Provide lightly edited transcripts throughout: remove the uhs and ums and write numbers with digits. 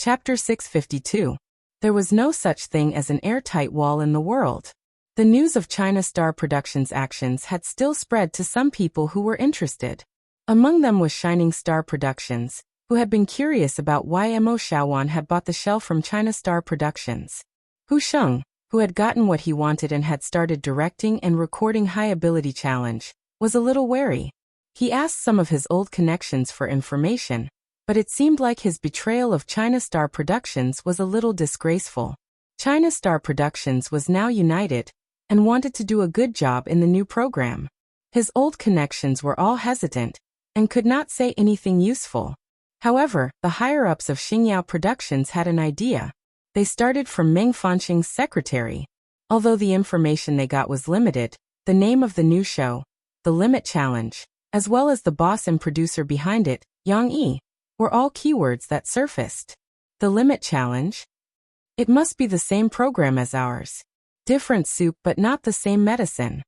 Chapter 652. There was no such thing as an airtight wall in the world. The news of China Star Productions' actions had still spread to some people who were interested. Among them was Shining Star Productions, who had been curious about why Mo Xiaowan had bought the shell from China Star Productions. Hu Sheng, who had gotten what he wanted and had started directing and recording High Ability Challenge, was a little wary. He asked some of his old connections for information, but it seemed like his betrayal of China Star Productions was a little disgraceful. China Star Productions was now united and wanted to do a good job in the new program. His old connections were all hesitant and could not say anything useful. However, the higher-ups of Xingyao Productions had an idea. They started from Meng Fanqing's secretary. Although the information they got was limited, the name of the new show, The Limit Challenge, as well as the boss and producer behind it, Yang Yi, were all keywords that surfaced. The Limit Challenge? It must be the same program as ours. Different soup but not the same medicine.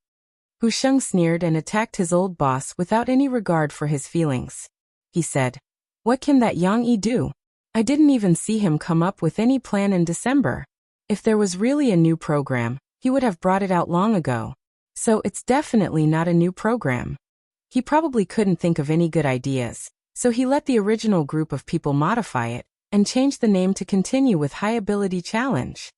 Hu Sheng sneered and attacked his old boss without any regard for his feelings. He said, "What can that Yang Yi do? I didn't even see him come up with any plan in December. If there was really a new program, he would have brought it out long ago. So it's definitely not a new program. He probably couldn't think of any good ideas. So he let the original group of people modify it and change the name to continue with High Ability Challenge."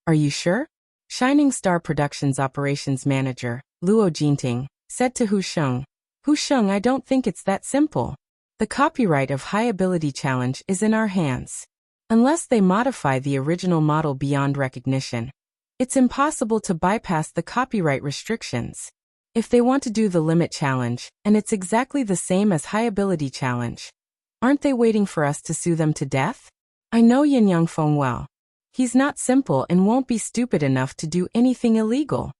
"Are you sure?" Shining Star Productions operations manager, Luo Jinting, said to Hu Sheng. "Hu Sheng, I don't think it's that simple. The copyright of High Ability Challenge is in our hands. Unless they modify the original model beyond recognition, it's impossible to bypass the copyright restrictions. If they want to do the Limit Challenge, and it's exactly the same as High Ability Challenge, aren't they waiting for us to sue them to death? I know Yin Yangfeng well. He's not simple and won't be stupid enough to do anything illegal."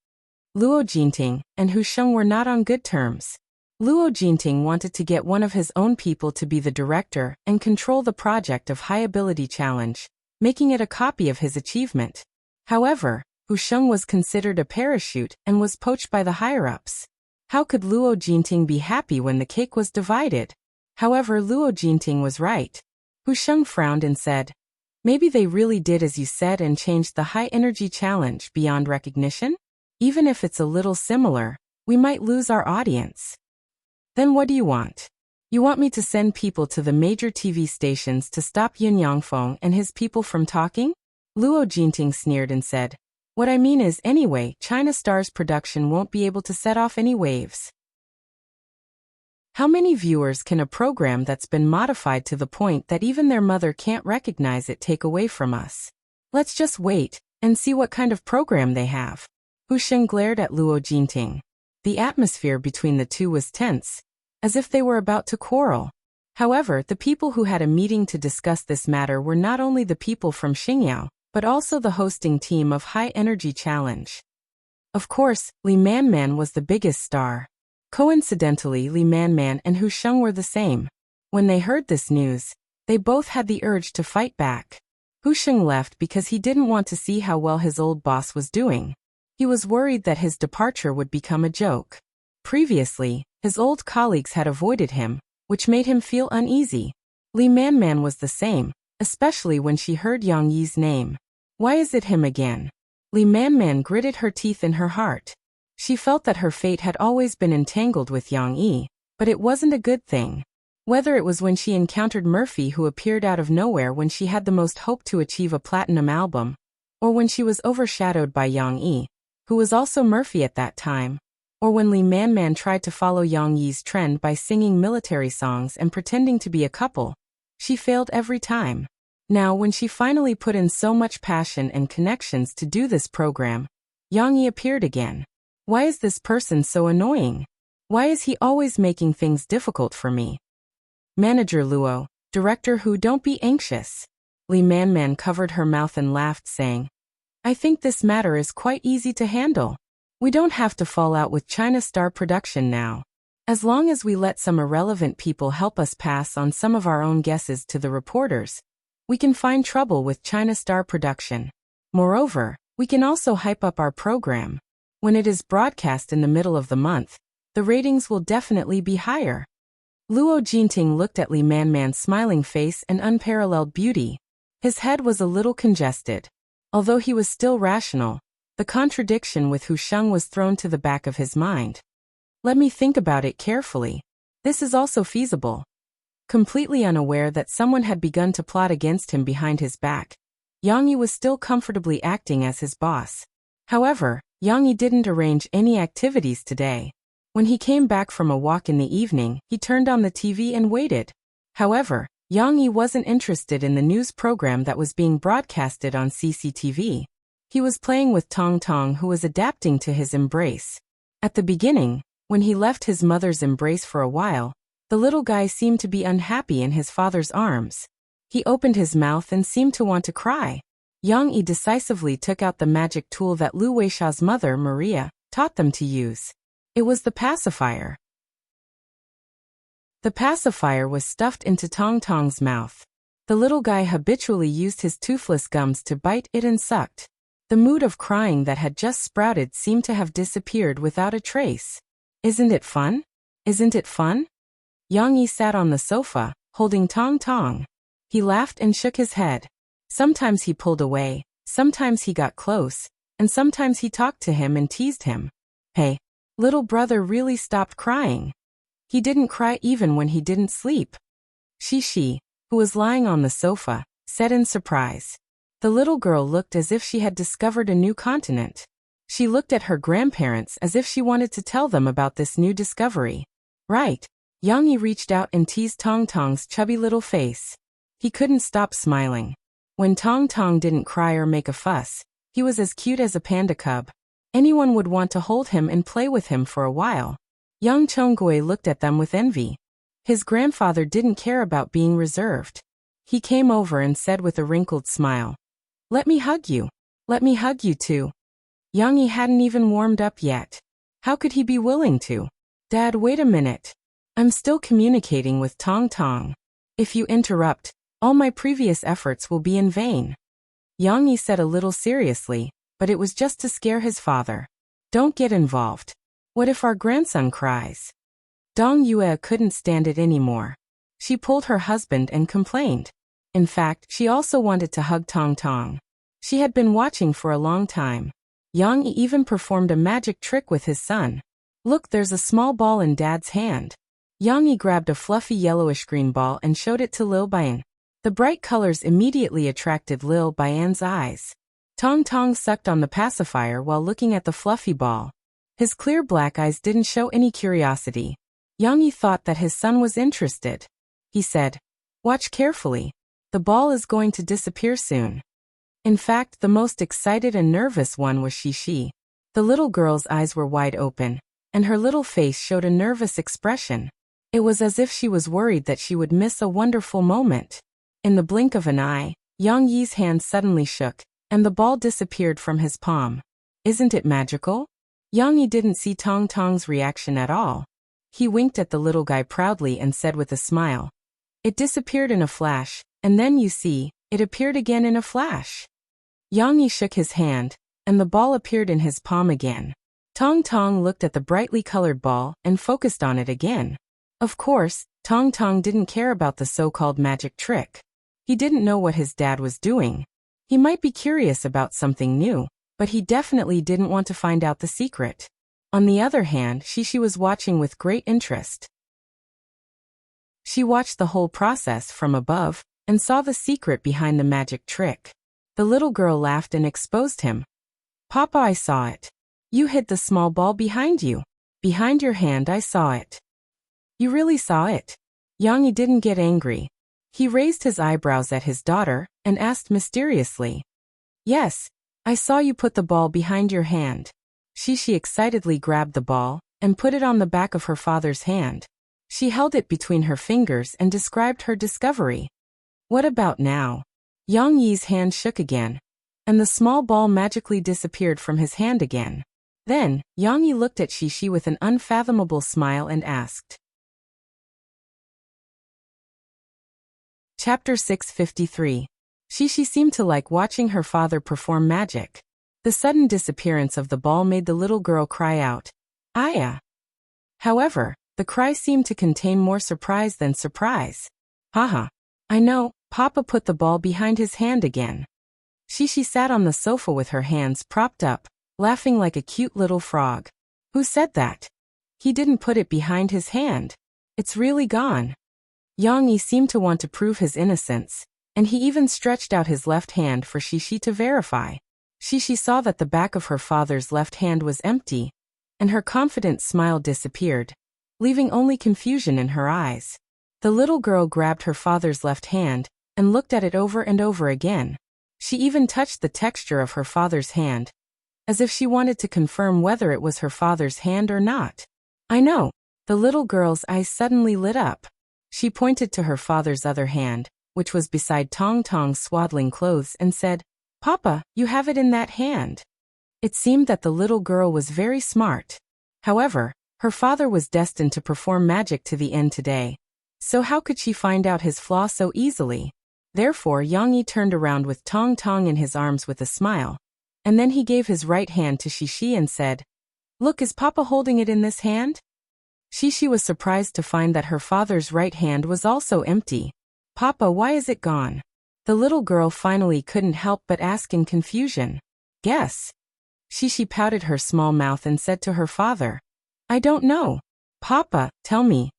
Luo Jinting and Hu Sheng were not on good terms. Luo Jinting wanted to get one of his own people to be the director and control the project of High Ability Challenge, making it a copy of his achievement. However, Hu Sheng was considered a parachute and was poached by the higher-ups. How could Luo Jinting be happy when the cake was divided? However, Luo Jinting was right. Hu Sheng frowned and said, "Maybe they really did as you said and changed the High Energy Challenge beyond recognition? Even if it's a little similar, we might lose our audience." "Then what do you want? You want me to send people to the major TV stations to stop Yin Yangfeng and his people from talking?" Luo Jinting sneered and said, "What I mean is anyway, China Star's production won't be able to set off any waves. How many viewers can a program that's been modified to the point that even their mother can't recognize it take away from us? Let's just wait and see what kind of program they have." Hu Sheng glared at Luo Jinting. The atmosphere between the two was tense, as if they were about to quarrel. However, the people who had a meeting to discuss this matter were not only the people from Xingyao, but also the hosting team of High Energy Challenge. Of course, Li Manman was the biggest star. Coincidentally, Li Manman and Hu Sheng were the same. When they heard this news, they both had the urge to fight back. Hu Sheng left because he didn't want to see how well his old boss was doing. He was worried that his departure would become a joke. Previously, his old colleagues had avoided him, which made him feel uneasy. Li Manman was the same, especially when she heard Yang Yi's name. Why is it him again? Li Manman gritted her teeth in her heart. She felt that her fate had always been entangled with Yang Yi, but it wasn't a good thing. Whether it was when she encountered Murphy, who appeared out of nowhere when she had the most hope to achieve a platinum album, or when she was overshadowed by Yang Yi, who was also Murphy at that time, or when Li Manman tried to follow Yang Yi's trend by singing military songs and pretending to be a couple, she failed every time. Now, when she finally put in so much passion and connections to do this program, Yang Yi appeared again. Why is this person so annoying? Why is he always making things difficult for me? Manager Luo, Director Hu, don't be anxious. Li Manman covered her mouth and laughed, saying, "I think this matter is quite easy to handle. We don't have to fall out with China Star Production now. As long as we let some irrelevant people help us pass on some of our own guesses to the reporters, we can find trouble with China Star Production. Moreover, we can also hype up our program. When it is broadcast in the middle of the month, the ratings will definitely be higher." Luo Jinting looked at Li Manman's smiling face and unparalleled beauty. His head was a little congested. Although he was still rational, the contradiction with Hu Sheng was thrown to the back of his mind. Let me think about it carefully. This is also feasible. Completely unaware that someone had begun to plot against him behind his back, Yang Yi was still comfortably acting as his boss. However, Yang Yi didn't arrange any activities today. When he came back from a walk in the evening, he turned on the TV and waited. However, Yang Yi wasn't interested in the news program that was being broadcasted on CCTV. He was playing with Tong Tong, who was adapting to his embrace. At the beginning, when he left his mother's embrace for a while, the little guy seemed to be unhappy in his father's arms. He opened his mouth and seemed to want to cry. Yang Yi decisively took out the magic tool that Lu Weisha's mother, Maria, taught them to use. It was the pacifier. The pacifier was stuffed into Tong Tong's mouth. The little guy habitually used his toothless gums to bite it and sucked. The mood of crying that had just sprouted seemed to have disappeared without a trace. Isn't it fun? Isn't it fun? Yang Yi sat on the sofa, holding Tong Tong. He laughed and shook his head. Sometimes he pulled away, sometimes he got close, and sometimes he talked to him and teased him. Hey, little brother really stopped crying. He didn't cry even when he didn't sleep. Shi, who was lying on the sofa, said in surprise. The little girl looked as if she had discovered a new continent. She looked at her grandparents as if she wanted to tell them about this new discovery. Right. Yang Yi reached out and teased Tong Tong's chubby little face. He couldn't stop smiling. When Tong Tong didn't cry or make a fuss, he was as cute as a panda cub. Anyone would want to hold him and play with him for a while. Young Chonggui looked at them with envy. His grandfather didn't care about being reserved. He came over and said with a wrinkled smile, "Let me hug you. Let me hug you too." Yang Yi hadn't even warmed up yet. How could he be willing to? Dad, wait a minute. I'm still communicating with Tong Tong. If you interrupt, all my previous efforts will be in vain. Yang Yi said a little seriously, but it was just to scare his father. Don't get involved. What if our grandson cries? Dong Yue couldn't stand it anymore. She pulled her husband and complained. In fact, she also wanted to hug Tong Tong. She had been watching for a long time. Yang Yi even performed a magic trick with his son. Look, there's a small ball in Dad's hand. Yang Yi grabbed a fluffy yellowish-green ball and showed it to Lil Bian. The bright colors immediately attracted Lil Bian's eyes. Tong Tong sucked on the pacifier while looking at the fluffy ball. His clear black eyes didn't show any curiosity. Yang Yi thought that his son was interested. He said, "Watch carefully. The ball is going to disappear soon." In fact, the most excited and nervous one was Shi. The little girl's eyes were wide open, and her little face showed a nervous expression. It was as if she was worried that she would miss a wonderful moment. In the blink of an eye, Yang Yi's hand suddenly shook, and the ball disappeared from his palm. Isn't it magical? Yang Yi didn't see Tong Tong's reaction at all. He winked at the little guy proudly and said with a smile, "It disappeared in a flash, and then you see, it appeared again in a flash." Yang Yi shook his hand, and the ball appeared in his palm again. Tong Tong looked at the brightly colored ball and focused on it again. Of course, Tong Tong didn't care about the so-called magic trick. He didn't know what his dad was doing. He might be curious about something new, but he definitely didn't want to find out the secret. On the other hand, Shi was watching with great interest. She watched the whole process from above and saw the secret behind the magic trick. The little girl laughed and exposed him. "Papa, I saw it. You hid the small ball behind you. Behind your hand, I saw it." "You really saw it?" Yang Yi didn't get angry. He raised his eyebrows at his daughter and asked mysteriously, "Yes, I saw you put the ball behind your hand." She excitedly grabbed the ball and put it on the back of her father's hand. She held it between her fingers and described her discovery. "What about now?" Yang Yi's hand shook again, and the small ball magically disappeared from his hand again. Then, Yang Yi looked at Shi with an unfathomable smile and asked. Chapter 653. Shi seemed to like watching her father perform magic. The sudden disappearance of the ball made the little girl cry out, "Aya!" However, the cry seemed to contain more surprise than surprise. "Haha. I know, Papa put the ball behind his hand again. Shishi sat on the sofa with her hands propped up, laughing like a cute little frog. Who said that? He didn't put it behind his hand. It's really gone. Yang Yi seemed to want to prove his innocence, and he even stretched out his left hand for Shishi to verify. Shishi saw that the back of her father's left hand was empty, and her confident smile disappeared, leaving only confusion in her eyes. The little girl grabbed her father's left hand and looked at it over and over again. She even touched the texture of her father's hand, as if she wanted to confirm whether it was her father's hand or not. I know. The little girl's eyes suddenly lit up. She pointed to her father's other hand, which was beside Tong Tong's swaddling clothes, and said, "Papa, you have it in that hand." It seemed that the little girl was very smart. However, her father was destined to perform magic to the end today. So how could she find out his flaw so easily? Therefore Yang Yi turned around with Tong Tong in his arms with a smile, and then he gave his right hand to Shishi and said, "Look, is Papa holding it in this hand?" Shishi was surprised to find that her father's right hand was also empty. "Papa, why is it gone?" The little girl finally couldn't help but ask in confusion. "Guess." Shishi pouted her small mouth and said to her father, "I don't know. Papa, tell me."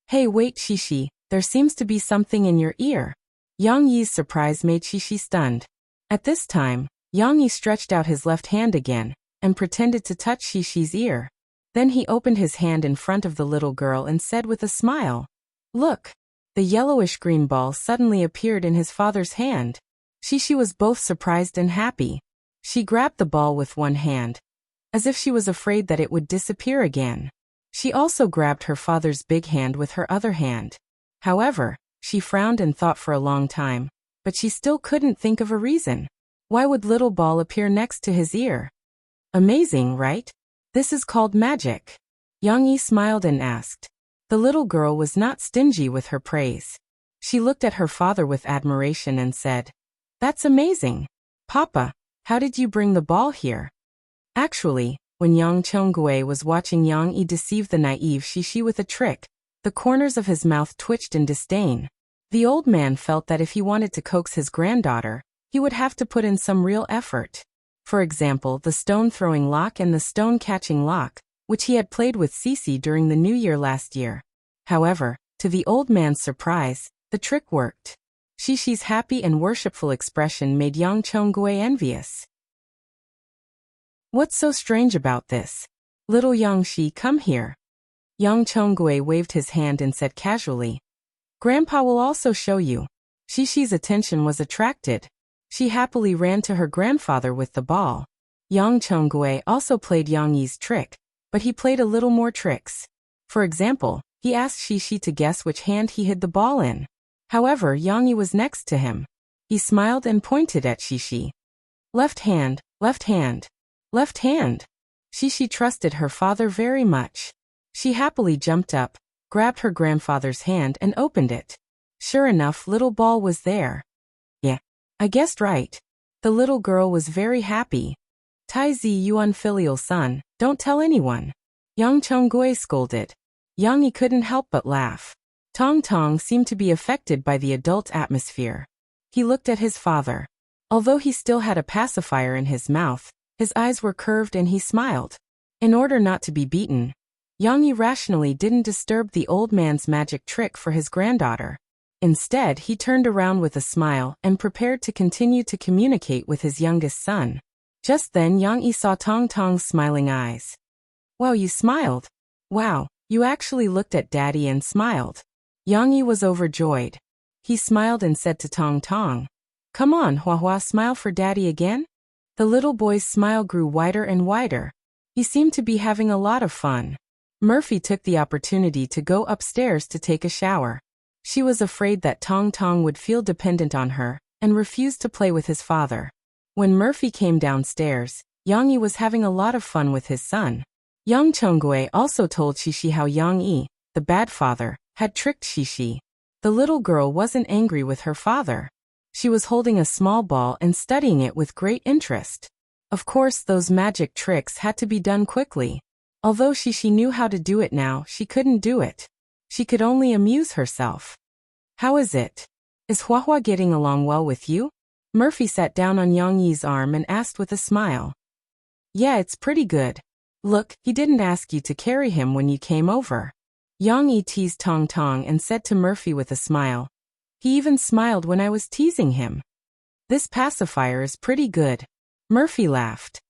"Hey, wait, Shishi, there seems to be something in your ear." Yang Yi's surprise made Shishi stunned. At this time, Yang Yi stretched out his left hand again and pretended to touch Shishi's ear. Then he opened his hand in front of the little girl and said with a smile, "Look." The yellowish-green ball suddenly appeared in his father's hand. Shishi was both surprised and happy. She grabbed the ball with one hand, as if she was afraid that it would disappear again. She also grabbed her father's big hand with her other hand. However, she frowned and thought for a long time, but she still couldn't think of a reason. Why would little ball appear next to his ear? Amazing, right? This is called magic. Yang Yi smiled and asked. The little girl was not stingy with her praise. She looked at her father with admiration and said, "That's amazing. Papa, how did you bring the ball here?" Actually, when Yang Chonggui was watching Yang Yi deceive the naive Shishi with a trick, the corners of his mouth twitched in disdain. The old man felt that if he wanted to coax his granddaughter, he would have to put in some real effort. For example, the stone-throwing lock and the stone-catching lock, which he had played with Cece during the New Year last year. However, to the old man's surprise, the trick worked. Shishi's happy and worshipful expression made Yang Chonggui envious. "What's so strange about this? Little Yang Shi, come here." Yang Chonggui waved his hand and said casually, "Grandpa will also show you." Shishi's attention was attracted. She happily ran to her grandfather with the ball. Yang Chonggui also played Yang Yi's trick, but he played a little more tricks. For example, he asked Shishi to guess which hand he hid the ball in. However, Yang Yi was next to him. He smiled and pointed at Shishi. "Left hand, left hand, left hand." Shishi trusted her father very much. She happily jumped up, grabbed her grandfather's hand and opened it. Sure enough, little ball was there. "Yeah, I guessed right." The little girl was very happy. "Tai Zi, you unfilial son, don't tell anyone." Yang Chonggui scolded. Yang Yi couldn't help but laugh. Tong Tong seemed to be affected by the adult atmosphere. He looked at his father. Although he still had a pacifier in his mouth, his eyes were curved and he smiled. In order not to be beaten, Yang Yi rationally didn't disturb the old man's magic trick for his granddaughter. Instead, he turned around with a smile and prepared to continue to communicate with his youngest son. Just then Yang Yi saw Tong Tong's smiling eyes. "Wow, you smiled. Wow, you actually looked at Daddy and smiled." Yang Yi was overjoyed. He smiled and said to Tong Tong, "Come on, Hua Hua, smile for Daddy again." The little boy's smile grew wider and wider. He seemed to be having a lot of fun. Murphy took the opportunity to go upstairs to take a shower. She was afraid that Tong Tong would feel dependent on her and refused to play with his father. When Murphy came downstairs, Yang Yi was having a lot of fun with his son. Yang Chonggui also told Shishi how Yang Yi, the bad father, had tricked Shishi. The little girl wasn't angry with her father. She was holding a small ball and studying it with great interest. Of course, those magic tricks had to be done quickly. Although Shishi knew how to do it now, she couldn't do it. She could only amuse herself. "How is it? Is Huahua getting along well with you? Murphy sat down on Yang Yi's arm and asked with a smile. Yeah, it's pretty good. Look, he didn't ask you to carry him when you came over. Yang Yi teased Tong Tong and said to Murphy with a smile. He even smiled when I was teasing him. This pacifier is pretty good. Murphy laughed.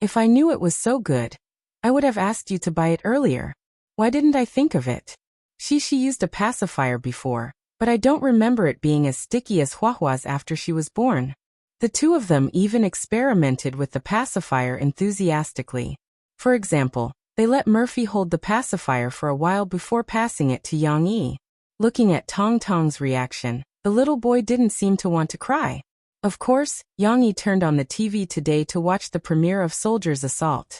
If I knew it was so good, I would have asked you to buy it earlier. Why didn't I think of it? She used a pacifier before, but I don't remember it being as sticky as Huahua's after she was born. The two of them even experimented with the pacifier enthusiastically. For example, they let Murphy hold the pacifier for a while before passing it to Yang Yi. Looking at Tong Tong's reaction, the little boy didn't seem to want to cry. Of course, Yang Yi turned on the TV today to watch the premiere of Soldier's Assault.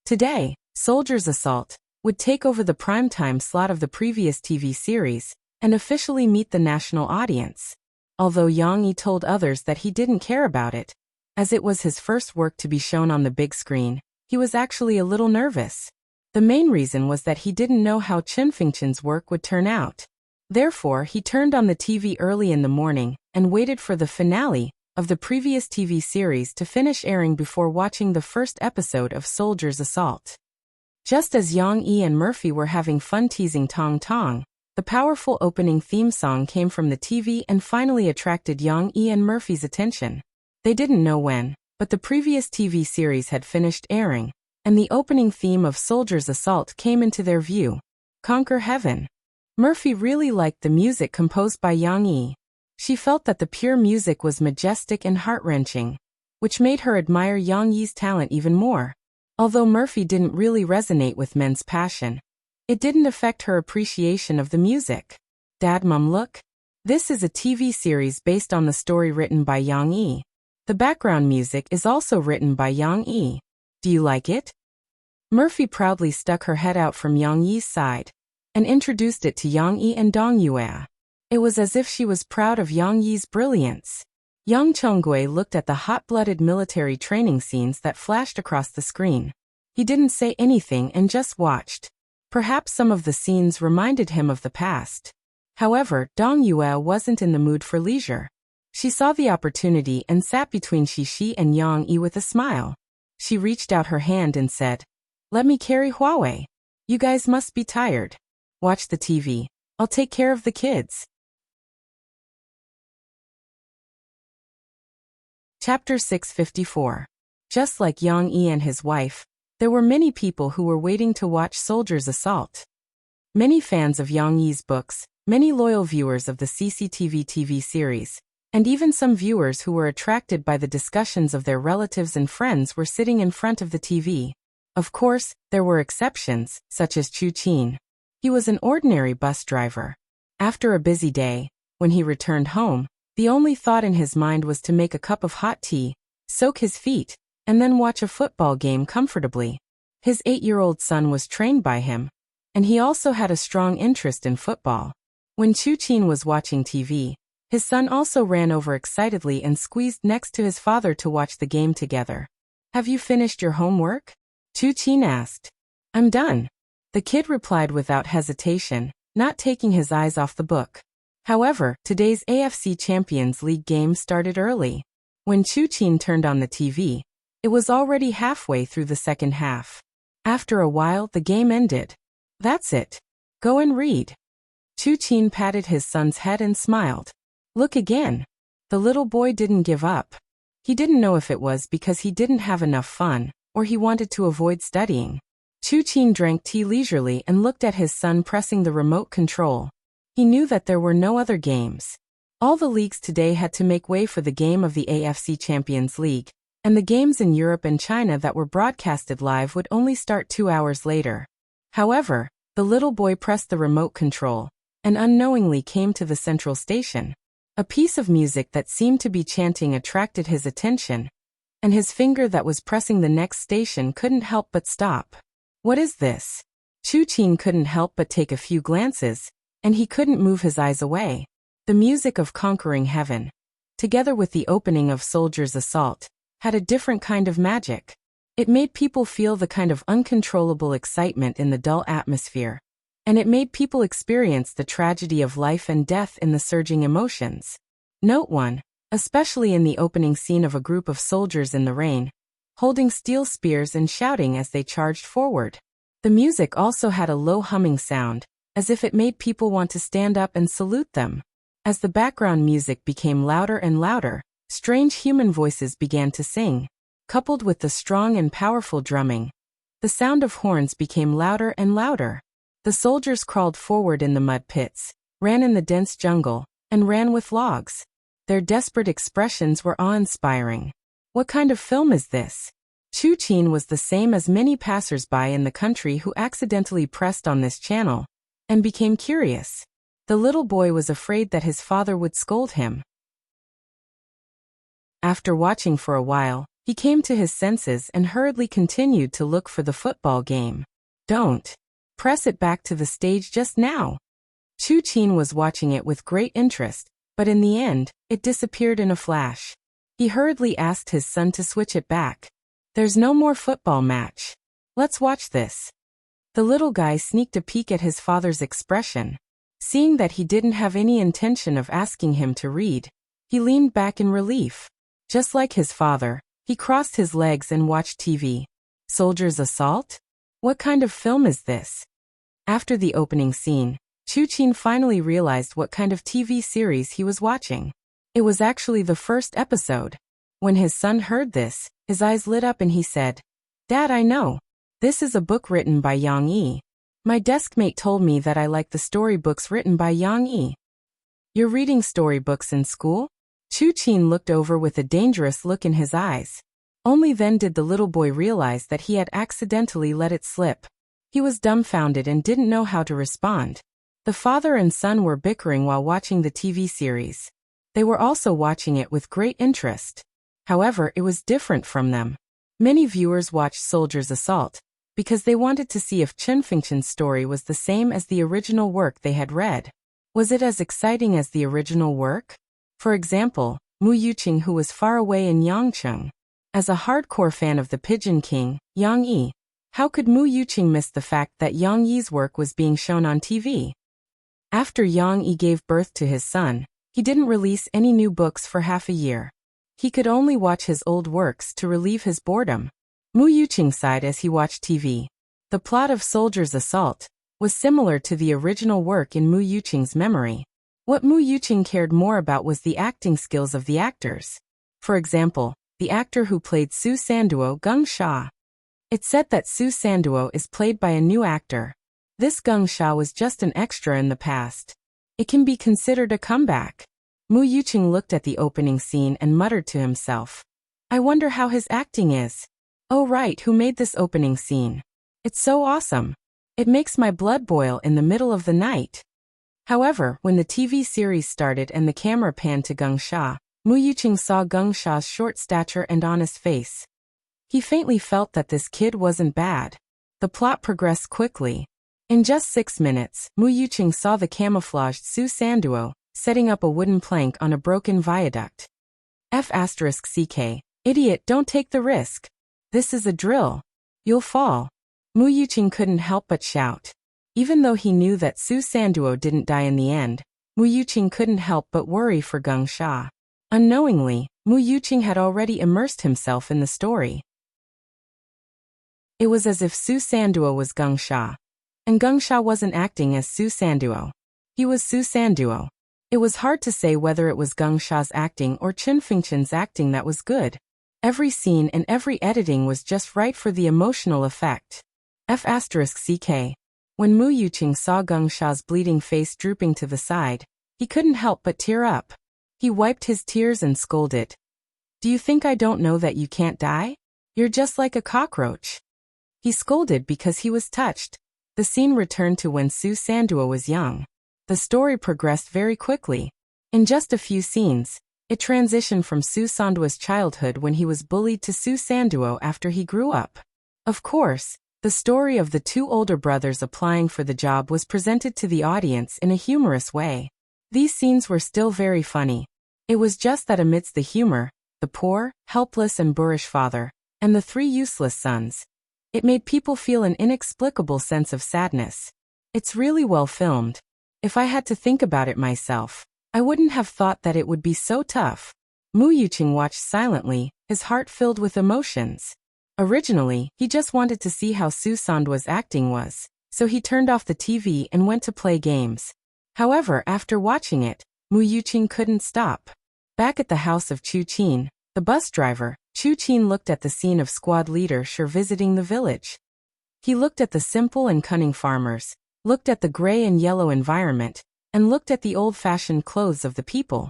Today, Soldier's Assault would take over the primetime slot of the previous TV series and officially meet the national audience. Although Yang Yi told others that he didn't care about it, as it was his first work to be shown on the big screen, he was actually a little nervous. The main reason was that he didn't know how Chen Fengchen's work would turn out. Therefore, he turned on the TV early in the morning and waited for the finale of the previous TV series to finish airing before watching the first episode of Soldier's Assault. Just as Yang Yi and Murphy were having fun teasing Tong Tong, the powerful opening theme song came from the TV and finally attracted Yang Yi and Murphy's attention. They didn't know when, but the previous TV series had finished airing, and the opening theme of Soldier's Assault came into their view. Conquer Heaven. Murphy really liked the music composed by Yang Yi. She felt that the pure music was majestic and heart-wrenching, which made her admire Yang Yi's talent even more. Although Murphy didn't really resonate with men's passion, it didn't affect her appreciation of the music. Dad, Mom, look. This is a TV series based on the story written by Yang Yi. The background music is also written by Yang Yi. Do you like it? Murphy proudly stuck her head out from Yang Yi's side and introduced it to Yang Yi and Dong Yue. It was as if she was proud of Yang Yi's brilliance. Yang Chonggui looked at the hot-blooded military training scenes that flashed across the screen. He didn't say anything and just watched. Perhaps some of the scenes reminded him of the past. However, Dong Yue wasn't in the mood for leisure. She saw the opportunity and sat between Shi and Yang Yi with a smile. She reached out her hand and said, "Let me carry Huawei. You guys must be tired. Watch the TV. I'll take care of the kids." Chapter 654. Just like Yang Yi and his wife, there were many people who were waiting to watch Soldier's Assault. Many fans of Yang Yi's books, many loyal viewers of the CCTV TV series, and even some viewers who were attracted by the discussions of their relatives and friends were sitting in front of the TV. Of course, there were exceptions, such as Chu Qin. He was an ordinary bus driver. After a busy day, when he returned home, the only thought in his mind was to make a cup of hot tea, soak his feet, and then watch a football game comfortably. His 8-year-old son was trained by him, and he also had a strong interest in football. When Chu Qin was watching TV, his son also ran over excitedly and squeezed next to his father to watch the game together. "Have you finished your homework?" Chu Qin asked. "I'm done." The kid replied without hesitation, not taking his eyes off the book. However, today's AFC Champions League game started early. When Chu Qin turned on the TV, it was already halfway through the second half. After a while, the game ended. "That's it. Go and read." Chu Qin patted his son's head and smiled. "Look again." The little boy didn't give up. He didn't know if it was because he didn't have enough fun, or he wanted to avoid studying. Chu Qin drank tea leisurely and looked at his son pressing the remote control. He knew that there were no other games. All the leagues today had to make way for the game of the AFC Champions League, and the games in Europe and China that were broadcasted live would only start 2 hours later. However, the little boy pressed the remote control and unknowingly came to the central station. A piece of music that seemed to be chanting attracted his attention, and his finger that was pressing the next station couldn't help but stop. "What is this?" Chu Qin couldn't help but take a few glances, and he couldn't move his eyes away. The music of Conquering Heaven, together with the opening of Soldier's Assault, had a different kind of magic. It made people feel the kind of uncontrollable excitement in the dull atmosphere. and it made people experience the tragedy of life and death in the surging emotions. Note 1. Especially in the opening scene of a group of soldiers in the rain, holding steel spears and shouting as they charged forward. The music also had a low humming sound, as if it made people want to stand up and salute them. As the background music became louder and louder, strange human voices began to sing. Coupled with the strong and powerful drumming, the sound of horns became louder and louder. The soldiers crawled forward in the mud pits, ran in the dense jungle, and ran with logs. Their desperate expressions were awe-inspiring. What kind of film is this? Chu Qin was the same as many passers-by in the country who accidentally pressed on this channel and became curious. The little boy was afraid that his father would scold him. After watching for a while, he came to his senses and hurriedly continued to look for the football game. Don't press it back to the stage just now. Chu Qin was watching it with great interest, but in the end, it disappeared in a flash. He hurriedly asked his son to switch it back. There's no more football match. Let's watch this. The little guy sneaked a peek at his father's expression. Seeing that he didn't have any intention of asking him to read, he leaned back in relief. Just like his father, he crossed his legs and watched TV. Soldiers' assault? What kind of film is this? After the opening scene, Chu Qin finally realized what kind of TV series he was watching. It was actually the first episode. When his son heard this, his eyes lit up and he said, "Dad, I know. This is a book written by Yang Yi. My deskmate told me that I like the storybooks written by Yang Yi." "You're reading storybooks in school?" Chu Qin looked over with a dangerous look in his eyes. Only then did the little boy realize that he had accidentally let it slip. He was dumbfounded and didn't know how to respond. The father and son were bickering while watching the TV series. They were also watching it with great interest. However, it was different from them. Many viewers watched Soldiers' Assault because they wanted to see if Chen Fengchen's story was the same as the original work they had read. Was it as exciting as the original work? For example, Mu Yuqing, who was far away in Yangcheng. As a hardcore fan of the Pigeon King, Yang Yi, how could Mu Yuqing miss the fact that Yang Yi's work was being shown on TV? After Yang Yi gave birth to his son, he didn't release any new books for half a year. He could only watch his old works to relieve his boredom. Mu Yuqing sighed as he watched TV. The plot of Soldiers' Assault was similar to the original work in Mu Yuqing's memory. What Mu Yuqing cared more about was the acting skills of the actors. For example, the actor who played Su Sanduo, Geng Sha. It's said that Su Sanduo is played by a new actor. This Geng Sha was just an extra in the past. It can be considered a comeback. Mu Yuqing looked at the opening scene and muttered to himself, "I wonder how his acting is. Oh right, who made this opening scene? It's so awesome. It makes my blood boil in the middle of the night." However, when the TV series started and the camera panned to Geng Sha, Mu Yuqing saw Geng Sha's short stature and honest face. He faintly felt that this kid wasn't bad. The plot progressed quickly. In just 6 minutes, Mu Yuqing saw the camouflaged Su Sanduo setting up a wooden plank on a broken viaduct. F***ck, idiot, don't take the risk. This is a drill. You'll fall. Mu Yuqing couldn't help but shout. Even though he knew that Su Sanduo didn't die in the end, Mu Yuqing couldn't help but worry for Geng Sha. Unknowingly, Mu Yuqing had already immersed himself in the story. It was as if Su Sanduo was Geng Sha. And Geng Sha wasn't acting as Su Sanduo. He was Su Sanduo. It was hard to say whether it was Geng Sha's acting or Chen Fengchen's acting that was good. Every scene and every editing was just right for the emotional effect. F***ck. When Mu Yuqing saw Geng Sha's bleeding face drooping to the side, he couldn't help but tear up. He wiped his tears and scolded. "Do you think I don't know that you can't die? You're just like a cockroach." He scolded because he was touched. The scene returned to when Su Sanduo was young. The story progressed very quickly. In just a few scenes, it transitioned from Su Sanduo's childhood when he was bullied to Su Sanduo after he grew up. Of course, the story of the two older brothers applying for the job was presented to the audience in a humorous way. These scenes were still very funny. It was just that amidst the humor, the poor, helpless and boorish father, and the 3 useless sons, it made people feel an inexplicable sense of sadness. It's really well filmed. If I had to think about it myself, I wouldn't have thought that it would be so tough. Mu Yuqing watched silently, his heart filled with emotions. Originally, he just wanted to see how Su Sandwa's acting was, so he turned off the TV and went to play games. However, after watching it, Mu Yuqing couldn't stop. Back at the house of Chu Qin, the bus driver, Chu Qin looked at the scene of squad leader Shi visiting the village. He looked at the simple and cunning farmers, looked at the gray and yellow environment, and looked at the old-fashioned clothes of the people.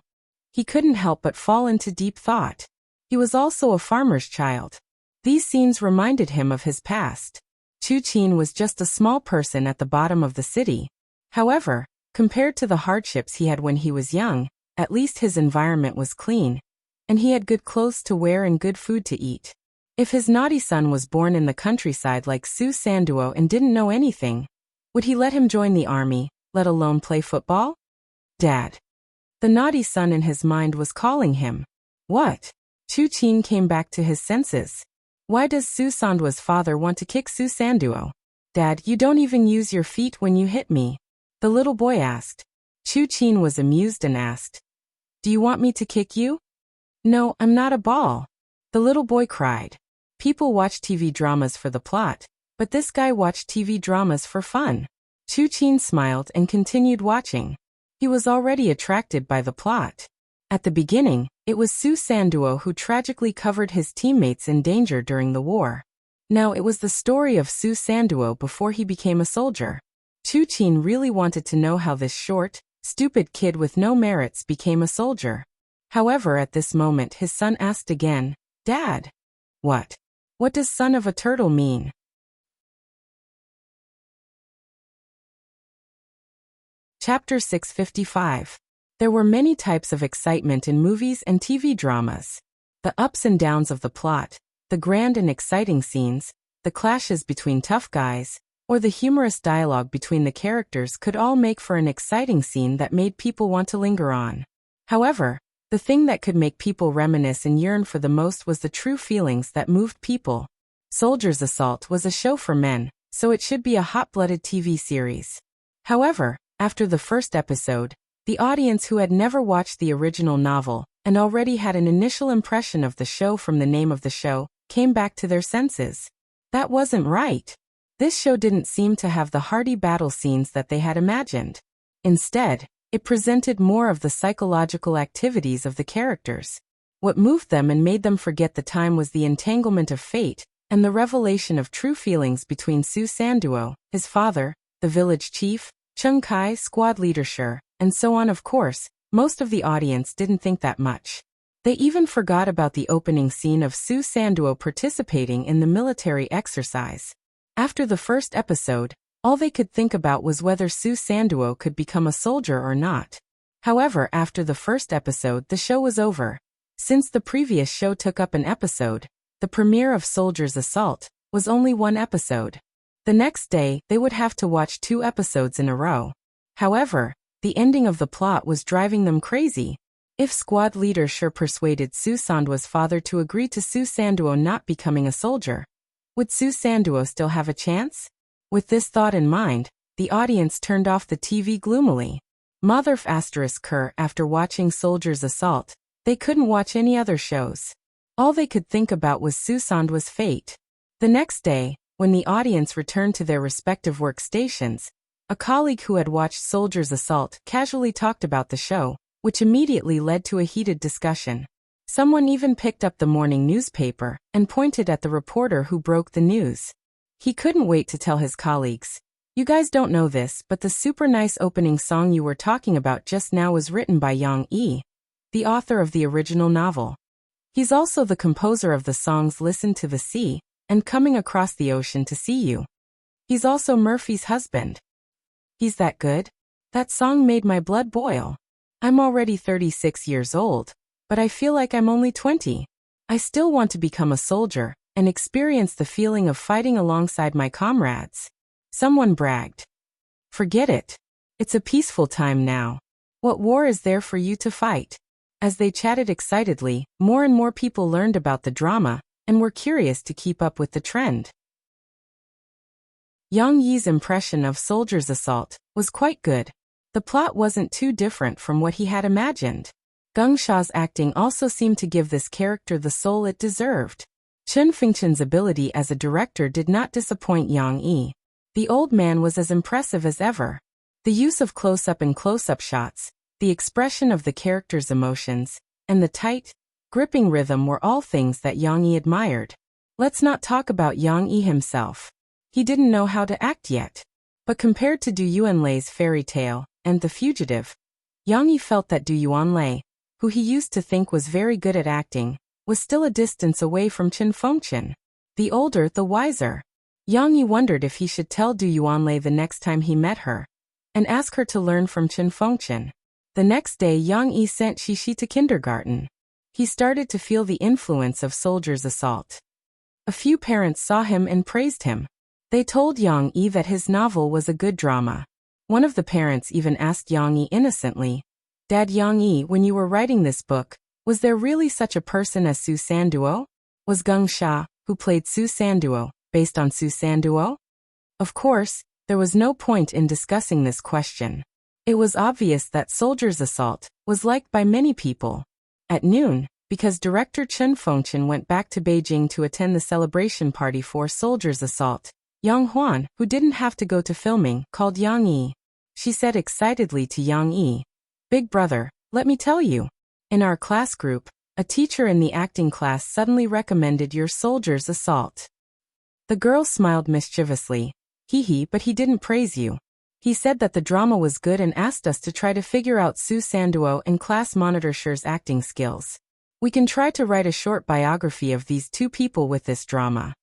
He couldn't help but fall into deep thought. He was also a farmer's child. These scenes reminded him of his past. Chu Qin was just a small person at the bottom of the city. However, compared to the hardships he had when he was young, at least his environment was clean, and he had good clothes to wear and good food to eat. If his naughty son was born in the countryside like Su Sanduo and didn't know anything, would he let him join the army, let alone play football? Dad. The naughty son in his mind was calling him. What? Chu Qin came back to his senses. Why does Su Sanduo's father want to kick Su Sanduo? Dad, you don't even use your feet when you hit me. The little boy asked. Chu Qin was amused and asked, do you want me to kick you? No, I'm not a ball. The little boy cried. People watch TV dramas for the plot, but this guy watched TV dramas for fun. Chu Qin smiled and continued watching. He was already attracted by the plot. At the beginning, it was Su Sanduo who tragically covered his teammates in danger during the war. Now it was the story of Su Sanduo before he became a soldier. Chu Qin really wanted to know how this short, stupid kid with no merits became a soldier. However, at this moment his son asked again, Dad. What? What does son of a turtle mean? Chapter 655. There were many types of excitement in movies and TV dramas. The ups and downs of the plot, the grand and exciting scenes, the clashes between tough guys, or the humorous dialogue between the characters could all make for an exciting scene that made people want to linger on. However, the thing that could make people reminisce and yearn for the most was the true feelings that moved people. Soldier's Assault was a show for men, so it should be a hot-blooded TV series. However, after the first episode, the audience who had never watched the original novel and already had an initial impression of the show from the name of the show came back to their senses. That wasn't right. This show didn't seem to have the hearty battle scenes that they had imagined. Instead, it presented more of the psychological activities of the characters. What moved them and made them forget the time was the entanglement of fate and the revelation of true feelings between Su Sanduo, his father, the village chief, Chung Kai, squad leader Shi, and so on. Of course, most of the audience didn't think that much. They even forgot about the opening scene of Su Sanduo participating in the military exercise. After the first episode, all they could think about was whether Su Sanduo could become a soldier or not. However, after the first episode, the show was over. Since the previous show took up an episode, the premiere of Soldier's Assault was only one episode. The next day, they would have to watch 2 episodes in a row. However, the ending of the plot was driving them crazy. If squad leader Shi persuaded Su Sanduo's father to agree to Su Sanduo not becoming a soldier, would Su Sanduo still have a chance? With this thought in mind, the audience turned off the TV gloomily. Motherf *Ker after watching Soldier's Assault, they couldn't watch any other shows. All they could think about was Su Sanduo's fate. The next day, when the audience returned to their respective workstations, a colleague who had watched Soldier's Assault casually talked about the show, which immediately led to a heated discussion. Someone even picked up the morning newspaper and pointed at the reporter who broke the news. He couldn't wait to tell his colleagues, "You guys don't know this, but the super nice opening song you were talking about just now was written by Yang Yi, the author of the original novel. He's also the composer of the songs Listen to the Sea and Coming Across the Ocean to See You. He's also Murphy's husband. He's that good? That song made my blood boil. I'm already 36 years old, but I feel like I'm only 20. I still want to become a soldier and experience the feeling of fighting alongside my comrades." Someone bragged. "Forget it. It's a peaceful time now. What war is there for you to fight?" As they chatted excitedly, more and more people learned about the drama and were curious to keep up with the trend. Yang Yi's impression of Soldier's Assault was quite good. The plot wasn't too different from what he had imagined. Geng Sha's acting also seemed to give this character the soul it deserved. Chen Fengchen's ability as a director did not disappoint Yang Yi. The old man was as impressive as ever. The use of close-up and close-up shots, the expression of the character's emotions, and the tight, gripping rhythm were all things that Yang Yi admired. Let's not talk about Yang Yi himself. He didn't know how to act yet. But compared to Du Yuanlei's fairy tale and The Fugitive, Yang Yi felt that Du Yuanlei, who he used to think was very good at acting, was still a distance away from Chen Fengchen. The older, the wiser. Yang Yi wondered if he should tell Du Yuanlei the next time he met her, and ask her to learn from Chen Fengchen. The next day Yang Yi sent Shishi to kindergarten. He started to feel the influence of Soldier's Assault. A few parents saw him and praised him. They told Yang Yi that his novel was a good drama. One of the parents even asked Yang Yi innocently, "Dad Yang Yi, when you were writing this book, was there really such a person as Su Sanduo? Was Geng Sha, who played Su Sanduo, based on Su Sanduo?" Of course, there was no point in discussing this question. It was obvious that Soldier's Assault was liked by many people. At noon, because director Chen Fengchen went back to Beijing to attend the celebration party for Soldier's Assault, Yang Huan, who didn't have to go to filming, called Yang Yi. She said excitedly to Yang Yi, "Big brother, let me tell you. In our class group, a teacher in the acting class suddenly recommended your Soldier's Assault." The girl smiled mischievously. "Hee, but he didn't praise you. He said that the drama was good and asked us to try to figure out Su Sanduo and class monitor Shi's acting skills. We can try to write a short biography of these two people with this drama."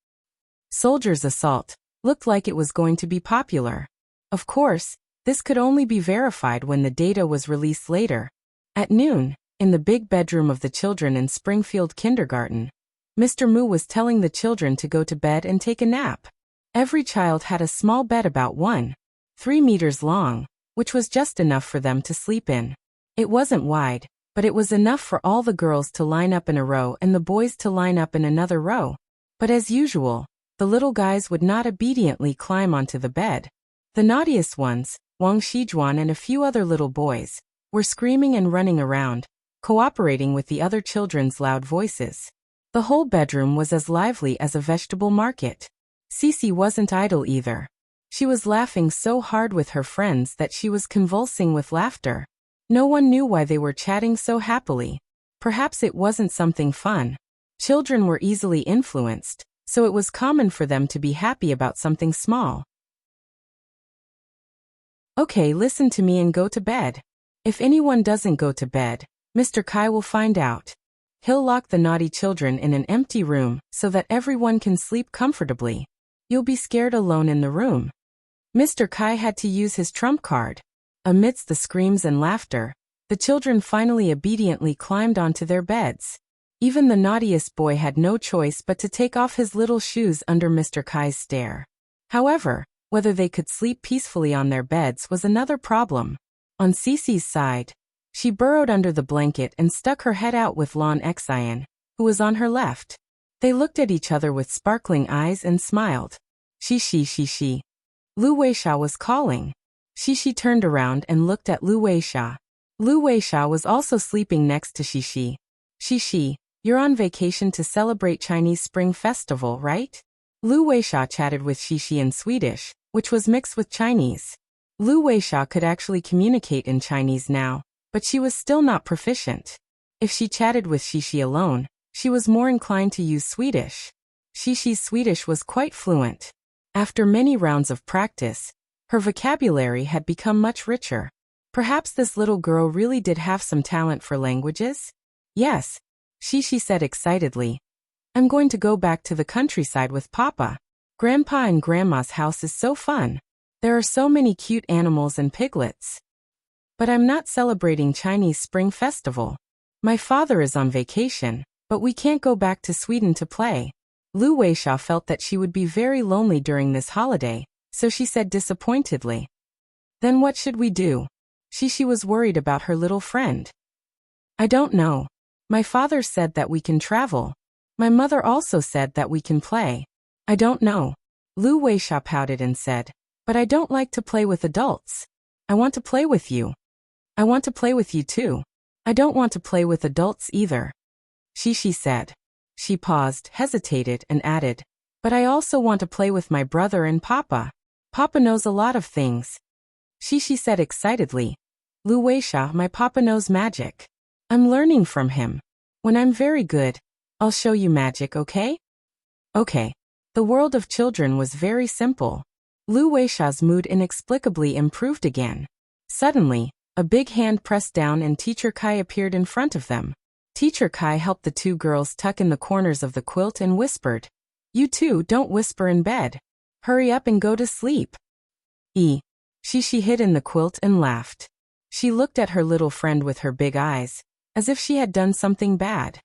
Soldier's Assault looked like it was going to be popular. Of course, this could only be verified when the data was released later. At noon, in the big bedroom of the children in Springfield Kindergarten, Mr. Mu was telling the children to go to bed and take a nap. Every child had a small bed about 1.3 meters long, which was just enough for them to sleep in. It wasn't wide, but it was enough for all the girls to line up in a row and the boys to line up in another row. But as usual, the little guys would not obediently climb onto the bed. The naughtiest ones, Wang Shijuan and a few other little boys, were screaming and running around, cooperating with the other children's loud voices. The whole bedroom was as lively as a vegetable market. Cece wasn't idle either. She was laughing so hard with her friends that she was convulsing with laughter. No one knew why they were chatting so happily. Perhaps it wasn't something fun. Children were easily influenced, so it was common for them to be happy about something small. "Okay, listen to me and go to bed. If anyone doesn't go to bed, Mr. Kai will find out. He'll lock the naughty children in an empty room so that everyone can sleep comfortably. You'll be scared alone in the room." Mr. Kai had to use his trump card. Amidst the screams and laughter, the children finally obediently climbed onto their beds. Even the naughtiest boy had no choice but to take off his little shoes under Mr. Kai's stare. However, whether they could sleep peacefully on their beds was another problem. On Cece's side, she burrowed under the blanket and stuck her head out with Lan Xian, who was on her left. They looked at each other with sparkling eyes and smiled. Shishi. Lu Weisha was calling. Shishi turned around and looked at Lu Weisha. Lu Weisha was also sleeping next to Shishi. "Shishi, you're on vacation to celebrate Chinese Spring Festival, right?" Lu Weisha chatted with Shishi in Swedish, which was mixed with Chinese. Lu Weisha could actually communicate in Chinese now, but she was still not proficient. If she chatted with Shishi alone, she was more inclined to use Swedish. Shishi's Swedish was quite fluent. After many rounds of practice, her vocabulary had become much richer. Perhaps this little girl really did have some talent for languages? "Yes," Shishi said excitedly. "I'm going to go back to the countryside with Papa. Grandpa and Grandma's house is so fun. There are so many cute animals and piglets. But I'm not celebrating Chinese Spring Festival. My father is on vacation, but we can't go back to Sweden to play." Lu Weisha felt that she would be very lonely during this holiday, so she said disappointedly. "Then what should we do?" Shishi was worried about her little friend. "I don't know. My father said that we can travel. My mother also said that we can play. I don't know." Lu Weisha pouted and said, "But I don't like to play with adults. I want to play with you." "I want to play with you too." "I don't want to play with adults either," she said. She paused, hesitated, and added, "But I also want to play with my brother and Papa. Papa knows a lot of things." She said excitedly, "Lu Weisha, my Papa knows magic. I'm learning from him. When I'm very good, I'll show you magic, okay?" Okay. The world of children was very simple. Lu Weisha's mood inexplicably improved again. Suddenly, a big hand pressed down and Teacher Kai appeared in front of them. Teacher Kai helped the two girls tuck in the corners of the quilt and whispered, "You two don't whisper in bed. Hurry up and go to sleep." She hid in the quilt and laughed. She looked at her little friend with her big eyes, as if she had done something bad.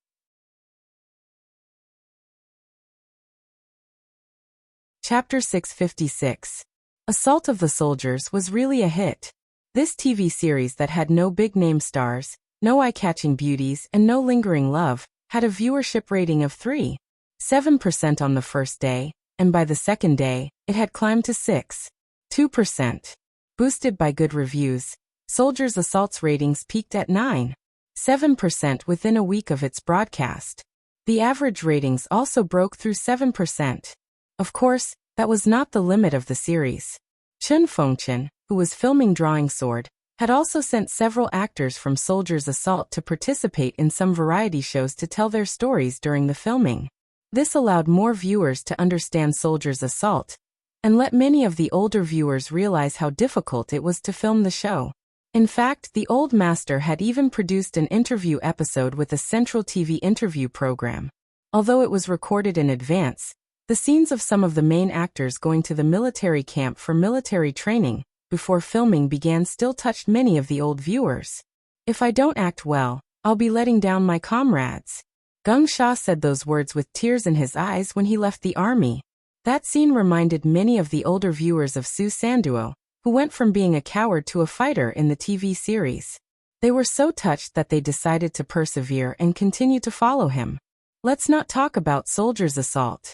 Chapter 656. Assault of the Soldiers was really a hit. This TV series that had no big-name stars, no eye-catching beauties, and no lingering love, had a viewership rating of 3.7% on the first day, and by the second day, it had climbed to 6.2%. Boosted by good reviews, Soldiers Assault's ratings peaked at 9.7% within a week of its broadcast. The average ratings also broke through 7%. Of course, that was not the limit of the series. Chun Fengchen, who was filming Drawing Sword, had also sent several actors from Soldiers Assault to participate in some variety shows to tell their stories during the filming. This allowed more viewers to understand Soldiers Assault, and let many of the older viewers realize how difficult it was to film the show. In fact, the old master had even produced an interview episode with a Central TV interview program. Although it was recorded in advance, the scenes of some of the main actors going to the military camp for military training before filming began still touched many of the old viewers. "If I don't act well, I'll be letting down my comrades." Gung Sha said those words with tears in his eyes when he left the army. That scene reminded many of the older viewers of Su Sanduo, who went from being a coward to a fighter in the TV series. They were so touched that they decided to persevere and continue to follow him. Let's not talk about Soldiers Assault.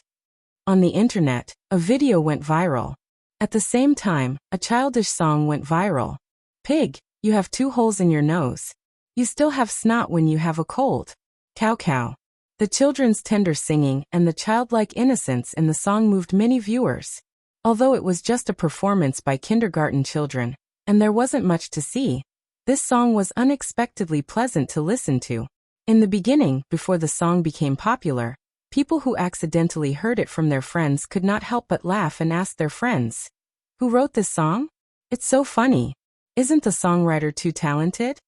On the internet, a video went viral. At the same time, a childish song went viral. "Pig, you have 2 holes in your nose. You still have snot when you have a cold. Cow cow." The children's tender singing and the childlike innocence in the song moved many viewers. Although it was just a performance by kindergarten children, and there wasn't much to see, this song was unexpectedly pleasant to listen to. In the beginning, before the song became popular, people who accidentally heard it from their friends could not help but laugh and ask their friends, "Who wrote this song? It's so funny. Isn't the songwriter too talented?"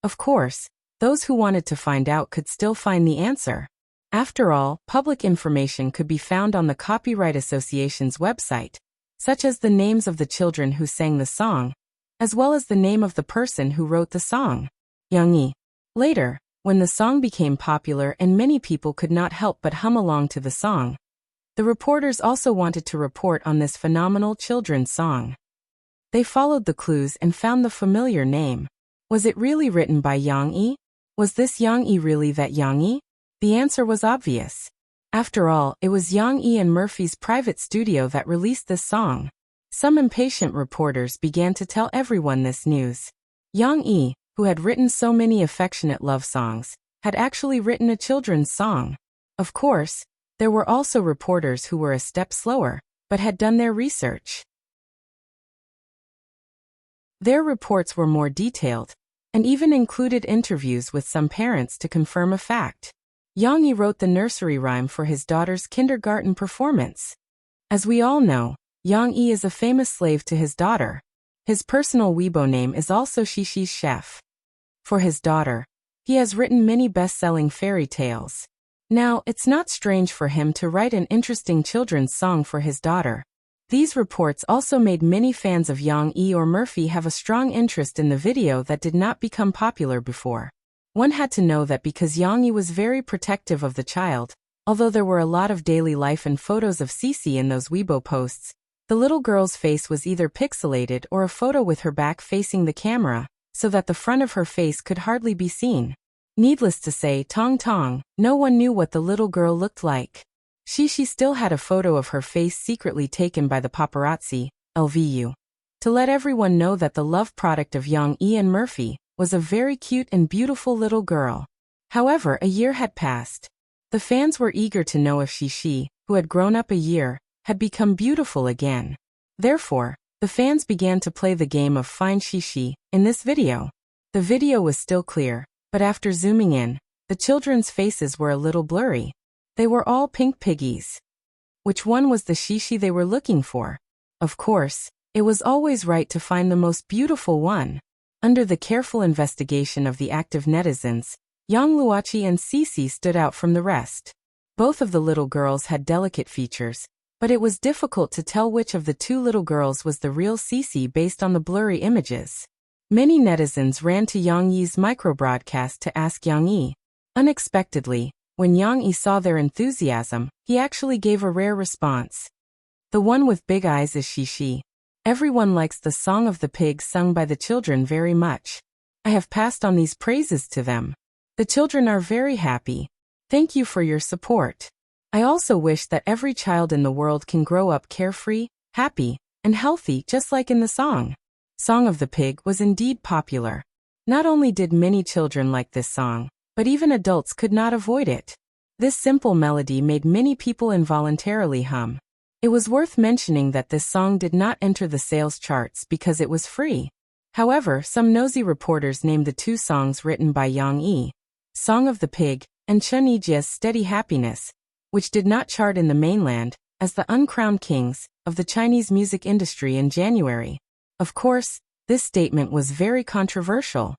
Of course, those who wanted to find out could still find the answer. After all, public information could be found on the Copyright Association's website, such as the names of the children who sang the song, as well as the name of the person who wrote the song, Yang Yi. Later, when the song became popular and many people could not help but hum along to the song, the reporters also wanted to report on this phenomenal children's song. They followed the clues and found the familiar name. Was it really written by Yang Yi? Was this Yang Yi really that Yang Yi? The answer was obvious. After all, it was Yang Yi and Murphy's private studio that released this song. Some impatient reporters began to tell everyone this news. Yang Yi, who had written so many affectionate love songs, had actually written a children's song. Of course, there were also reporters who were a step slower, but had done their research. Their reports were more detailed, and even included interviews with some parents to confirm a fact. Yang Yi wrote the nursery rhyme for his daughter's kindergarten performance. As we all know, Yang Yi is a famous slave to his daughter. His personal Weibo name is also Shishi's chef. For his daughter, he has written many best-selling fairy tales. Now, it's not strange for him to write an interesting children's song for his daughter. These reports also made many fans of Yang Yi or Murphy have a strong interest in the video that did not become popular before. One had to know that because Yang Yi was very protective of the child, although there were a lot of daily life and photos of Cece in those Weibo posts, the little girl's face was either pixelated or a photo with her back facing the camera, so that the front of her face could hardly be seen. Needless to say, Tong Tong, no one knew what the little girl looked like. She still had a photo of her face secretly taken by the paparazzi, LVU, to let everyone know that the love product of Yang Yi and Murphy was a very cute and beautiful little girl. However, a year had passed. The fans were eager to know if Xixi, who had grown up a year, had become beautiful again. Therefore, the fans began to play the game of Find Xixi in this video. The video was still clear, but after zooming in, the children's faces were a little blurry. They were all pink piggies. Which one was the Xixi they were looking for? Of course, it was always right to find the most beautiful one. Under the careful investigation of the active netizens, Yang Luoqi and Cici stood out from the rest. Both of the little girls had delicate features, but it was difficult to tell which of the two little girls was the real Cici based on the blurry images. Many netizens ran to Yang Yi's microbroadcast to ask Yang Yi. Unexpectedly, when Yang Yi saw their enthusiasm, he actually gave a rare response. The one with big eyes is Xixi. Everyone likes the Song of the Pig sung by the children very much. I have passed on these praises to them. The children are very happy. Thank you for your support. I also wish that every child in the world can grow up carefree, happy, and healthy just like in the song. Song of the Pig was indeed popular. Not only did many children like this song, but even adults could not avoid it. This simple melody made many people involuntarily hum. It was worth mentioning that this song did not enter the sales charts because it was free. However, some nosy reporters named the two songs written by Yang Yi, Song of the Pig, and Chen Yijia's Steady Happiness, which did not chart in the mainland, as the uncrowned kings of the Chinese music industry in January. Of course, this statement was very controversial.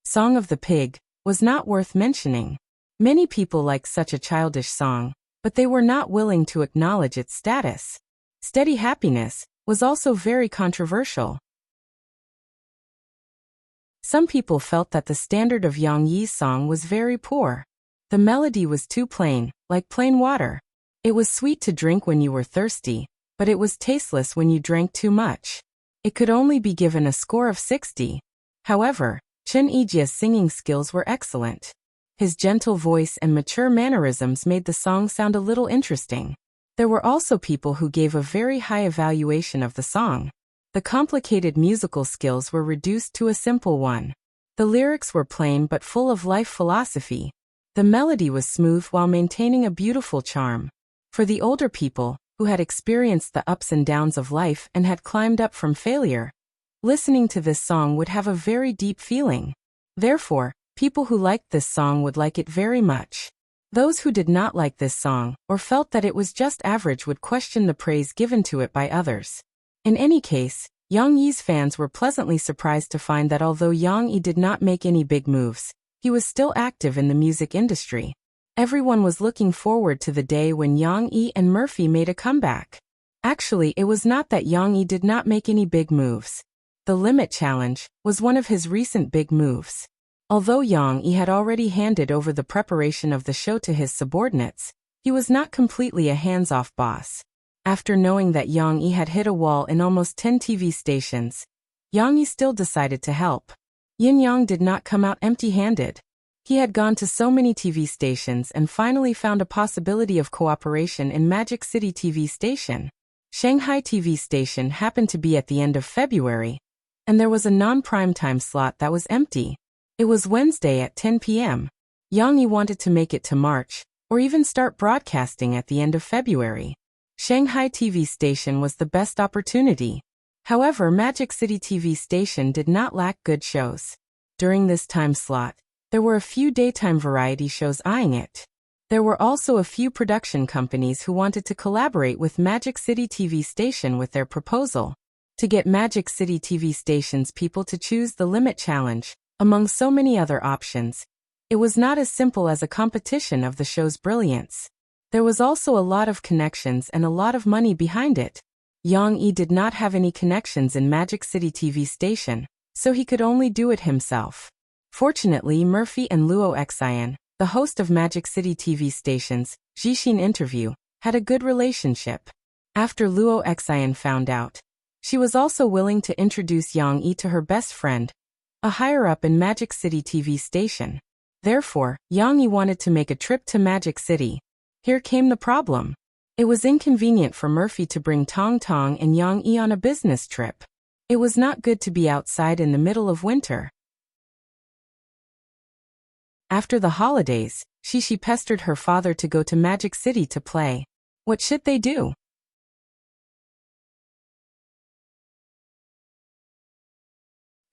Song of the Pig was not worth mentioning. Many people like such a childish song, but they were not willing to acknowledge its status. Steady Happiness was also very controversial. Some people felt that the standard of Yang Yi's song was very poor. The melody was too plain, like plain water. It was sweet to drink when you were thirsty, but it was tasteless when you drank too much. It could only be given a score of 60. However, Chen Yijia's singing skills were excellent. His gentle voice and mature mannerisms made the song sound a little interesting. There were also people who gave a very high evaluation of the song. The complicated musical skills were reduced to a simple one. The lyrics were plain but full of life philosophy. The melody was smooth while maintaining a beautiful charm. For the older people, who had experienced the ups and downs of life and had climbed up from failure, listening to this song would have a very deep feeling. Therefore, people who liked this song would like it very much. Those who did not like this song, or felt that it was just average, would question the praise given to it by others. In any case, Yang Yi's fans were pleasantly surprised to find that although Yang Yi did not make any big moves, he was still active in the music industry. Everyone was looking forward to the day when Yang Yi and Murphy made a comeback. Actually, it was not that Yang Yi did not make any big moves. The Limit Challenge was one of his recent big moves. Although Yang Yi had already handed over the preparation of the show to his subordinates, he was not completely a hands-off boss. After knowing that Yang Yi had hit a wall in almost 10 TV stations, Yang Yi still decided to help. Yin Yang did not come out empty-handed. He had gone to so many TV stations and finally found a possibility of cooperation in Magic City TV station. Shanghai TV station happened to be at the end of February, and there was a non-primetime slot that was empty. It was Wednesday at 10 p.m. Yang Yi wanted to make it to March, or even start broadcasting at the end of February. Shanghai TV station was the best opportunity. However, Magic City TV station did not lack good shows. During this time slot, there were a few daytime variety shows eyeing it. There were also a few production companies who wanted to collaborate with Magic City TV station with their proposal to get Magic City TV station's people to choose the Limit Challenge, among so many other options. It was not as simple as a competition of the show's brilliance. There was also a lot of connections and a lot of money behind it. Yang Yi did not have any connections in Magic City TV station, so he could only do it himself. Fortunately, Murphy and Luo Xian, the host of Magic City TV station's Jixin interview, had a good relationship. After Luo Xian found out, she was also willing to introduce Yang Yi to her best friend, a higher-up in Magic City TV station. Therefore, Yang Yi wanted to make a trip to Magic City. Here came the problem. It was inconvenient for Murphy to bring Tong Tong and Yang Yi on a business trip. It was not good to be outside in the middle of winter. After the holidays, Shishi pestered her father to go to Magic City to play. What should they do?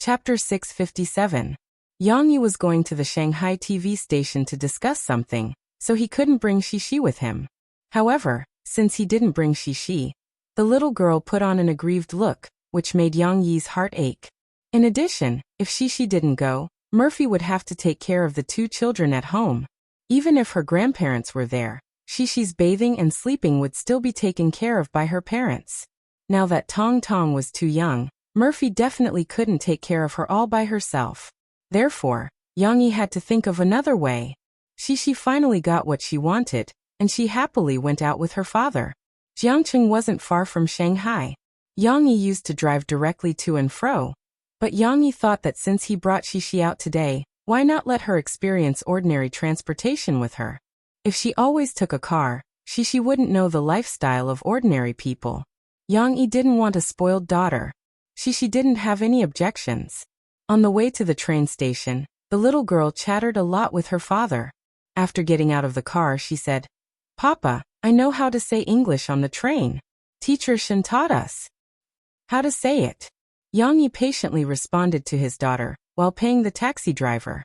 Chapter 657. Yang Yi was going to the Shanghai TV station to discuss something, so he couldn't bring Shishi with him. However, since he didn't bring Shishi, the little girl put on an aggrieved look, which made Yang Yi's heart ache. In addition, if Shishi didn't go, Murphy would have to take care of the two children at home. Even if her grandparents were there, Shishi's bathing and sleeping would still be taken care of by her parents. Now that Tong Tong was too young, Murphy definitely couldn't take care of her all by herself. Therefore, Yang Yi had to think of another way. Shishi finally got what she wanted, and she happily went out with her father. Jiangcheng wasn't far from Shanghai. Yang Yi used to drive directly to and fro. But Yang Yi thought that since he brought Shishi out today, why not let her experience ordinary transportation with her? If she always took a car, Shishi wouldn't know the lifestyle of ordinary people. Yang Yi didn't want a spoiled daughter. Shishi didn't have any objections. On the way to the train station, the little girl chattered a lot with her father. After getting out of the car, she said, "Papa, I know how to say English on the train. Teacher Shen taught us how to say it." Yang Yi patiently responded to his daughter, while paying the taxi driver.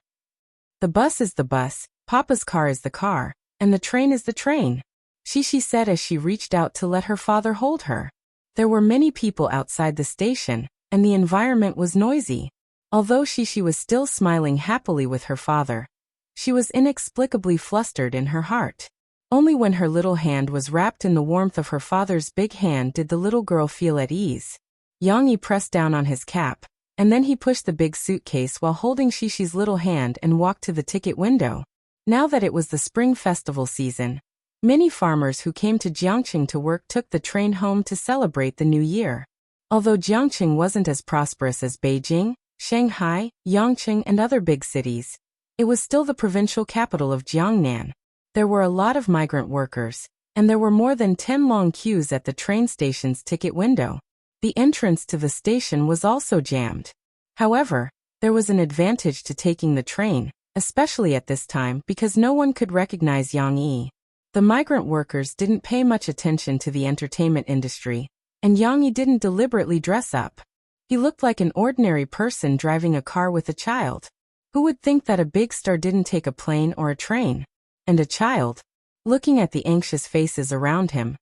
"The bus is the bus, Papa's car is the car, and the train is the train," Shishi said as she reached out to let her father hold her. There were many people outside the station, and the environment was noisy. Although Shishi was still smiling happily with her father, she was inexplicably flustered in her heart. Only when her little hand was wrapped in the warmth of her father's big hand did the little girl feel at ease. Yang Yi pressed down on his cap, and then he pushed the big suitcase while holding Shishi's little hand and walked to the ticket window. Now that it was the spring festival season, many farmers who came to Jiangcheng to work took the train home to celebrate the new year. Although Jiangcheng wasn't as prosperous as Beijing, Shanghai, Yangcheng, and other big cities, it was still the provincial capital of Jiangnan. There were a lot of migrant workers, and there were more than 10 long queues at the train station's ticket window. The entrance to the station was also jammed. However, there was an advantage to taking the train, especially at this time because no one could recognize Yang Yi. The migrant workers didn't pay much attention to the entertainment industry, and Yang Yi didn't deliberately dress up. He looked like an ordinary person driving a car with a child. Who would think that a big star didn't take a plane or a train? And a child? Looking at the anxious faces around him,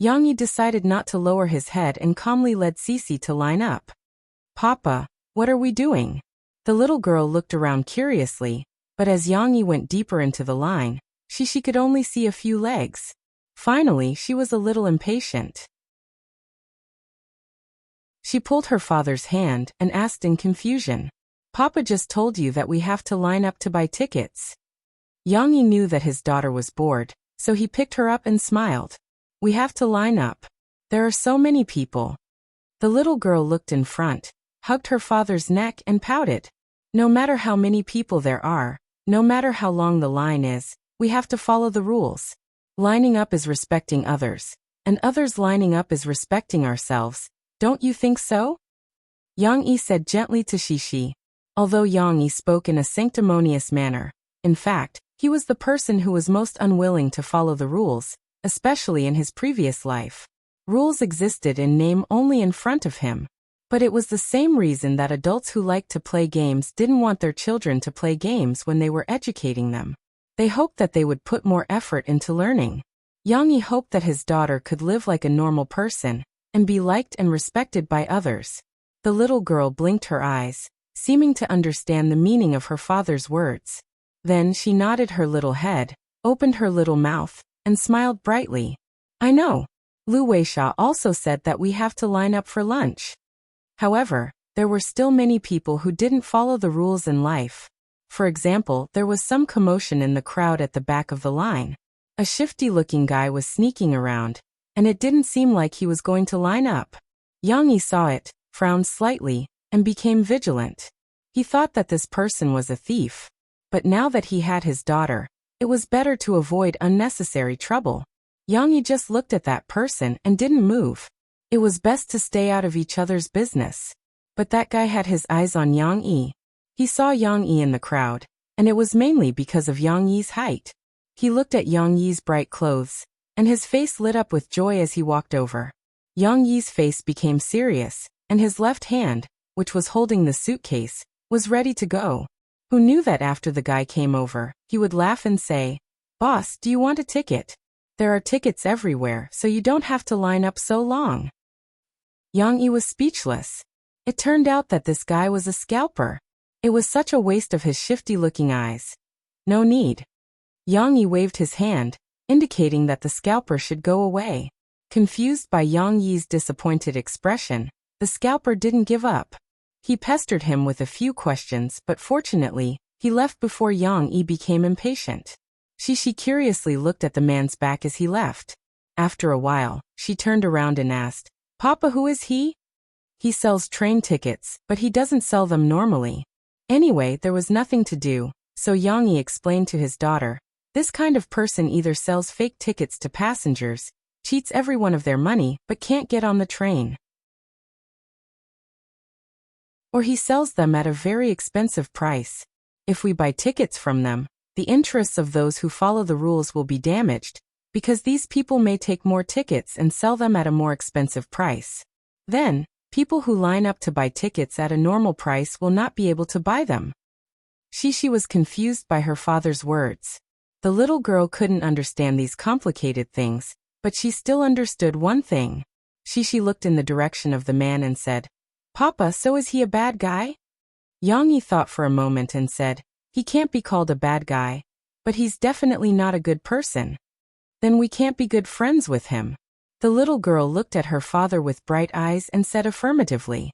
Yang Yi decided not to lower his head and calmly led Sisi to line up. "Papa, what are we doing?" The little girl looked around curiously, but as Yang Yi went deeper into the line, she could only see a few legs. Finally, she was a little impatient. She pulled her father's hand and asked in confusion, "Papa just told you that we have to line up to buy tickets." Yang Yi knew that his daughter was bored, so he picked her up and smiled. "We have to line up. There are so many people." The little girl looked in front, hugged her father's neck and pouted. "No matter how many people there are, no matter how long the line is, we have to follow the rules. Lining up is respecting others, and others lining up is respecting ourselves. Don't you think so?" Yang Yi said gently to Shishi. Although Yang Yi spoke in a sanctimonious manner, in fact, he was the person who was most unwilling to follow the rules, especially in his previous life. Rules existed in name only in front of him. But it was the same reason that adults who liked to play games didn't want their children to play games when they were educating them. They hoped that they would put more effort into learning. Yang Yi hoped that his daughter could live like a normal person, and be liked and respected by others. The little girl blinked her eyes, seeming to understand the meaning of her father's words. Then she nodded her little head, opened her little mouth, and smiled brightly. "I know. Lu Weisha also said that we have to line up for lunch." However, there were still many people who didn't follow the rules in life. For example, there was some commotion in the crowd at the back of the line. A shifty-looking guy was sneaking around, and it didn't seem like he was going to line up. Yang Yi saw it, frowned slightly, and became vigilant. He thought that this person was a thief. But now that he had his daughter, it was better to avoid unnecessary trouble. Yang Yi just looked at that person and didn't move. It was best to stay out of each other's business. But that guy had his eyes on Yang Yi. He saw Yang Yi in the crowd, and it was mainly because of Yang Yi's height. He looked at Yang Yi's bright clothes, and his face lit up with joy as he walked over. Yang Yi's face became serious, and his left hand, which was holding the suitcase, was ready to go. Who knew that after the guy came over, he would laugh and say, "Boss, do you want a ticket? There are tickets everywhere, so you don't have to line up so long." Yang Yi was speechless. It turned out that this guy was a scalper. It was such a waste of his shifty-looking eyes. No need. Yang Yi waved his hand, indicating that the scalper should go away. Confused by Yang Yi's disappointed expression, the scalper didn't give up. He pestered him with a few questions, but fortunately, he left before Yang Yi became impatient. She curiously looked at the man's back as he left. After a while, she turned around and asked, "Papa, who is he?" "He sells train tickets, but he doesn't sell them normally." Anyway, there was nothing to do, so Yang Yi explained to his daughter, "This kind of person either sells fake tickets to passengers, cheats everyone of their money but can't get on the train, or he sells them at a very expensive price. If we buy tickets from them, the interests of those who follow the rules will be damaged, because these people may take more tickets and sell them at a more expensive price. Then, people who line up to buy tickets at a normal price will not be able to buy them." She was confused by her father's words. The little girl couldn't understand these complicated things, but she still understood one thing. She looked in the direction of the man and said, "Papa, so is he a bad guy?" Yang Yi thought for a moment and said, "He can't be called a bad guy, but he's definitely not a good person." "Then we can't be good friends with him." The little girl looked at her father with bright eyes and said affirmatively.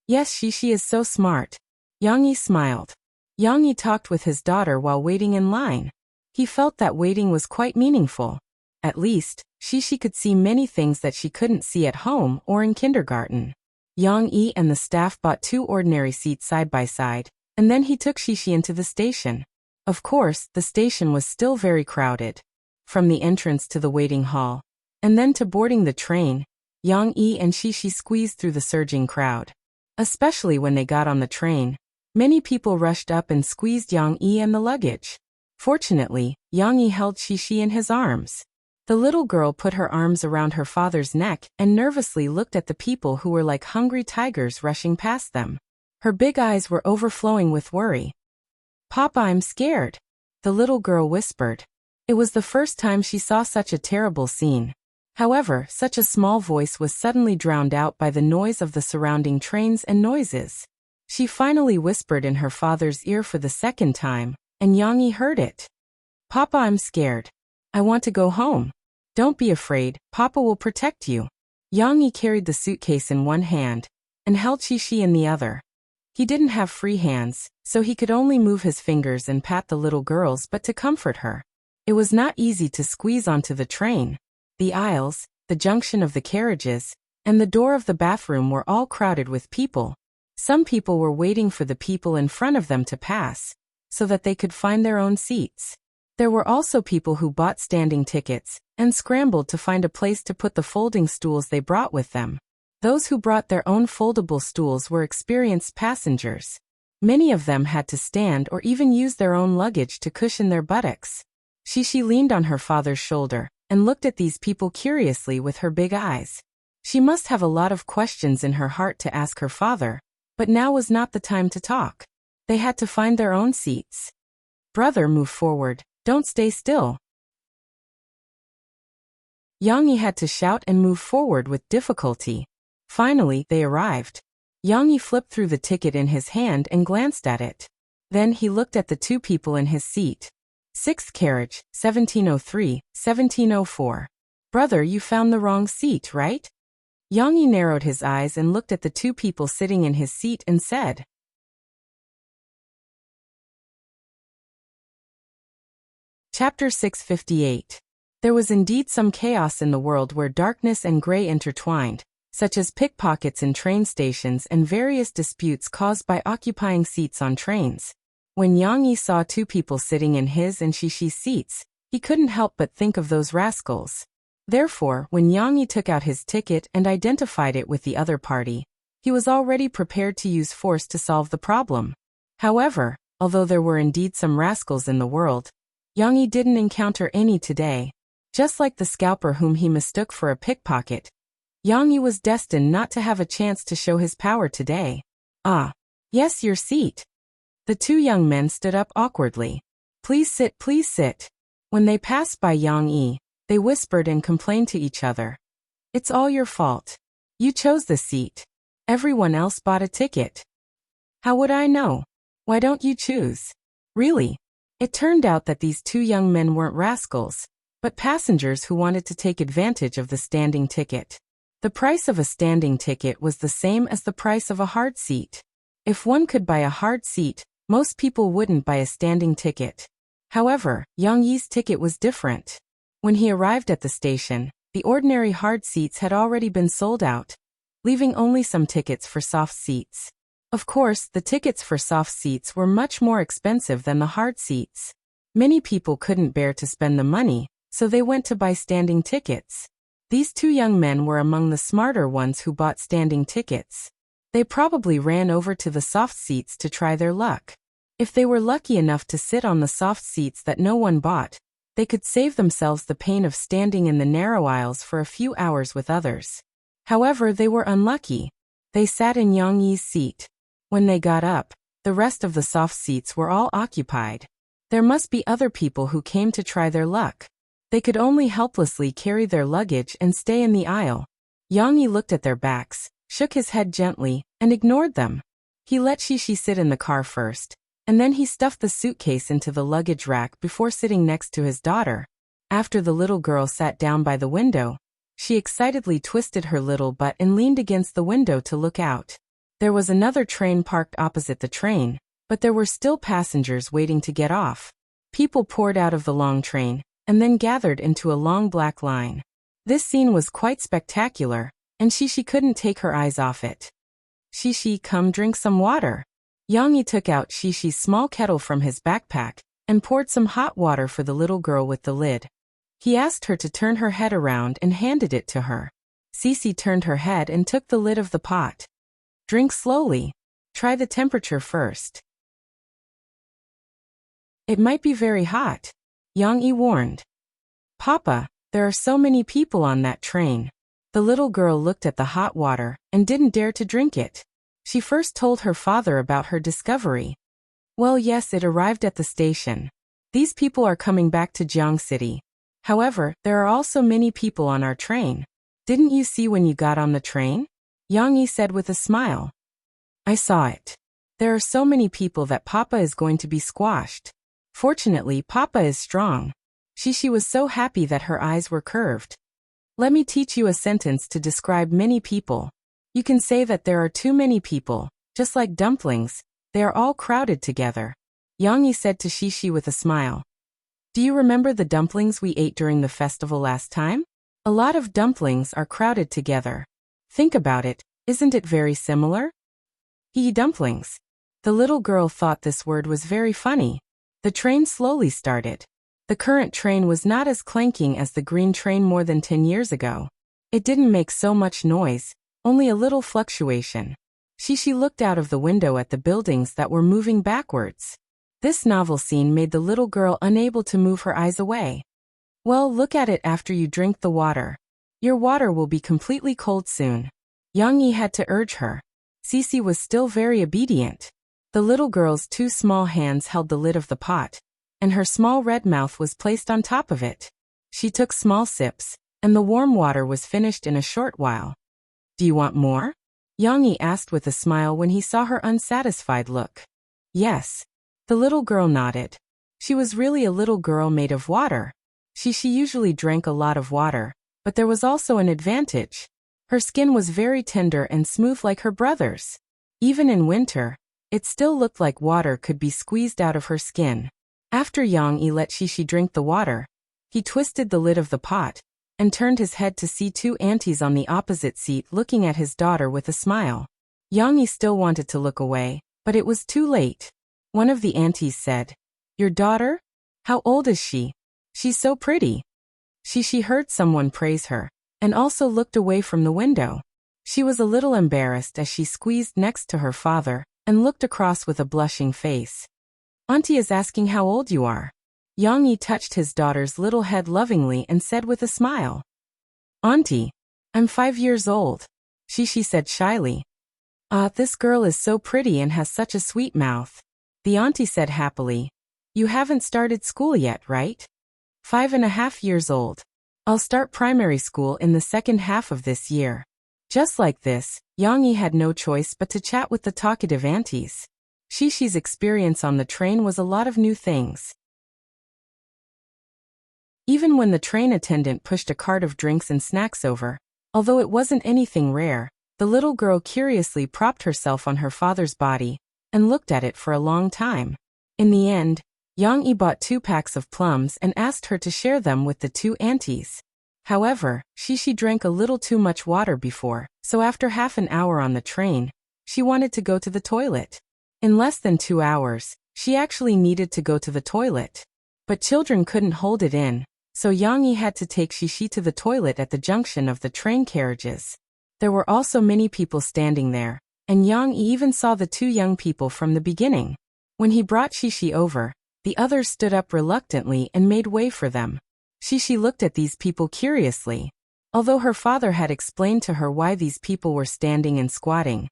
"Yes, she is so smart." Yang Yi smiled. Yang Yi talked with his daughter while waiting in line. He felt that waiting was quite meaningful. At least, she could see many things that she couldn't see at home or in kindergarten. Yang Yi and the staff bought 2 ordinary seats side by side, and then he took Shishi into the station. Of course, the station was still very crowded. From the entrance to the waiting hall, and then to boarding the train, Yang Yi and Shishi squeezed through the surging crowd. Especially when they got on the train, many people rushed up and squeezed Yang Yi and the luggage. Fortunately, Yang Yi held Shishi in his arms. The little girl put her arms around her father's neck and nervously looked at the people who were like hungry tigers rushing past them. Her big eyes were overflowing with worry. "Papa, I'm scared," the little girl whispered. It was the first time she saw such a terrible scene. However, such a small voice was suddenly drowned out by the noise of the surrounding trains and noises. She finally whispered in her father's ear for the second time, and Yang Yi heard it. "Papa, I'm scared. I want to go home." "Don't be afraid, Papa will protect you." Yang Yi carried the suitcase in one hand, and held Shishi in the other. He didn't have free hands, so he could only move his fingers and pat the little girls but to comfort her. It was not easy to squeeze onto the train. The aisles, the junction of the carriages, and the door of the bathroom were all crowded with people. Some people were waiting for the people in front of them to pass, so that they could find their own seats. There were also people who bought standing tickets, and scrambled to find a place to put the folding stools they brought with them. Those who brought their own foldable stools were experienced passengers. Many of them had to stand or even use their own luggage to cushion their buttocks. Shishi leaned on her father's shoulder, and looked at these people curiously with her big eyes. She must have a lot of questions in her heart to ask her father, but now was not the time to talk. They had to find their own seats. "Brother, move forward, don't stay still." Yang Yi had to shout and move forward with difficulty. Finally, they arrived. Yang Yi flipped through the ticket in his hand and glanced at it. Then he looked at the 2 people in his seat. 6th carriage, 1703, 1704. "Brother, you found the wrong seat, right?" Yang Yi narrowed his eyes and looked at the 2 people sitting in his seat and said. Chapter 658. There was indeed some chaos in the world where darkness and gray intertwined, such as pickpockets in train stations and various disputes caused by occupying seats on trains. When Yang Yi saw 2 people sitting in his and Shishi's seats, he couldn't help but think of those rascals. Therefore, when Yang Yi took out his ticket and identified it with the other party, he was already prepared to use force to solve the problem. However, although there were indeed some rascals in the world, Yang Yi didn't encounter any today. Just like the scalper whom he mistook for a pickpocket, Yang Yi was destined not to have a chance to show his power today. Ah, yes, your seat. The two young men stood up awkwardly. Please sit, please sit. When they passed by Yang Yi, they whispered and complained to each other. It's all your fault. You chose the seat. Everyone else bought a ticket. How would I know? Why don't you choose? Really? It turned out that these two young men weren't rascals, but passengers who wanted to take advantage of the standing ticket. The price of a standing ticket was the same as the price of a hard seat. If one could buy a hard seat, most people wouldn't buy a standing ticket. However, Yang Yi's ticket was different. When he arrived at the station, the ordinary hard seats had already been sold out, leaving only some tickets for soft seats. Of course, the tickets for soft seats were much more expensive than the hard seats. Many people couldn't bear to spend the money, so they went to buy standing tickets. These two young men were among the smarter ones who bought standing tickets. They probably ran over to the soft seats to try their luck. If they were lucky enough to sit on the soft seats that no one bought, they could save themselves the pain of standing in the narrow aisles for a few hours with others. However, they were unlucky. They sat in Yang Yi's seat. When they got up, the rest of the soft seats were all occupied. There must be other people who came to try their luck. They could only helplessly carry their luggage and stay in the aisle. Yang Yi looked at their backs, shook his head gently, and ignored them. He let Shishi sit in the car first, and then he stuffed the suitcase into the luggage rack before sitting next to his daughter. After the little girl sat down by the window, she excitedly twisted her little butt and leaned against the window to look out. There was another train parked opposite the train, but there were still passengers waiting to get off. People poured out of the long train, and then gathered into a long black line. This scene was quite spectacular, and Shishi couldn't take her eyes off it. Shishi, come drink some water. Yang Yi took out Shishi's small kettle from his backpack, and poured some hot water for the little girl with the lid. He asked her to turn her head around and handed it to her. Sisi turned her head and took the lid of the pot. Drink slowly. Try the temperature first. It might be very hot, Yang Yi warned. Papa, there are so many people on that train. The little girl looked at the hot water and didn't dare to drink it. She first told her father about her discovery. Well, yes, it arrived at the station. These people are coming back to Jiang City. However, there are also many people on our train. Didn't you see when you got on the train? Yang Yi said with a smile. I saw it. There are so many people that Papa is going to be squashed. Fortunately, Papa is strong. Shishi was so happy that her eyes were curved. Let me teach you a sentence to describe many people. You can say that there are too many people, just like dumplings, they are all crowded together. Yang Yi said to Shishi with a smile. Do you remember the dumplings we ate during the festival last time? A lot of dumplings are crowded together. Think about it, isn't it very similar? Dumplings. The little girl thought this word was very funny. The train slowly started. The current train was not as clanking as the green train more than 10 years ago. It didn't make so much noise, only a little fluctuation. Shishi looked out of the window at the buildings that were moving backwards. This novel scene made the little girl unable to move her eyes away. Well, look at it after you drink the water. Your water will be completely cold soon. Yang Yi had to urge her. Sisi was still very obedient. The little girl's two small hands held the lid of the pot, and her small red mouth was placed on top of it. She took small sips, and the warm water was finished in a short while. Do you want more? Yang Yi asked with a smile when he saw her unsatisfied look. Yes. The little girl nodded. She was really a little girl made of water. She usually drank a lot of water, but there was also an advantage. Her skin was very tender and smooth like her brother's. Even in winter, it still looked like water could be squeezed out of her skin. After Yang Yi let Shishi drink the water, he twisted the lid of the pot, and turned his head to see two aunties on the opposite seat looking at his daughter with a smile. Yang Yi still wanted to look away, but it was too late. One of the aunties said, Your daughter? How old is she? She's so pretty. She heard someone praise her, and also looked away from the window. She was a little embarrassed as she squeezed next to her father and looked across with a blushing face. Auntie is asking how old you are. Yang Yi touched his daughter's little head lovingly and said with a smile. Auntie, I'm 5 years old, she said shyly. This girl is so pretty and has such a sweet mouth. The auntie said happily. You haven't started school yet, right? 5.5 years old. I'll start primary school in the second half of this year. Just like this, Yang Yi had no choice but to chat with the talkative aunties. Shishi's experience on the train was a lot of new things. Even when the train attendant pushed a cart of drinks and snacks over, although it wasn't anything rare, the little girl curiously propped herself on her father's body and looked at it for a long time. In the end, Yang Yi bought 2 packs of plums and asked her to share them with the 2 aunties. However, Shishi drank a little too much water before, so after half an hour on the train, she wanted to go to the toilet. In less than 2 hours, she actually needed to go to the toilet. But children couldn't hold it in, so Yang Yi had to take Shishi to the toilet at the junction of the train carriages. There were also many people standing there, and Yang Yi even saw the 2 young people from the beginning. When he brought Shishi over, the others stood up reluctantly and made way for them. Shishi looked at these people curiously. Although her father had explained to her why these people were standing and squatting,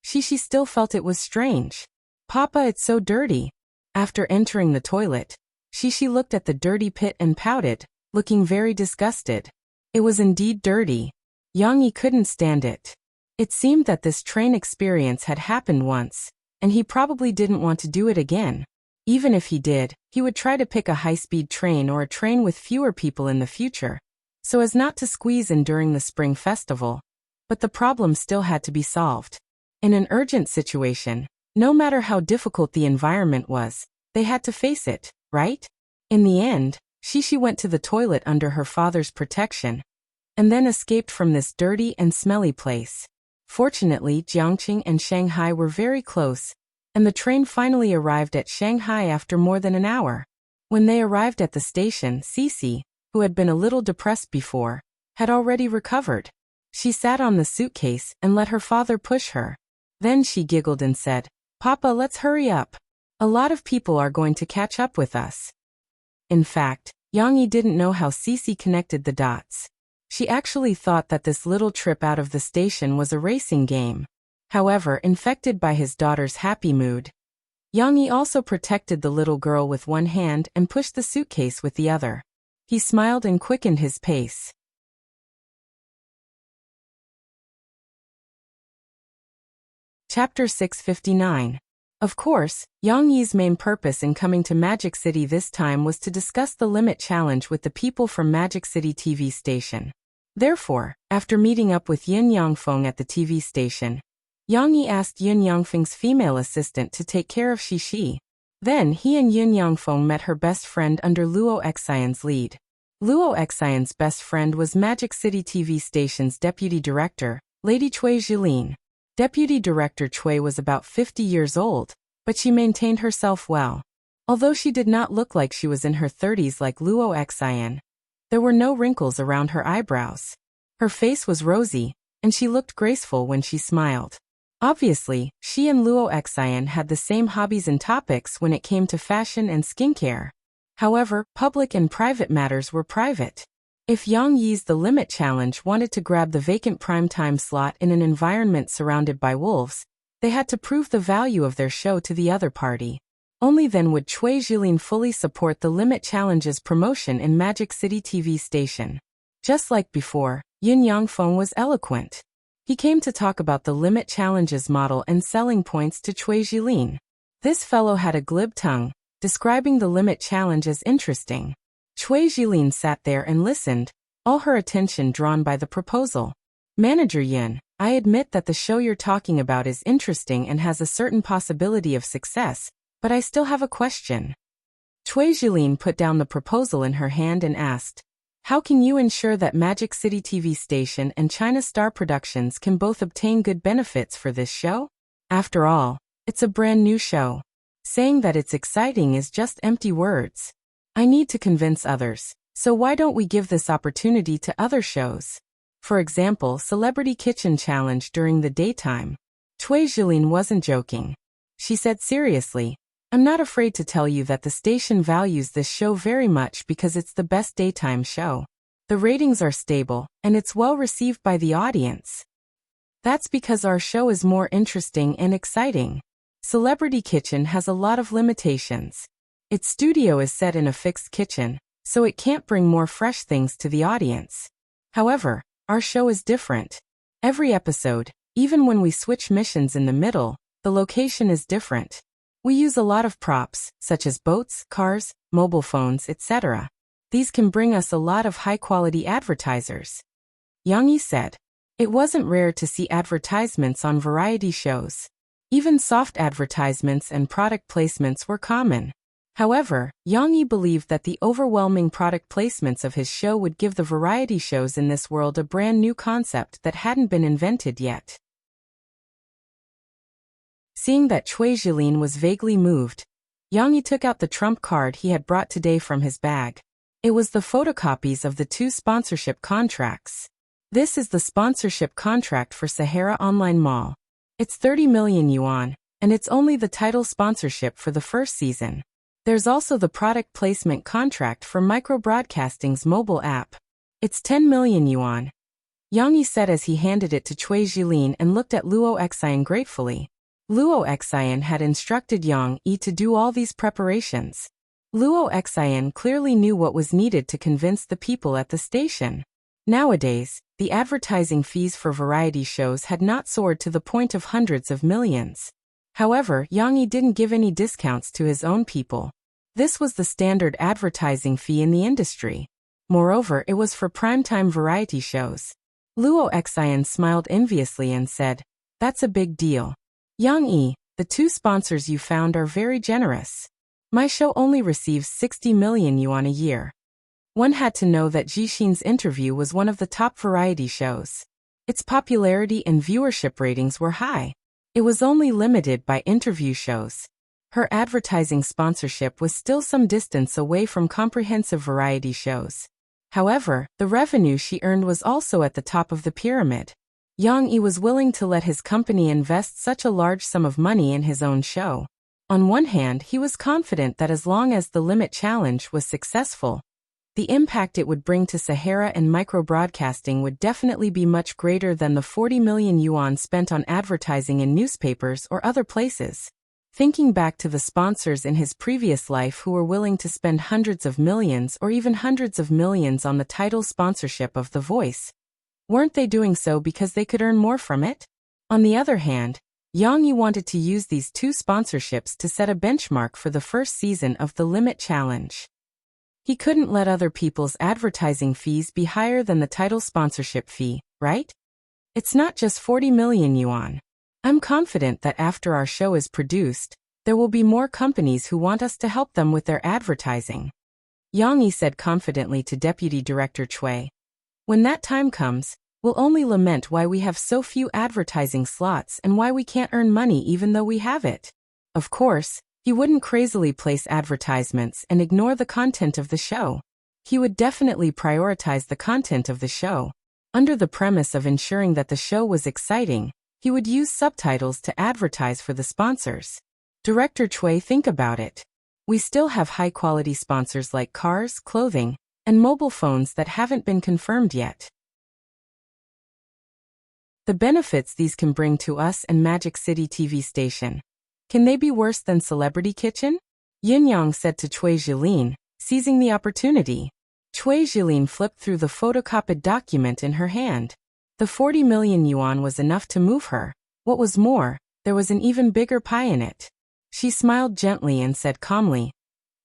Shishi still felt it was strange. Papa, it's so dirty. After entering the toilet, Shishi looked at the dirty pit and pouted, looking very disgusted. It was indeed dirty. Yang Yi couldn't stand it. It seemed that this train experience had happened once, and he probably didn't want to do it again. Even if he did, he would try to pick a high-speed train or a train with fewer people in the future, so as not to squeeze in during the spring festival. But the problem still had to be solved. In an urgent situation, no matter how difficult the environment was, they had to face it, right? In the end, Shishi went to the toilet under her father's protection, and then escaped from this dirty and smelly place. Fortunately, Jiangqing and Shanghai were very close, and the train finally arrived at Shanghai after more than an hour. When they arrived at the station, Cici, who had been a little depressed before, had already recovered. She sat on the suitcase and let her father push her. Then she giggled and said, Papa, let's hurry up. A lot of people are going to catch up with us. In fact, Yang Yi didn't know how Cici connected the dots. She actually thought that this little trip out of the station was a racing game. However, infected by his daughter's happy mood, Yang Yi also protected the little girl with one hand and pushed the suitcase with the other. He smiled and quickened his pace. Chapter 659. Of course, Yang Yi's main purpose in coming to Magic City this time was to discuss the limit challenge with the people from Magic City TV station. Therefore, after meeting up with Yin Yangfeng at the TV station, Yang Yi asked Yin Yangfeng's female assistant to take care of Shishi. Then he and Yin Yangfeng met her best friend under Luo Xian's lead. Luo Xian's best friend was Magic City TV station's deputy director, Lady Cui Jilin. Deputy Director Cui was about 50 years old, but she maintained herself well. Although she did not look like she was in her 30s like Luo Xian, there were no wrinkles around her eyebrows. Her face was rosy, and she looked graceful when she smiled. Obviously, she and Luo Xian had the same hobbies and topics when it came to fashion and skincare. However, public and private matters were private. If Yang Yi's The Limit Challenge wanted to grab the vacant primetime slot in an environment surrounded by wolves, they had to prove the value of their show to the other party. Only then would Cui Jilin fully support The Limit Challenge's promotion in Magic City TV station. Just like before, Yin Yangfeng was eloquent. He came to talk about The Limit Challenge's model and selling points to Cui Jilin. This fellow had a glib tongue, describing The Limit Challenge as interesting. Cui Jilin sat there and listened, all her attention drawn by the proposal. Manager Yin, I admit that the show you're talking about is interesting and has a certain possibility of success, but I still have a question. Cui Jilin put down the proposal in her hand and asked, how can you ensure that Magic City TV station and China Star Productions can both obtain good benefits for this show? After all, it's a brand new show. Saying that it's exciting is just empty words. I need to convince others, So why don't we give this opportunity to other shows? For example, Celebrity Kitchen Challenge during the daytime. Cui Jilin wasn't joking. She said seriously, I'm not afraid to tell you that the station values this show very much because it's the best daytime show. The ratings are stable, and it's well received by the audience. That's because our show is more interesting and exciting. Celebrity Kitchen has a lot of limitations. Its studio is set in a fixed kitchen, so it can't bring more fresh things to the audience. However, our show is different. Every episode, even when we switch missions in the middle, the location is different. We use a lot of props, such as boats, cars, mobile phones, etc. These can bring us a lot of high-quality advertisers. Yang Yi said. It wasn't rare to see advertisements on variety shows. Even soft advertisements and product placements were common. However, Yang Yi believed that the overwhelming product placements of his show would give the variety shows in this world a brand new concept that hadn't been invented yet. Seeing that Cui Jilin was vaguely moved, Yang Yi took out the trump card he had brought today from his bag. It was the photocopies of the 2 sponsorship contracts. This is the sponsorship contract for Sahara Online Mall. It's 30 million yuan, and it's only the title sponsorship for the first season. There's also the product placement contract for Microbroadcasting's mobile app. It's 10 million yuan. Yang Yi said as he handed it to Cui Jilin and looked at Luo Xian gratefully. Luo Xian had instructed Yang Yi to do all these preparations. Luo Xian clearly knew what was needed to convince the people at the station. Nowadays, the advertising fees for variety shows had not soared to the point of hundreds of millions. However, Yang Yi didn't give any discounts to his own people. This was the standard advertising fee in the industry. Moreover, it was for primetime variety shows. Luo Xian smiled enviously and said, That's a big deal. Yang Yi, the 2 sponsors you found are very generous. My show only receives 60 million yuan a year. One had to know that Jixin's interview was one of the top variety shows. Its popularity and viewership ratings were high. It was only limited by interview shows. Her advertising sponsorship was still some distance away from comprehensive variety shows. However, the revenue she earned was also at the top of the pyramid. Yang Yi was willing to let his company invest such a large sum of money in his own show. On one hand, he was confident that as long as the Limit Challenge was successful, the impact it would bring to Sahara and microbroadcasting would definitely be much greater than the 40 million yuan spent on advertising in newspapers or other places. Thinking back to the sponsors in his previous life who were willing to spend hundreds of millions or even hundreds of millions on the title sponsorship of The Voice, weren't they doing so because they could earn more from it? On the other hand, Yang Yi wanted to use these 2 sponsorships to set a benchmark for the first season of the Limit Challenge. He couldn't let other people's advertising fees be higher than the title sponsorship fee, right? It's not just 40 million yuan. I'm confident that after our show is produced, there will be more companies who want us to help them with their advertising. Yang Yi said confidently to Deputy Director Cui. When that time comes, we'll only lament why we have so few advertising slots and why we can't earn money even though we have it. Of course, he wouldn't crazily place advertisements and ignore the content of the show. He would definitely prioritize the content of the show. Under the premise of ensuring that the show was exciting, he would use subtitles to advertise for the sponsors. Director Cui, think about it. We still have high-quality sponsors like cars, clothing, and mobile phones that haven't been confirmed yet. The benefits these can bring to us and Magic City TV station. Can they be worse than Celebrity Kitchen? Yin Yang said to Cui Jilin, seizing the opportunity. Cui Jilin flipped through the photocopied document in her hand. The 40 million yuan was enough to move her. What was more, there was an even bigger pie in it. She smiled gently and said calmly,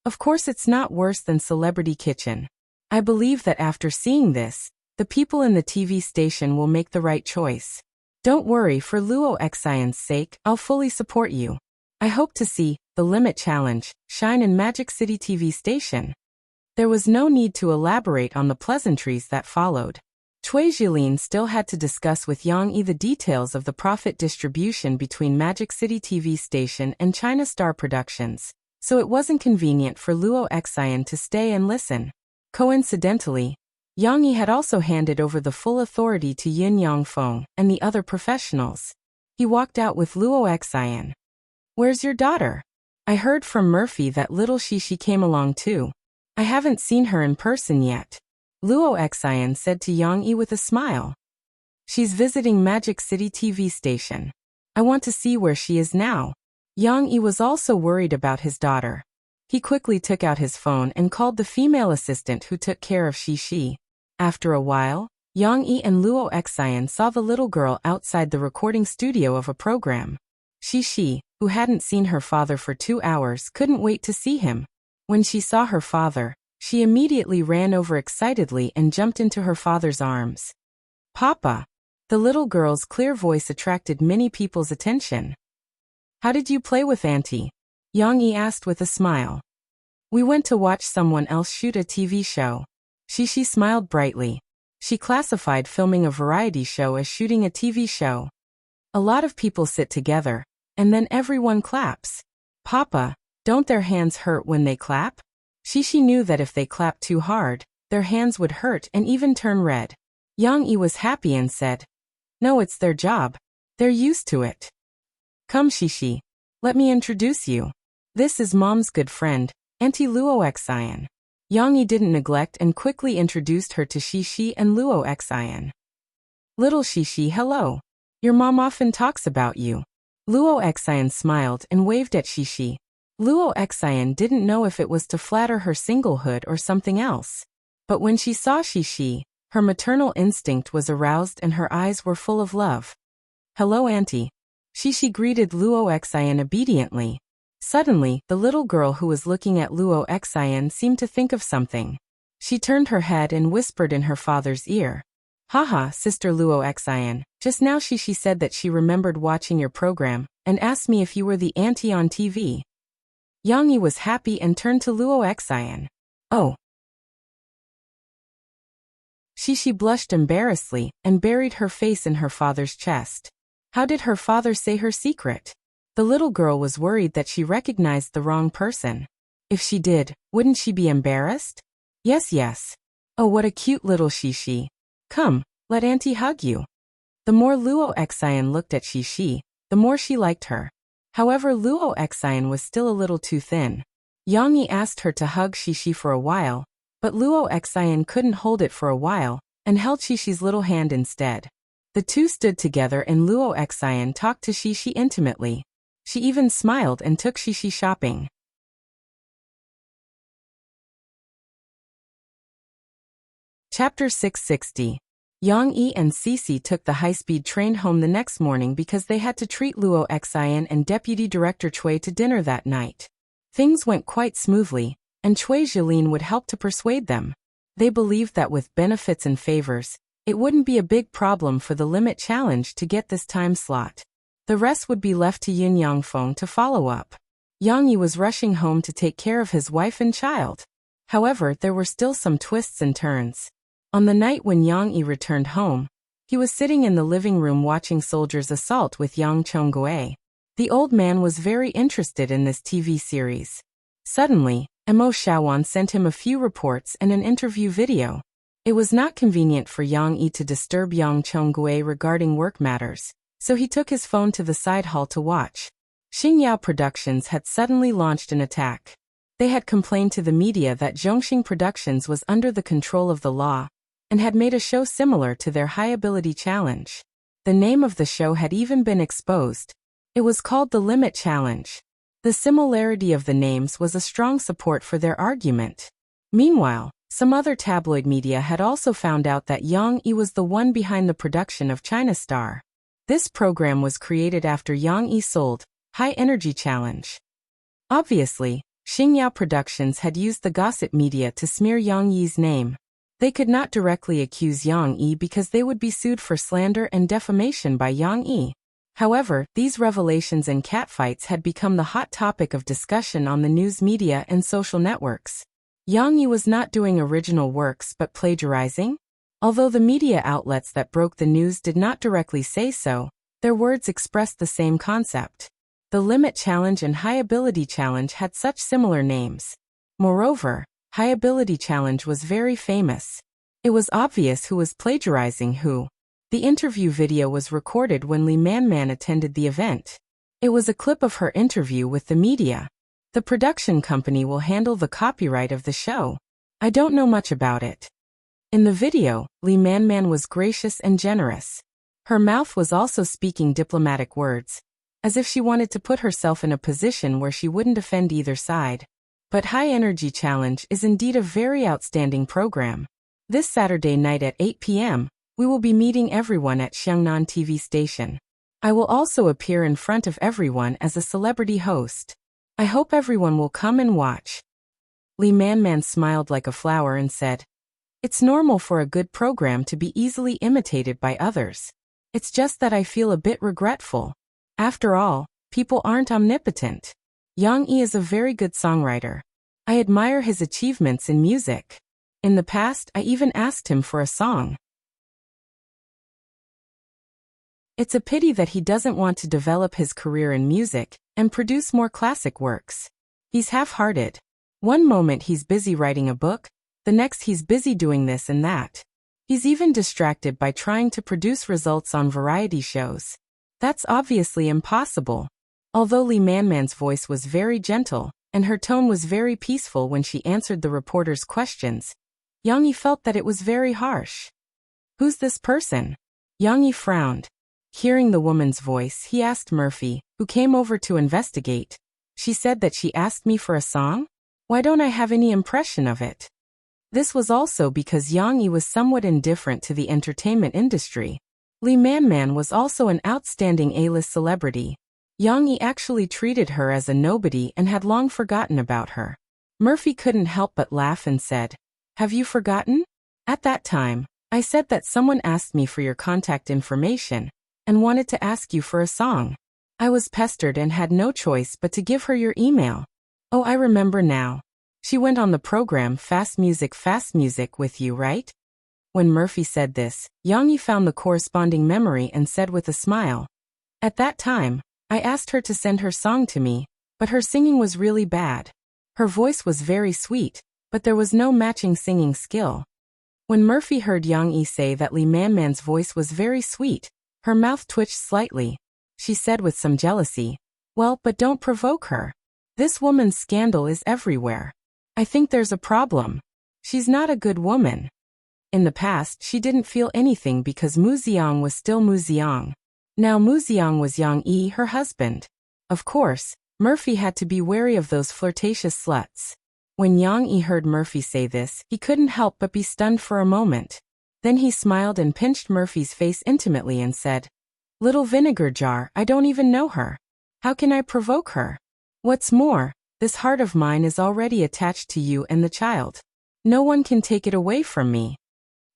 Of course it's not worse than Celebrity Kitchen. I believe that after seeing this, the people in the TV station will make the right choice. Don't worry, for Luo Xian's sake, I'll fully support you. I hope to see The Limit Challenge shine in Magic City TV station. There was no need to elaborate on the pleasantries that followed. Cui Jilin still had to discuss with Yang Yi the details of the profit distribution between Magic City TV station and China Star Productions, so it wasn't convenient for Luo Xian to stay and listen. Coincidentally, Yang Yi had also handed over the full authority to Yin Yangfeng and the other professionals. He walked out with Luo Xian. "Where's your daughter? I heard from Murphy that little Shishi came along too. I haven't seen her in person yet," Luo Xian said to Yang Yi with a smile. "She's visiting Magic City TV station. I want to see where she is now." Yang Yi was also worried about his daughter. He quickly took out his phone and called the female assistant who took care of Shishi. After a while, Yang Yi and Luo Xian saw the little girl outside the recording studio of a program. Shishi, who hadn't seen her father for 2 hours, couldn't wait to see him. When she saw her father, she immediately ran over excitedly and jumped into her father's arms. "Papa!" The little girl's clear voice attracted many people's attention. "How did you play with Auntie?" Yang Yi asked with a smile. "We went to watch someone else shoot a TV show." Shishi smiled brightly. She classified filming a variety show as shooting a TV show. A lot of people sit together, and then everyone claps. "Papa, don't their hands hurt when they clap?" Shishi knew that if they clapped too hard, their hands would hurt and even turn red. Yang Yi was happy and said, "No, it's their job. They're used to it. Come Shishi, let me introduce you. This is Mom's good friend, Auntie Luo Xian." Yang Yi didn't neglect and quickly introduced her to Shishi and Luo Xian. "Little Shishi, hello. Your mom often talks about you." Luo Xian smiled and waved at Shishi. Luo Xian didn't know if it was to flatter her singlehood or something else. But when she saw Shishi, her maternal instinct was aroused and her eyes were full of love. "Hello, Auntie." Shishi greeted Luo Xian obediently. Suddenly, the little girl who was looking at Luo Xian seemed to think of something. She turned her head and whispered in her father's ear. "Haha, Sister Luo Xian, just now Shishi said that she remembered watching your program and asked me if you were the auntie on TV." Yang Yi was happy and turned to Luo Xian. "Oh." Shishi blushed embarrassedly and buried her face in her father's chest. How did her father say her secret? The little girl was worried that she recognized the wrong person. If she did, wouldn't she be embarrassed? Yes. "Oh, what a cute little Shishi. Come, let Auntie hug you." The more Luo Xian looked at Shishi, the more she liked her. However, Luo Xian was still a little too thin. Yang Yi asked her to hug Shishi for a while, but Luo Xian couldn't hold it for a while, and held Shishi's little hand instead. The two stood together and Luo Xian talked to Shishi intimately. She even smiled and took Shishi shopping. Chapter 660. Yang Yi and Cece took the high-speed train home the next morning because they had to treat Luo Xian and Deputy Director Cui to dinner that night. Things went quite smoothly, and Cui Jilin would help to persuade them. They believed that with benefits and favors, it wouldn't be a big problem for the limit challenge to get this time slot. The rest would be left to Yin Yangfeng to follow up. Yang Yi was rushing home to take care of his wife and child. However, there were still some twists and turns. On the night when Yang Yi returned home, he was sitting in the living room watching Soldiers Assault with Yang Chongguei. The old man was very interested in this TV series. Suddenly, Mo Shaowan sent him a few reports and an interview video. It was not convenient for Yang Yi to disturb Yang Chongguei regarding work matters, so he took his phone to the side hall to watch. Xingyao Productions had suddenly launched an attack. They had complained to the media that Zhongxing Productions was under the control of the law, and had made a show similar to their High Ability Challenge. The name of the show had even been exposed. It was called the Limit Challenge. The similarity of the names was a strong support for their argument. Meanwhile, some other tabloid media had also found out that Yang Yi was the one behind the production of China Star. This program was created after Yang Yi sold High Energy Challenge. Obviously, Xingyao Productions had used the gossip media to smear Yang Yi's name. They could not directly accuse Yang Yi because they would be sued for slander and defamation by Yang Yi. However, these revelations and catfights had become the hot topic of discussion on the news media and social networks. Yang Yi was not doing original works but plagiarizing? Although the media outlets that broke the news did not directly say so, their words expressed the same concept. The Limit Challenge and High Ability Challenge had such similar names. Moreover, High Ability Challenge was very famous. It was obvious who was plagiarizing who. The interview video was recorded when Lee Man attended the event. It was a clip of her interview with the media. The production company will handle the copyright of the show. I don't know much about it. In the video, Lee Man was gracious and generous. Her mouth was also speaking diplomatic words, as if she wanted to put herself in a position where she wouldn't offend either side. But High Energy Challenge is indeed a very outstanding program. This Saturday night at 8 p.m., we will be meeting everyone at Xiangnan TV station. I will also appear in front of everyone as a celebrity host. I hope everyone will come and watch. Lee Man smiled like a flower and said, "It's normal for a good program to be easily imitated by others. It's just that I feel a bit regretful. After all, people aren't omnipotent. Yang Yi is a very good songwriter. I admire his achievements in music. In the past, I even asked him for a song. It's a pity that he doesn't want to develop his career in music and produce more classic works. He's half-hearted. One moment he's busy writing a book, the next he's busy doing this and that. He's even distracted by trying to produce results on variety shows. That's obviously impossible." Although Lee Man's voice was very gentle, and her tone was very peaceful when she answered the reporter's questions, Yang Yi felt that it was very harsh. "Who's this person?" Yang Yi frowned. Hearing the woman's voice, he asked Murphy, who came over to investigate. "She said that she asked me for a song? Why don't I have any impression of it?" This was also because Yang Yi was somewhat indifferent to the entertainment industry. Lee Man was also an outstanding A-list celebrity. Yang Yi actually treated her as a nobody and had long forgotten about her. Murphy couldn't help but laugh and said, "Have you forgotten? At that time, I said that someone asked me for your contact information and wanted to ask you for a song. I was pestered and had no choice but to give her your email. Oh, I remember now. She went on the program Fast Music with you, right?" When Murphy said this, Yang Yi found the corresponding memory and said with a smile, "At that time, I asked her to send her song to me, but her singing was really bad. Her voice was very sweet, but there was no matching singing skill." When Murphy heard Yang Yi say that Lee Man's voice was very sweet, her mouth twitched slightly. She said with some jealousy, "Well, but don't provoke her. This woman's scandal is everywhere. I think there's a problem. She's not a good woman." In the past, she didn't feel anything because Mu Xiang was still Mu Xiang. Now Mu Xiang was Yang Yi, her husband. Of course, Murphy had to be wary of those flirtatious sluts. When Yang Yi heard Murphy say this, he couldn't help but be stunned for a moment. Then he smiled and pinched Murphy's face intimately and said, "Little vinegar jar, I don't even know her. How can I provoke her? What's more, this heart of mine is already attached to you and the child. No one can take it away from me."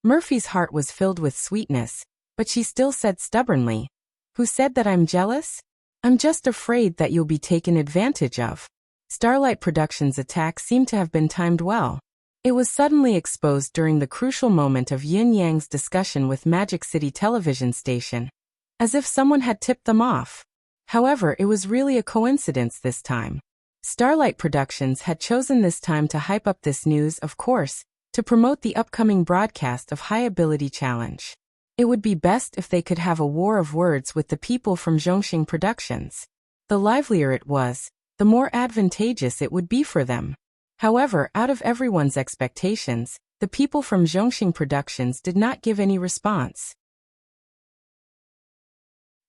Murphy's heart was filled with sweetness, but she still said stubbornly, "Who said that I'm jealous? I'm just afraid that you'll be taken advantage of." Starlight Productions' attack seemed to have been timed well. It was suddenly exposed during the crucial moment of Yin Yang's discussion with Magic City television station, as if someone had tipped them off. However, it was really a coincidence this time. Starlight Productions had chosen this time to hype up this news, of course, to promote the upcoming broadcast of High Ability Challenge. It would be best if they could have a war of words with the people from Zhongxing Productions. The livelier it was, the more advantageous it would be for them. However, out of everyone's expectations, the people from Zhongxing Productions did not give any response.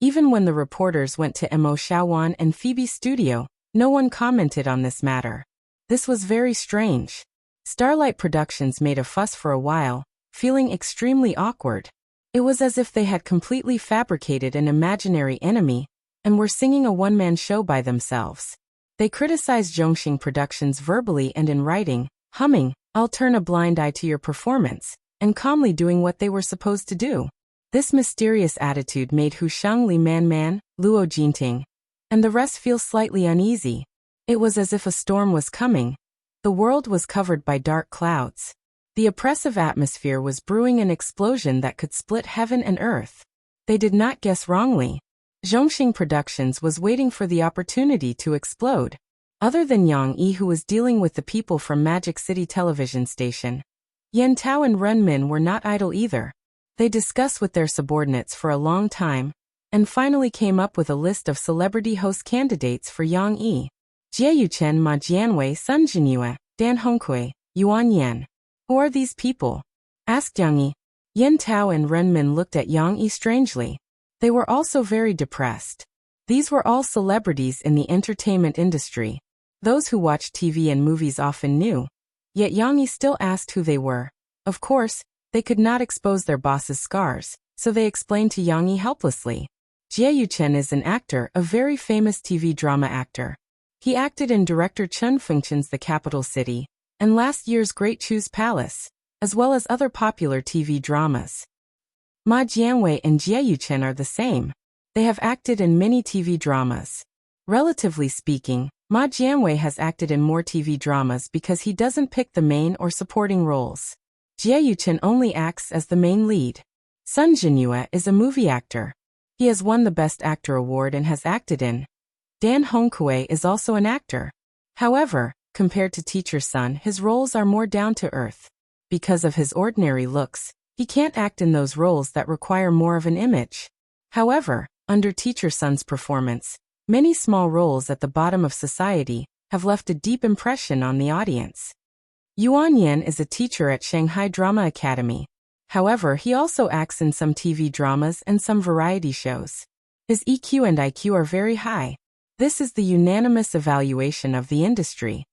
Even when the reporters went to Mo Xiaowan and Phoebe's studio, no one commented on this matter. This was very strange. Starlight Productions made a fuss for a while, feeling extremely awkward. It was as if they had completely fabricated an imaginary enemy and were singing a one-man show by themselves. They criticized Zhongxing Productions verbally and in writing, humming, "I'll turn a blind eye to your performance," and calmly doing what they were supposed to do. This mysterious attitude made Hu Sheng, Lee Man, Luo Jinting, and the rest feel slightly uneasy. It was as if a storm was coming. The world was covered by dark clouds. The oppressive atmosphere was brewing an explosion that could split heaven and earth. They did not guess wrongly. Zhongxing Productions was waiting for the opportunity to explode. Other than Yang Yi, who was dealing with the people from Magic City television station, Yan Tao and Ren Min were not idle either. They discussed with their subordinates for a long time, and finally came up with a list of celebrity host candidates for Yang Yi. Jie Yuchen, Ma Jianwei, Sun Jinyue, Dan Hongkui, Yuan Yan. Who are these people? Asked Yang Yi. Yan Tao and Ren Min looked at Yang Yi strangely. They were also very depressed. These were all celebrities in the entertainment industry. Those who watched TV and movies often knew. Yet Yang Yi still asked who they were. Of course, they could not expose their boss's scars, so they explained to Yang Yi helplessly. Jie Yuchen is an actor, a very famous TV drama actor. He acted in director Chen Fengchen's The Capital City, and last year's Great Chu's Palace, as well as other popular TV dramas. Ma Jianwei and Jie Yuchen are the same. They have acted in many TV dramas. Relatively speaking, Ma Jianwei has acted in more TV dramas because he doesn't pick the main or supporting roles. Jie Yuchen only acts as the main lead. Sun Jinyue is a movie actor. He has won the Best Actor award and has acted in. Dan Hongkui is also an actor. However, compared to Teacher Sun, his roles are more down to earth. Because of his ordinary looks, he can't act in those roles that require more of an image. However, under Teacher Sun's performance, many small roles at the bottom of society have left a deep impression on the audience. Yuan Yan is a teacher at Shanghai Drama Academy. However, he also acts in some TV dramas and some variety shows. His EQ and IQ are very high. This is the unanimous evaluation of the industry.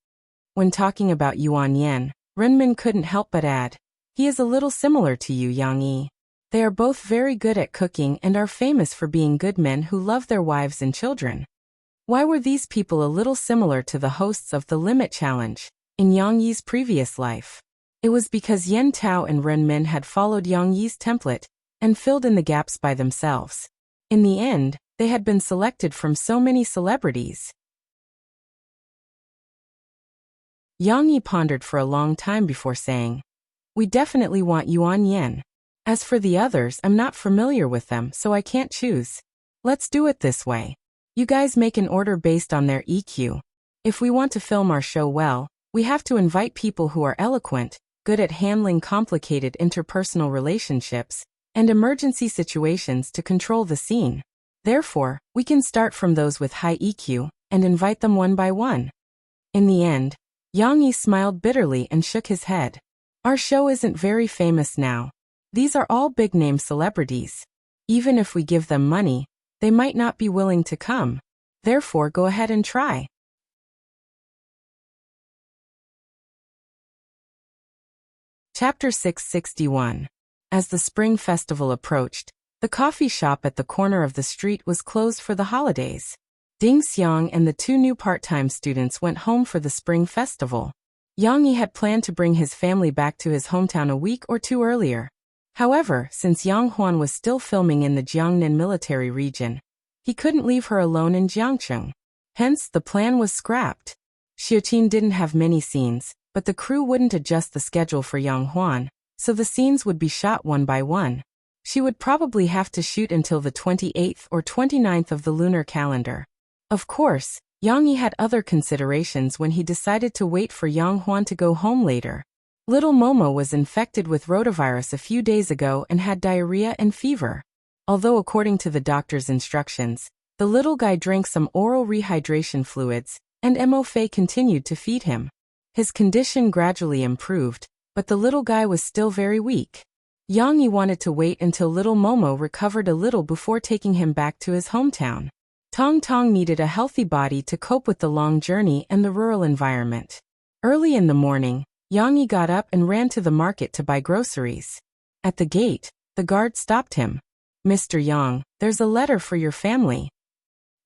When talking about Yuan Yan, Renmin couldn't help but add, he is a little similar to you, Yang Yi. They are both very good at cooking and are famous for being good men who love their wives and children. Why were these people a little similar to the hosts of The Limit Challenge in Yang Yi's previous life? It was because Yan Tao and Ren Min had followed Yang Yi's template and filled in the gaps by themselves. In the end, they had been selected from so many celebrities. Yang Yi pondered for a long time before saying, "We definitely want Yuan Yan. As for the others, I'm not familiar with them, so I can't choose. Let's do it this way. You guys make an order based on their EQ. If we want to film our show well, we have to invite people who are eloquent, good at handling complicated interpersonal relationships, and emergency situations to control the scene. Therefore, we can start from those with high EQ and invite them one by one." In the end, Yang Yi smiled bitterly and shook his head. "Our show isn't very famous now. These are all big-name celebrities. Even if we give them money, they might not be willing to come. Therefore, go ahead and try." Chapter 661. As the Spring Festival approached, the coffee shop at the corner of the street was closed for the holidays. Ding Xiang and the two new part-time students went home for the Spring Festival. Yang Yi had planned to bring his family back to his hometown a week or two earlier. However, since Yang Huan was still filming in the Jiangnan military region, he couldn't leave her alone in Jiangcheng. Hence, the plan was scrapped. Xiuqin didn't have many scenes, but the crew wouldn't adjust the schedule for Yang Huan, so the scenes would be shot one by one. She would probably have to shoot until the 28th or 29th of the lunar calendar. Of course, Yang Yi had other considerations when he decided to wait for Yang Huan to go home later. Little Momo was infected with rotavirus a few days ago and had diarrhea and fever. Although according to the doctor's instructions, the little guy drank some oral rehydration fluids, and Mo Fei continued to feed him. His condition gradually improved, but the little guy was still very weak. Yang Yi wanted to wait until little Momo recovered a little before taking him back to his hometown. Tong Tong needed a healthy body to cope with the long journey and the rural environment. Early in the morning, Yang Yi got up and ran to the market to buy groceries. At the gate, the guard stopped him. "Mr. Yang, there's a letter for your family."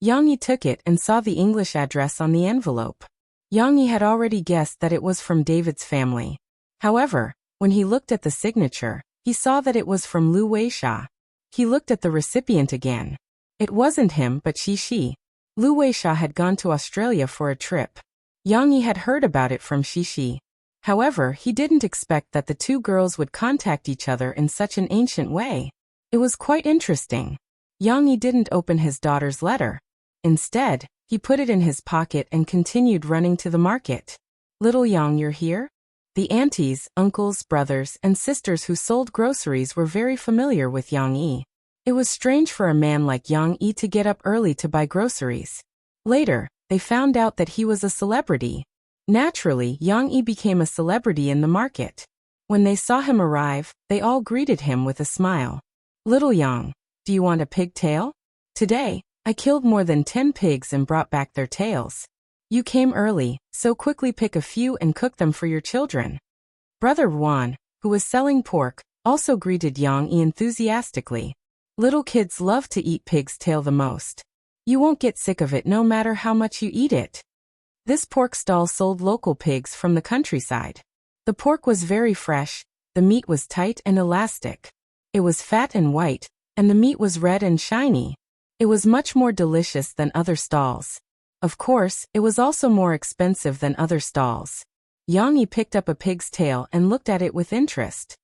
Yang Yi took it and saw the English address on the envelope. Yang Yi had already guessed that it was from David's family. However, when he looked at the signature, he saw that it was from Lu Weisha. He looked at the recipient again. It wasn't him but Shi. Lu Weisha had gone to Australia for a trip. Yang Yi had heard about it from Shi. However, he didn't expect that the two girls would contact each other in such an ancient way. It was quite interesting. Yang Yi didn't open his daughter's letter. Instead, He put it in his pocket and continued running to the market. Little Yang, you're here? The aunties, uncles, brothers, and sisters who sold groceries were very familiar with Yang Yi. It was strange for a man like Yang Yi to get up early to buy groceries. Later, they found out that he was a celebrity. Naturally, Yang Yi became a celebrity in the market. When they saw him arrive, they all greeted him with a smile. Little Yang, do you want a pigtail? Today, I killed more than 10 pigs and brought back their tails. You came early, so quickly pick a few and cook them for your children. Brother Wan, who was selling pork, also greeted Yang Yi enthusiastically. Little kids love to eat pig's tail the most. You won't get sick of it no matter how much you eat it. This pork stall sold local pigs from the countryside. The pork was very fresh, the meat was tight and elastic. It was fat and white, and the meat was red and shiny. It was much more delicious than other stalls. Of course, it was also more expensive than other stalls. Yang Yi picked up a pig's tail and looked at it with interest.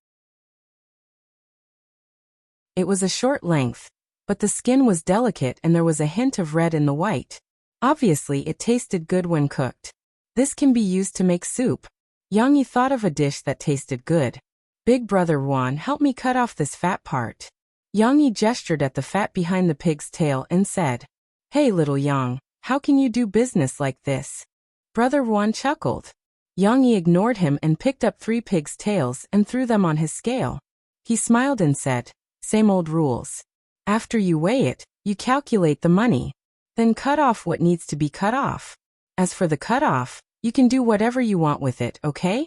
It was a short length, but the skin was delicate and there was a hint of red in the white. Obviously, it tasted good when cooked. This can be used to make soup. Yang Yi thought of a dish that tasted good. Big brother Wan, help me cut off this fat part. Yang Yi gestured at the fat behind the pig's tail and said, Hey little Yang, how can you do business like this? Brother Wan chuckled. Yang Yi ignored him and picked up 3 pigs' tails and threw them on his scale. He smiled and said, Same old rules. After you weigh it, you calculate the money. Then cut off what needs to be cut off. As for the cut off, you can do whatever you want with it, okay?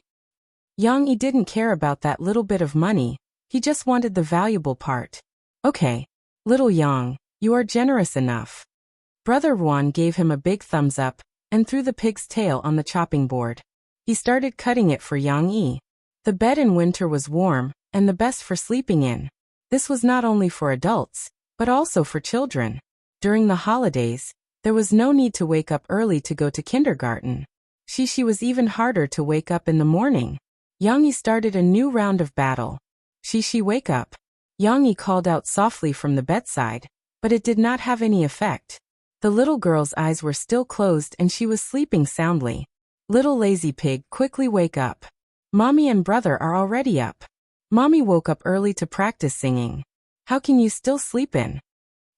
Yang Yi didn't care about that little bit of money, he just wanted the valuable part. Okay, little Yang, you are generous enough. Brother Wan gave him a big thumbs up and threw the pig's tail on the chopping board. He started cutting it for Yang Yi. The bed in winter was warm and the best for sleeping in. This was not only for adults, but also for children. During the holidays, there was no need to wake up early to go to kindergarten. She was even harder to wake up in the morning. Yang Yi started a new round of battle. She wake up. Yang Yi called out softly from the bedside, but it did not have any effect. The little girl's eyes were still closed and she was sleeping soundly. Little lazy pig, quickly wake up. Mommy and brother are already up. Mommy woke up early to practice singing. How can you still sleep in?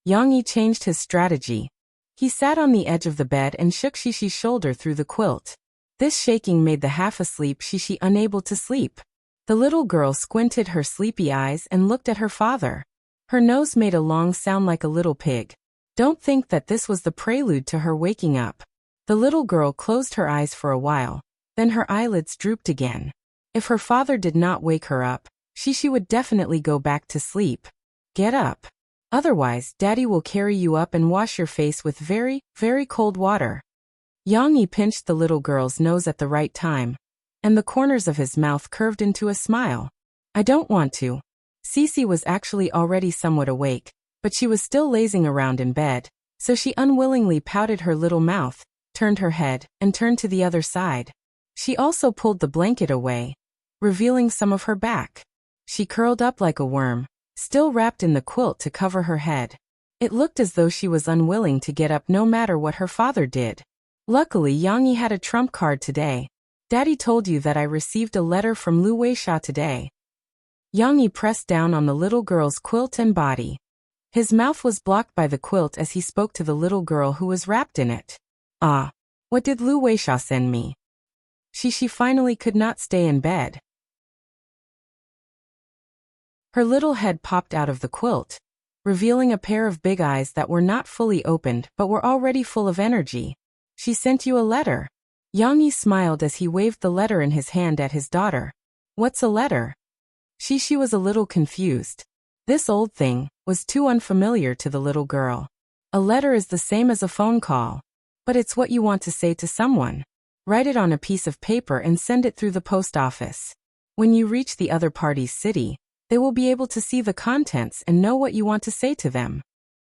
Yang Yi changed his strategy. He sat on the edge of the bed and shook Shishi's shoulder through the quilt. This shaking made the half-asleep Shishi unable to sleep. The little girl squinted her sleepy eyes and looked at her father. Her nose made a long sound like a little pig. Don't think that this was the prelude to her waking up. The little girl closed her eyes for a while, then her eyelids drooped again. If her father did not wake her up, Shishi would definitely go back to sleep. Get up. Otherwise, Daddy will carry you up and wash your face with very, very cold water. Yang Yi pinched the little girl's nose at the right time, and the corners of his mouth curved into a smile. I don't want to. Cece was actually already somewhat awake, but she was still lazing around in bed, so she unwillingly pouted her little mouth, turned her head, and turned to the other side. She also pulled the blanket away, revealing some of her back. She curled up like a worm, still wrapped in the quilt to cover her head. It looked as though she was unwilling to get up no matter what her father did. Luckily, Yang Yi had a trump card today. Daddy told you that I received a letter from Lu Weisha today. Yang Yi pressed down on the little girl's quilt and body. His mouth was blocked by the quilt as he spoke to the little girl who was wrapped in it. Ah, what did Lu Weisha send me? She finally could not stay in bed. Her little head popped out of the quilt, revealing a pair of big eyes that were not fully opened but were already full of energy. She sent you a letter. Yang Yi smiled as he waved the letter in his hand at his daughter. What's a letter? She was a little confused. This old thing was too unfamiliar to the little girl. A letter is the same as a phone call, but it's what you want to say to someone. Write it on a piece of paper and send it through the post office. When you reach the other party's city, they will be able to see the contents and know what you want to say to them.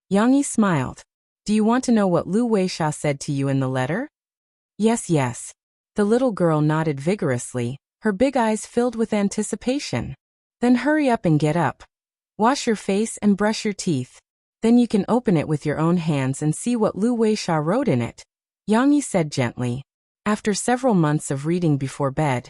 Yang Yi smiled. Do you want to know what Lu Weisha said to you in the letter? Yes. The little girl nodded vigorously, her big eyes filled with anticipation. Then hurry up and get up. Wash your face and brush your teeth. Then you can open it with your own hands and see what Lu Weisha wrote in it, Yang Yi said gently. After several months of reading before bed,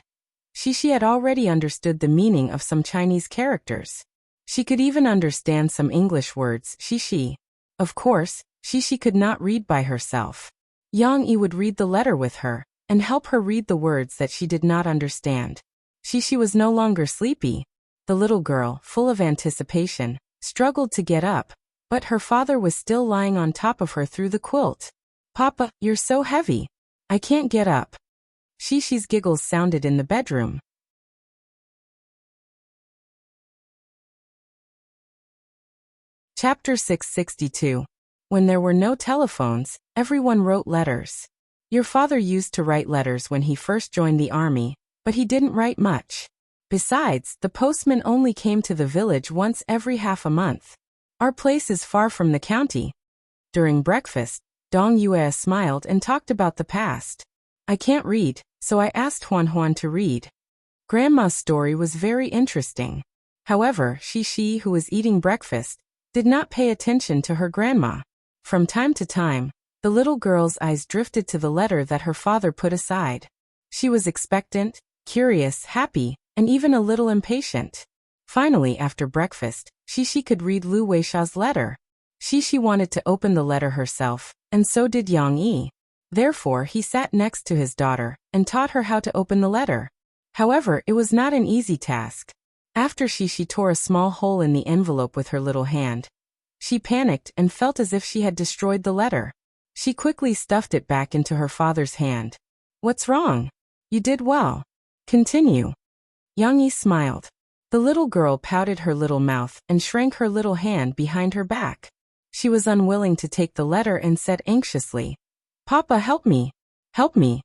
Shishi had already understood the meaning of some Chinese characters. She could even understand some English words, Shishi. Of course, Shishi could not read by herself. Yang Yi would read the letter with her, and help her read the words that she did not understand. Shishi was no longer sleepy. The little girl, full of anticipation, struggled to get up, but her father was still lying on top of her through the quilt. Papa, you're so heavy. I can't get up. Shishi's giggles sounded in the bedroom. Chapter 662. When there were no telephones, everyone wrote letters. Your father used to write letters when he first joined the army, but he didn't write much. Besides, the postman only came to the village once every half a month. Our place is far from the county. During breakfast, Dong Yue smiled and talked about the past. I can't read, so I asked Huan Huan to read. Grandma's story was very interesting. However, Shishi, who was eating breakfast, did not pay attention to her grandma. From time to time, the little girl's eyes drifted to the letter that her father put aside. She was expectant, curious, happy, and even a little impatient. Finally, after breakfast, Shishi could read Lu Weisha's letter. Shishi wanted to open the letter herself, and so did Yang Yi. Therefore, he sat next to his daughter and taught her how to open the letter. However, it was not an easy task. After Shishi tore a small hole in the envelope with her little hand, she panicked and felt as if she had destroyed the letter. She quickly stuffed it back into her father's hand. What's wrong? You did well. Continue. Yang Yi smiled. The little girl pouted her little mouth and shrank her little hand behind her back. She was unwilling to take the letter and said anxiously, Papa, help me. Help me.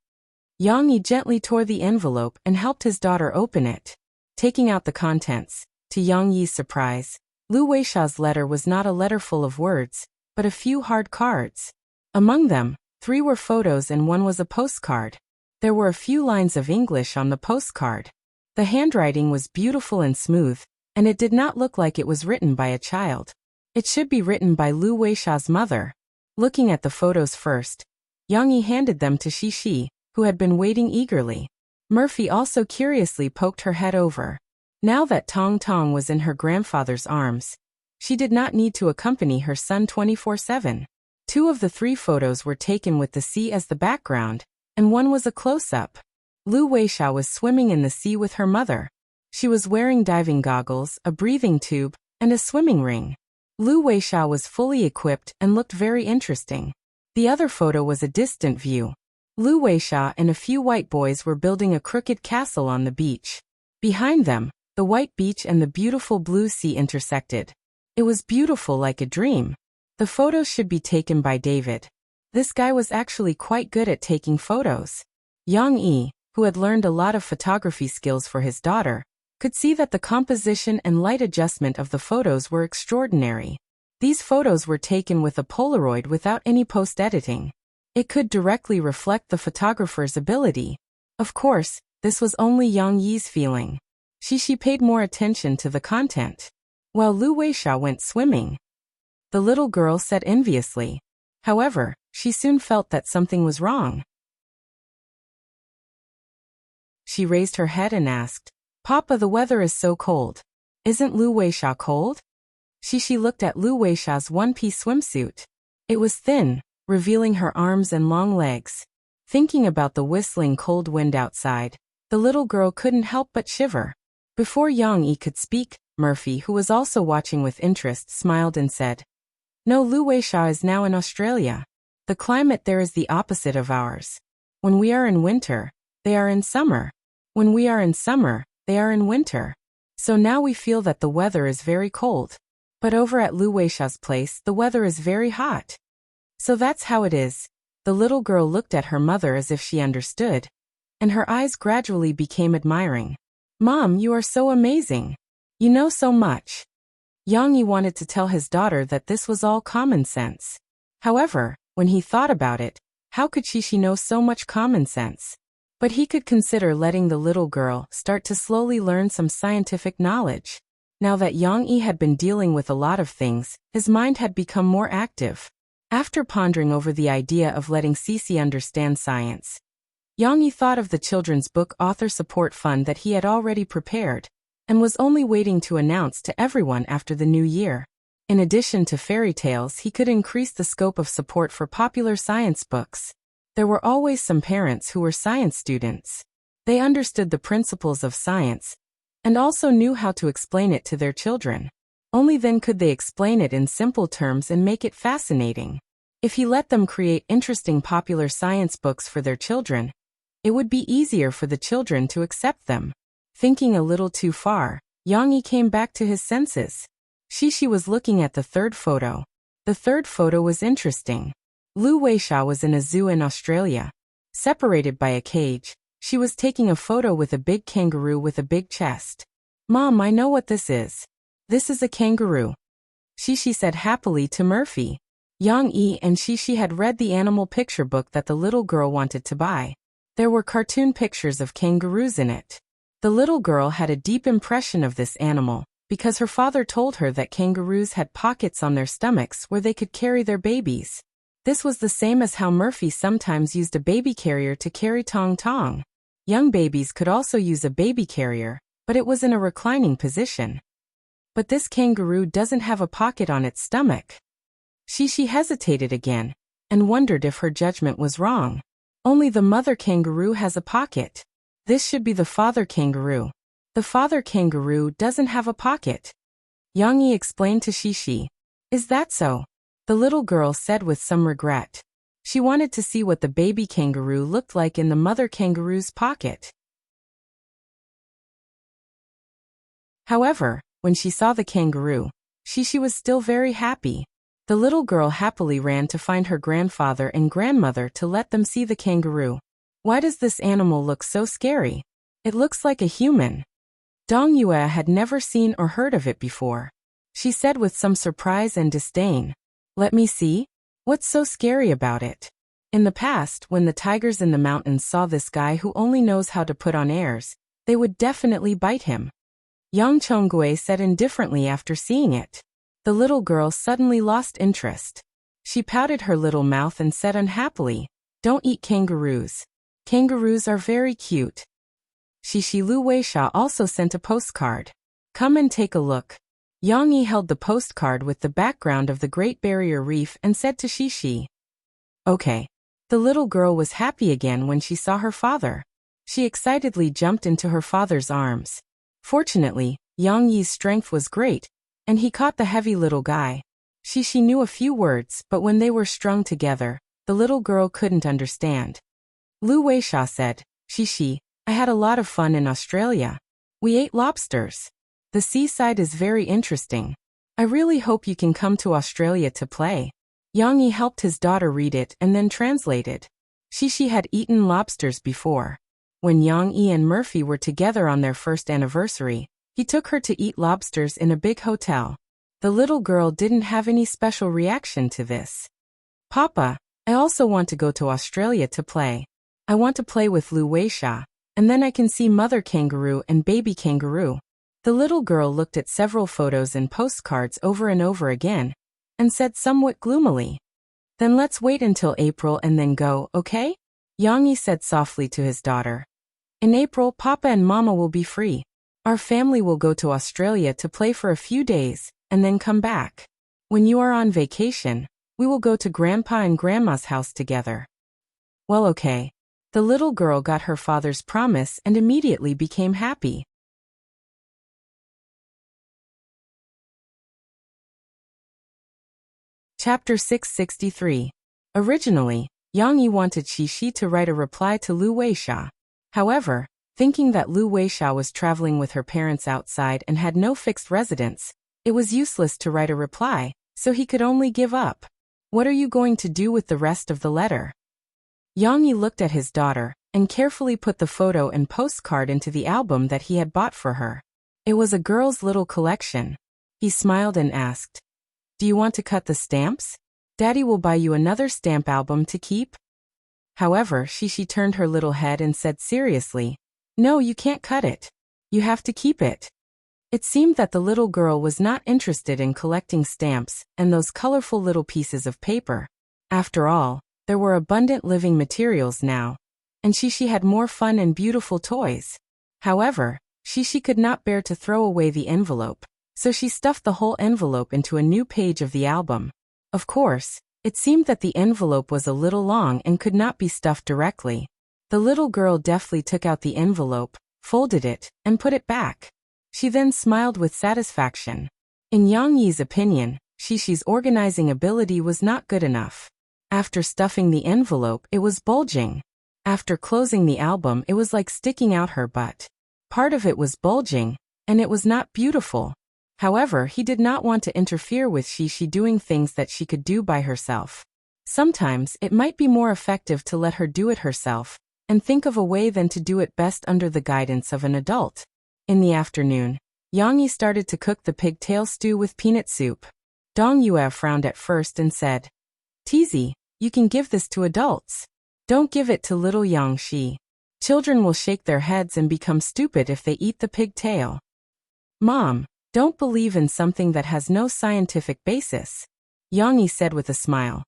Yang Yi gently tore the envelope and helped his daughter open it. Taking out the contents, to Yang Yi's surprise, Lu Weisha's letter was not a letter full of words, but a few hard cards. Among them, 3 were photos and 1 was a postcard. There were a few lines of English on the postcard. The handwriting was beautiful and smooth, and it did not look like it was written by a child. It should be written by Lu Weisha's mother. Looking at the photos first, Yang Yi handed them to Shishi, who had been waiting eagerly. Murphy also curiously poked her head over. Now that Tong Tong was in her grandfather's arms, she did not need to accompany her son 24/7. 2 of the 3 photos were taken with the sea as the background, and 1 was a close-up. Lu Weisha was swimming in the sea with her mother. She was wearing diving goggles, a breathing tube, and a swimming ring. Lu Weisha was fully equipped and looked very interesting. The other photo was a distant view. Lu Weisha and a few white boys were building a crooked castle on the beach. Behind them, the white beach and the beautiful blue sea intersected. It was beautiful like a dream. The photos should be taken by David. This guy was actually quite good at taking photos. Yang Yi, who had learned a lot of photography skills for his daughter, could see that the composition and light adjustment of the photos were extraordinary. These photos were taken with a Polaroid without any post-editing. It could directly reflect the photographer's ability. Of course, this was only Yang Yi's feeling. She paid more attention to the content. While Lu Weisha went swimming, the little girl said enviously. However, she soon felt that something was wrong. She raised her head and asked, Papa, the weather is so cold. Isn't Lu Weisha cold? She looked at Lu Weisha's one-piece swimsuit. It was thin, revealing her arms and long legs. Thinking about the whistling cold wind outside, the little girl couldn't help but shiver. Before Yang Yi could speak, Murphy, who was also watching with interest, smiled and said, No, Lu Weisha is now in Australia. The climate there is the opposite of ours. When we are in winter, they are in summer. When we are in summer, they are in winter. So now we feel that the weather is very cold. But over at Lu Weisha's place, the weather is very hot. So that's how it is. The little girl looked at her mother as if she understood, and her eyes gradually became admiring. Mom, you are so amazing. You know so much. Yang Yi wanted to tell his daughter that this was all common sense. However, when he thought about it, how could she know so much common sense? But he could consider letting the little girl start to slowly learn some scientific knowledge. Now that Yang Yi had been dealing with a lot of things, his mind had become more active. After pondering over the idea of letting Cece understand science, Yang Yi thought of the children's book author support fund that he had already prepared, and was only waiting to announce to everyone after the new year. In addition to fairy tales, he could increase the scope of support for popular science books. There were always some parents who were science students. They understood the principles of science, and also knew how to explain it to their children. Only then could they explain it in simple terms and make it fascinating. If he let them create interesting popular science books for their children, it would be easier for the children to accept them. Thinking a little too far, Yang Yi came back to his senses. Shishi was looking at the third photo. The third photo was interesting. Lu Weisha was in a zoo in Australia. Separated by a cage, she was taking a photo with a big kangaroo with a big chest. "Mom, I know what this is. This is a kangaroo," Shishi said happily to Murphy. Yang Yi and Shishi had read the animal picture book that the little girl wanted to buy. There were cartoon pictures of kangaroos in it. The little girl had a deep impression of this animal, because her father told her that kangaroos had pockets on their stomachs where they could carry their babies. This was the same as how Murphy sometimes used a baby carrier to carry Tong Tong. Young babies could also use a baby carrier, but it was in a reclining position. But this kangaroo doesn't have a pocket on its stomach. Shishi hesitated again, and wondered if her judgment was wrong. Only the mother kangaroo has a pocket. This should be the father kangaroo. The father kangaroo doesn't have a pocket. Yang Yi explained to Shishi. "Is that so?" The little girl said with some regret. She wanted to see what the baby kangaroo looked like in the mother kangaroo's pocket. However, when she saw the kangaroo, Shishi was still very happy. The little girl happily ran to find her grandfather and grandmother to let them see the kangaroo. "Why does this animal look so scary? It looks like a human." Dong Yue had never seen or heard of it before. She said with some surprise and disdain, "Let me see? What's so scary about it?" In the past, when the tigers in the mountains saw this guy who only knows how to put on airs, they would definitely bite him. Yang Chonggui said indifferently after seeing it. The little girl suddenly lost interest. She pouted her little mouth and said unhappily, "Don't eat kangaroos. Kangaroos are very cute." Shishi Lu Weisha also sent a postcard. "Come and take a look." Yang Yi held the postcard with the background of the Great Barrier Reef and said to Shishi, "Okay." The little girl was happy again when she saw her father. She excitedly jumped into her father's arms. Fortunately, Yang Yi's strength was great, and he caught the heavy little guy. Shishi knew a few words, but when they were strung together, the little girl couldn't understand. Lu Weisha said, "Shishi, I had a lot of fun in Australia. We ate lobsters. The seaside is very interesting. I really hope you can come to Australia to play." Yang Yi helped his daughter read it and then translated. Shishi had eaten lobsters before. When Yang Yi and Murphy were together on their first anniversary, he took her to eat lobsters in a big hotel. The little girl didn't have any special reaction to this. "Papa, I also want to go to Australia to play. I want to play with Lu Weisha, and then I can see mother kangaroo and baby kangaroo." The little girl looked at several photos and postcards over and over again, and said somewhat gloomily, "Then let's wait until April and then go, okay?" Yang Yi said softly to his daughter. "In April, Papa and Mama will be free. Our family will go to Australia to play for a few days, and then come back. When you are on vacation, we will go to Grandpa and Grandma's house together." Well, okay. The little girl got her father's promise and immediately became happy. Chapter 663. Originally, Yang Yi wanted Shishi to write a reply to Lu Weisha. However, thinking that Lu Weisha was traveling with her parents outside and had no fixed residence, it was useless to write a reply, so he could only give up. "What are you going to do with the rest of the letter?" Yang Yi looked at his daughter, and carefully put the photo and postcard into the album that he had bought for her. It was a girl's little collection. He smiled and asked, "Do you want to cut the stamps? Daddy will buy you another stamp album to keep." However, Shishi turned her little head and said seriously, "No, you can't cut it. You have to keep it." It seemed that the little girl was not interested in collecting stamps and those colorful little pieces of paper. After all, there were abundant living materials now, and Shishi had more fun and beautiful toys. However, Shishi could not bear to throw away the envelope, so she stuffed the whole envelope into a new page of the album. Of course, it seemed that the envelope was a little long and could not be stuffed directly. The little girl deftly took out the envelope, folded it, and put it back. She then smiled with satisfaction. In Yang Yi's opinion, Shishi's organizing ability was not good enough. After stuffing the envelope, it was bulging. After closing the album, it was like sticking out her butt. Part of it was bulging, and it was not beautiful. However, he did not want to interfere with Shishi doing things that she could do by herself. Sometimes, it might be more effective to let her do it herself, and think of a way than to do it best under the guidance of an adult. In the afternoon, Yang Yi started to cook the pigtail stew with peanut soup. Dong Yue frowned at first and said, "Tizi, you can give this to adults. Don't give it to little Yang Shi. Children will shake their heads and become stupid if they eat the pigtail." "Mom, don't believe in something that has no scientific basis," Yang Yi said with a smile.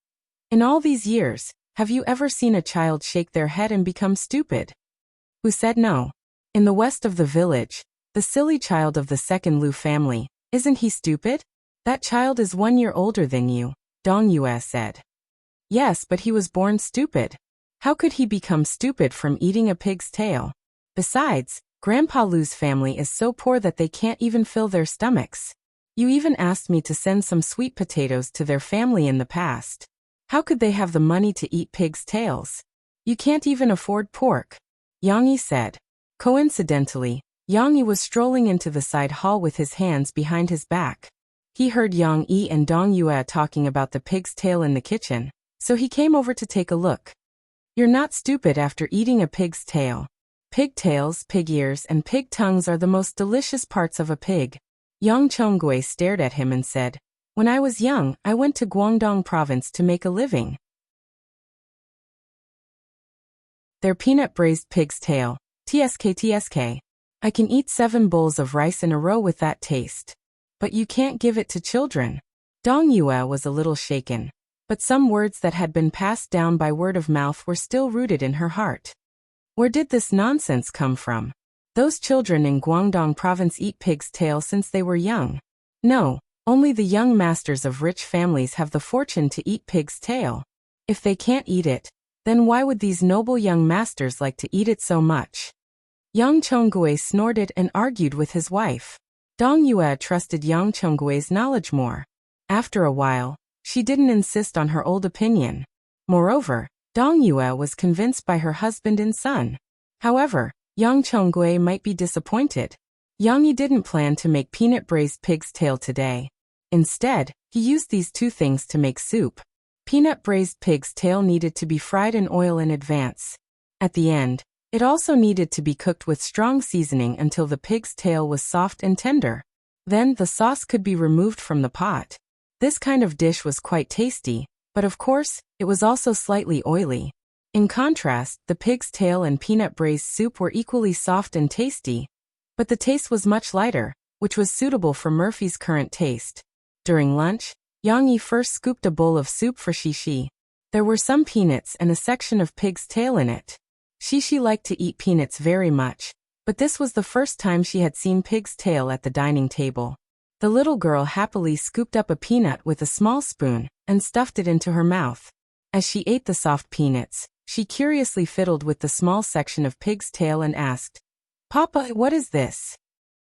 "In all these years, have you ever seen a child shake their head and become stupid?" Who said no? In the west of the village, the silly child of the second Liu family, isn't he stupid? That child is 1 year older than you, Dong Yue said. Yes, but he was born stupid. How could he become stupid from eating a pig's tail? Besides, Grandpa Liu's family is so poor that they can't even fill their stomachs. You even asked me to send some sweet potatoes to their family in the past. How could they have the money to eat pig's tails? You can't even afford pork, Yang Yi said. Coincidentally, Yang Yi was strolling into the side hall with his hands behind his back. He heard Yang Yi and Dong Yue talking about the pig's tail in the kitchen, so he came over to take a look. You're not stupid after eating a pig's tail. Pigtails, pig ears, and pig tongues are the most delicious parts of a pig. Yang Chonggui stared at him and said, "When I was young, I went to Guangdong province to make a living. Their peanut braised pig's tail, TSK. I can eat 7 bowls of rice in a row with that taste. But you can't give it to children." Dong Yue was a little shaken, but some words that had been passed down by word of mouth were still rooted in her heart. Where did this nonsense come from? Those children in Guangdong province eat pig's tail since they were young. No, only the young masters of rich families have the fortune to eat pig's tail. If they can't eat it, then why would these noble young masters like to eat it so much? Yang Chonggui snorted and argued with his wife. Dong Yue trusted Yang Chonggui's knowledge more. After a while, she didn't insist on her old opinion. Moreover, Dong Yue was convinced by her husband and son. However, Yang Chonggui might be disappointed. Yang Yi didn't plan to make peanut braised pig's tail today. Instead, he used these 2 things to make soup. Peanut braised pig's tail needed to be fried in oil in advance. At the end, it also needed to be cooked with strong seasoning until the pig's tail was soft and tender. Then the sauce could be removed from the pot. This kind of dish was quite tasty, but of course, it was also slightly oily. In contrast, the pig's tail and peanut braised soup were equally soft and tasty, but the taste was much lighter, which was suitable for Murphy's current taste. During lunch, Yang Yi first scooped a bowl of soup for Shishi. There were some peanuts and a section of pig's tail in it. Shishi liked to eat peanuts very much, but this was the first time she had seen pig's tail at the dining table. The little girl happily scooped up a peanut with a small spoon and stuffed it into her mouth. As she ate the soft peanuts, she curiously fiddled with the small section of pig's tail and asked, "Papa, what is this?"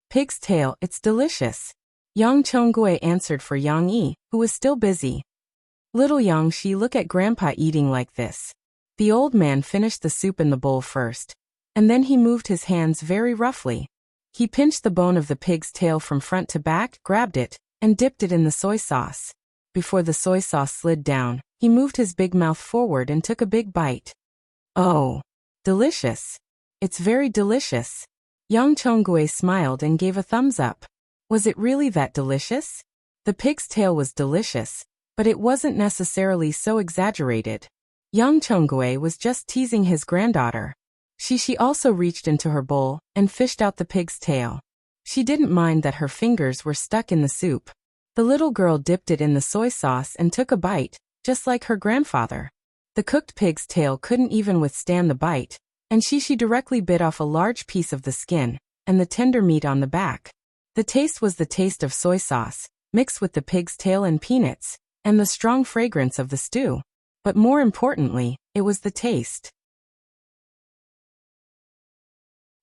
"Pig's tail, it's delicious," Yang Chonggui answered for Yang Yi, who was still busy. "Little Yang Shi, look at Grandpa eating like this." The old man finished the soup in the bowl first, and then he moved his hands very roughly. He pinched the bone of the pig's tail from front to back, grabbed it, and dipped it in the soy sauce. Before the soy sauce slid down, he moved his big mouth forward and took a big bite. "Oh, delicious. It's very delicious." Yang Chonggui smiled and gave a thumbs up. Was it really that delicious? The pig's tail was delicious, but it wasn't necessarily so exaggerated. Yang Chonggui was just teasing his granddaughter. Shishi also reached into her bowl and fished out the pig's tail. She didn't mind that her fingers were stuck in the soup. The little girl dipped it in the soy sauce and took a bite, just like her grandfather. The cooked pig's tail couldn't even withstand the bite, and she directly bit off a large piece of the skin and the tender meat on the back. The taste was the taste of soy sauce, mixed with the pig's tail and peanuts, and the strong fragrance of the stew. But more importantly, it was the taste.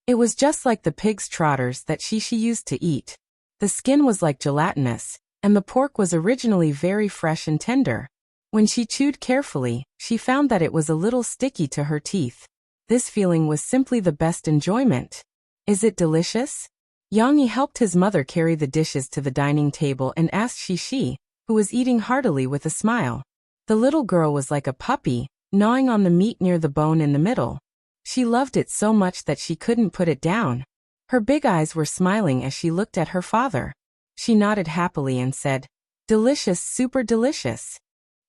It was just like the pig's trotters that she used to eat. The skin was like gelatinous, and the pork was originally very fresh and tender. When she chewed carefully, she found that it was a little sticky to her teeth. This feeling was simply the best enjoyment. Is it delicious? Yang Yi helped his mother carry the dishes to the dining table and asked Shi, who was eating heartily with a smile. The little girl was like a puppy, gnawing on the meat near the bone in the middle. She loved it so much that she couldn't put it down. Her big eyes were smiling as she looked at her father. She nodded happily and said, "Delicious, super delicious."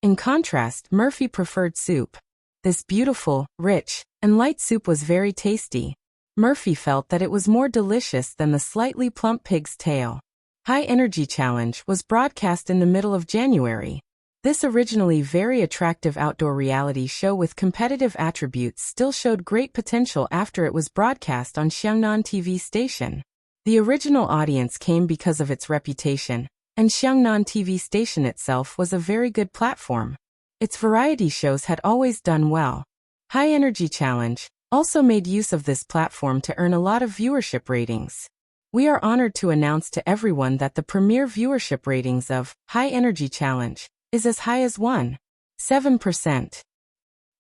In contrast, Murphy preferred soup. This beautiful, rich, and light soup was very tasty. Murphy felt that it was more delicious than the slightly plump pig's tail. High Energy Challenge was broadcast in the middle of January. This originally very attractive outdoor reality show with competitive attributes still showed great potential after it was broadcast on Xiangnan TV station. The original audience came because of its reputation, and Xiangnan TV station itself was a very good platform. Its variety shows had always done well. High Energy Challenge also made use of this platform to earn a lot of viewership ratings. We are honored to announce to everyone that the premier viewership ratings of High Energy Challenge is as high as 1.7%.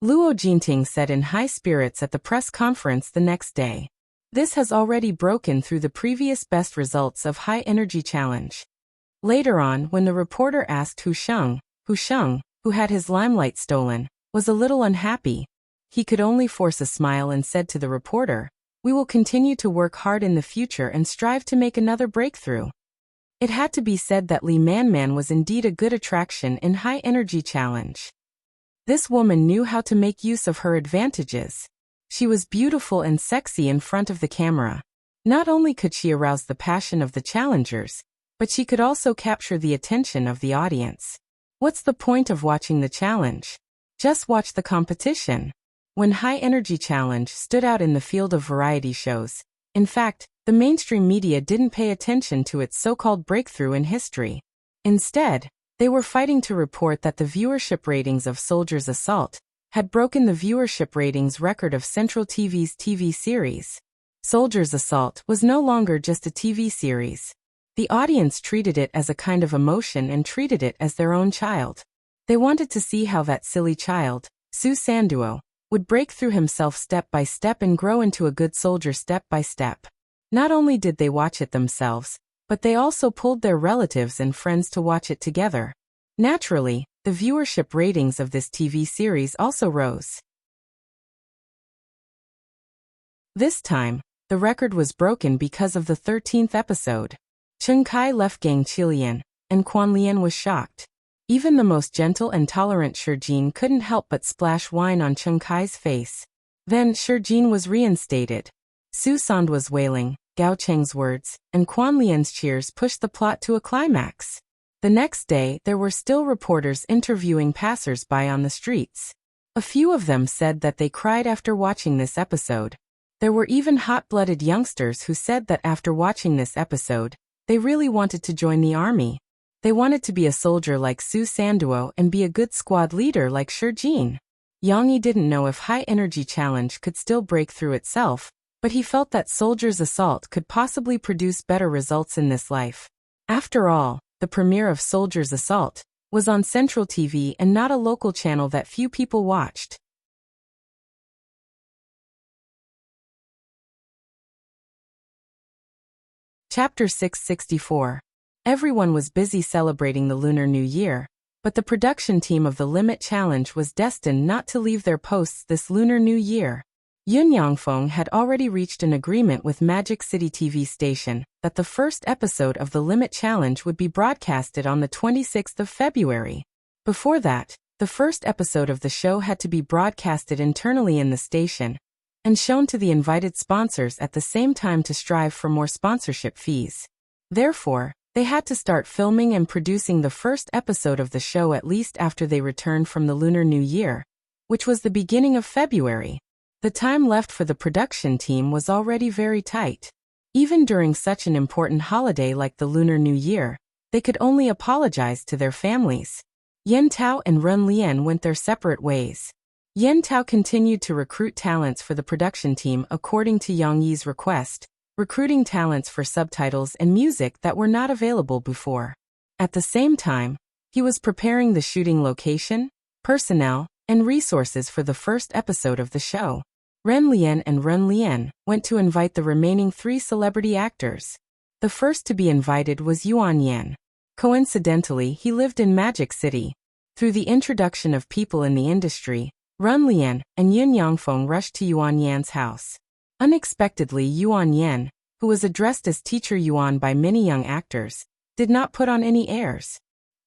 Luo Jinting said in high spirits at the press conference the next day. This has already broken through the previous best results of High Energy Challenge. Later on, when the reporter asked Hu Sheng, who had his limelight stolen, was a little unhappy, he could only force a smile and said to the reporter, "We will continue to work hard in the future and strive to make another breakthrough." It had to be said that Li Manman was indeed a good attraction in High Energy Challenge. This woman knew how to make use of her advantages. She was beautiful and sexy in front of the camera. Not only could she arouse the passion of the challengers, but she could also capture the attention of the audience. What's the point of watching the challenge? Just watch the competition. When High Energy Challenge stood out in the field of variety shows, in fact, the mainstream media didn't pay attention to its so-called breakthrough in history. Instead, they were fighting to report that the viewership ratings of Soldier's Assault had broken the viewership ratings record of Central TV's TV series. Soldier's Assault was no longer just a TV series. The audience treated it as a kind of emotion and treated it as their own child. They wanted to see how that silly child, Su Sanduo, would break through himself step by step and grow into a good soldier step by step. Not only did they watch it themselves, but they also pulled their relatives and friends to watch it together. Naturally, the viewership ratings of this TV series also rose. This time, the record was broken because of the 13th episode. Chen Kai left Gang Qilian, and Quan Lian was shocked. Even the most gentle and tolerant Shijin couldn't help but splash wine on Chen Kai's face. Then Shijin was reinstated. Su Sand was wailing, Gao Cheng's words, and Quan Lian's cheers pushed the plot to a climax. The next day, there were still reporters interviewing passers-by on the streets. A few of them said that they cried after watching this episode. There were even hot-blooded youngsters who said that after watching this episode, they really wanted to join the army. They wanted to be a soldier like Su Sanduo and be a good squad leader like Shijin. Yang Yi didn't know if High Energy Challenge could still break through itself, but he felt that Soldier's Assault could possibly produce better results in this life. After all, the premiere of Soldier's Assault was on Central TV and not a local channel that few people watched. Chapter 664. Everyone was busy celebrating the Lunar New Year, but the production team of the Limit Challenge was destined not to leave their posts this Lunar New Year. Yun Yangfeng had already reached an agreement with Magic City TV station that the first episode of the Limit Challenge would be broadcasted on the 26th of February. Before that, the first episode of the show had to be broadcasted internally in the station, and shown to the invited sponsors at the same time to strive for more sponsorship fees. Therefore, they had to start filming and producing the first episode of the show at least after they returned from the Lunar New Year, which was the beginning of February. The time left for the production team was already very tight. Even during such an important holiday like the Lunar New Year, they could only apologize to their families. Yen Tao and Ren Lian went their separate ways. Yen Tao continued to recruit talents for the production team according to Yang Yi's request, recruiting talents for subtitles and music that were not available before. At the same time, he was preparing the shooting location, personnel, and resources for the first episode of the show. Ren Lian and Ren Lian went to invite the remaining 3 celebrity actors. The first to be invited was Yuan Yan. Coincidentally, he lived in Magic City. Through the introduction of people in the industry, Ren Lian and Yin Yangfeng rushed to Yuan Yan's house. Unexpectedly, Yuan Yan, who was addressed as Teacher Yuan by many young actors, did not put on any airs.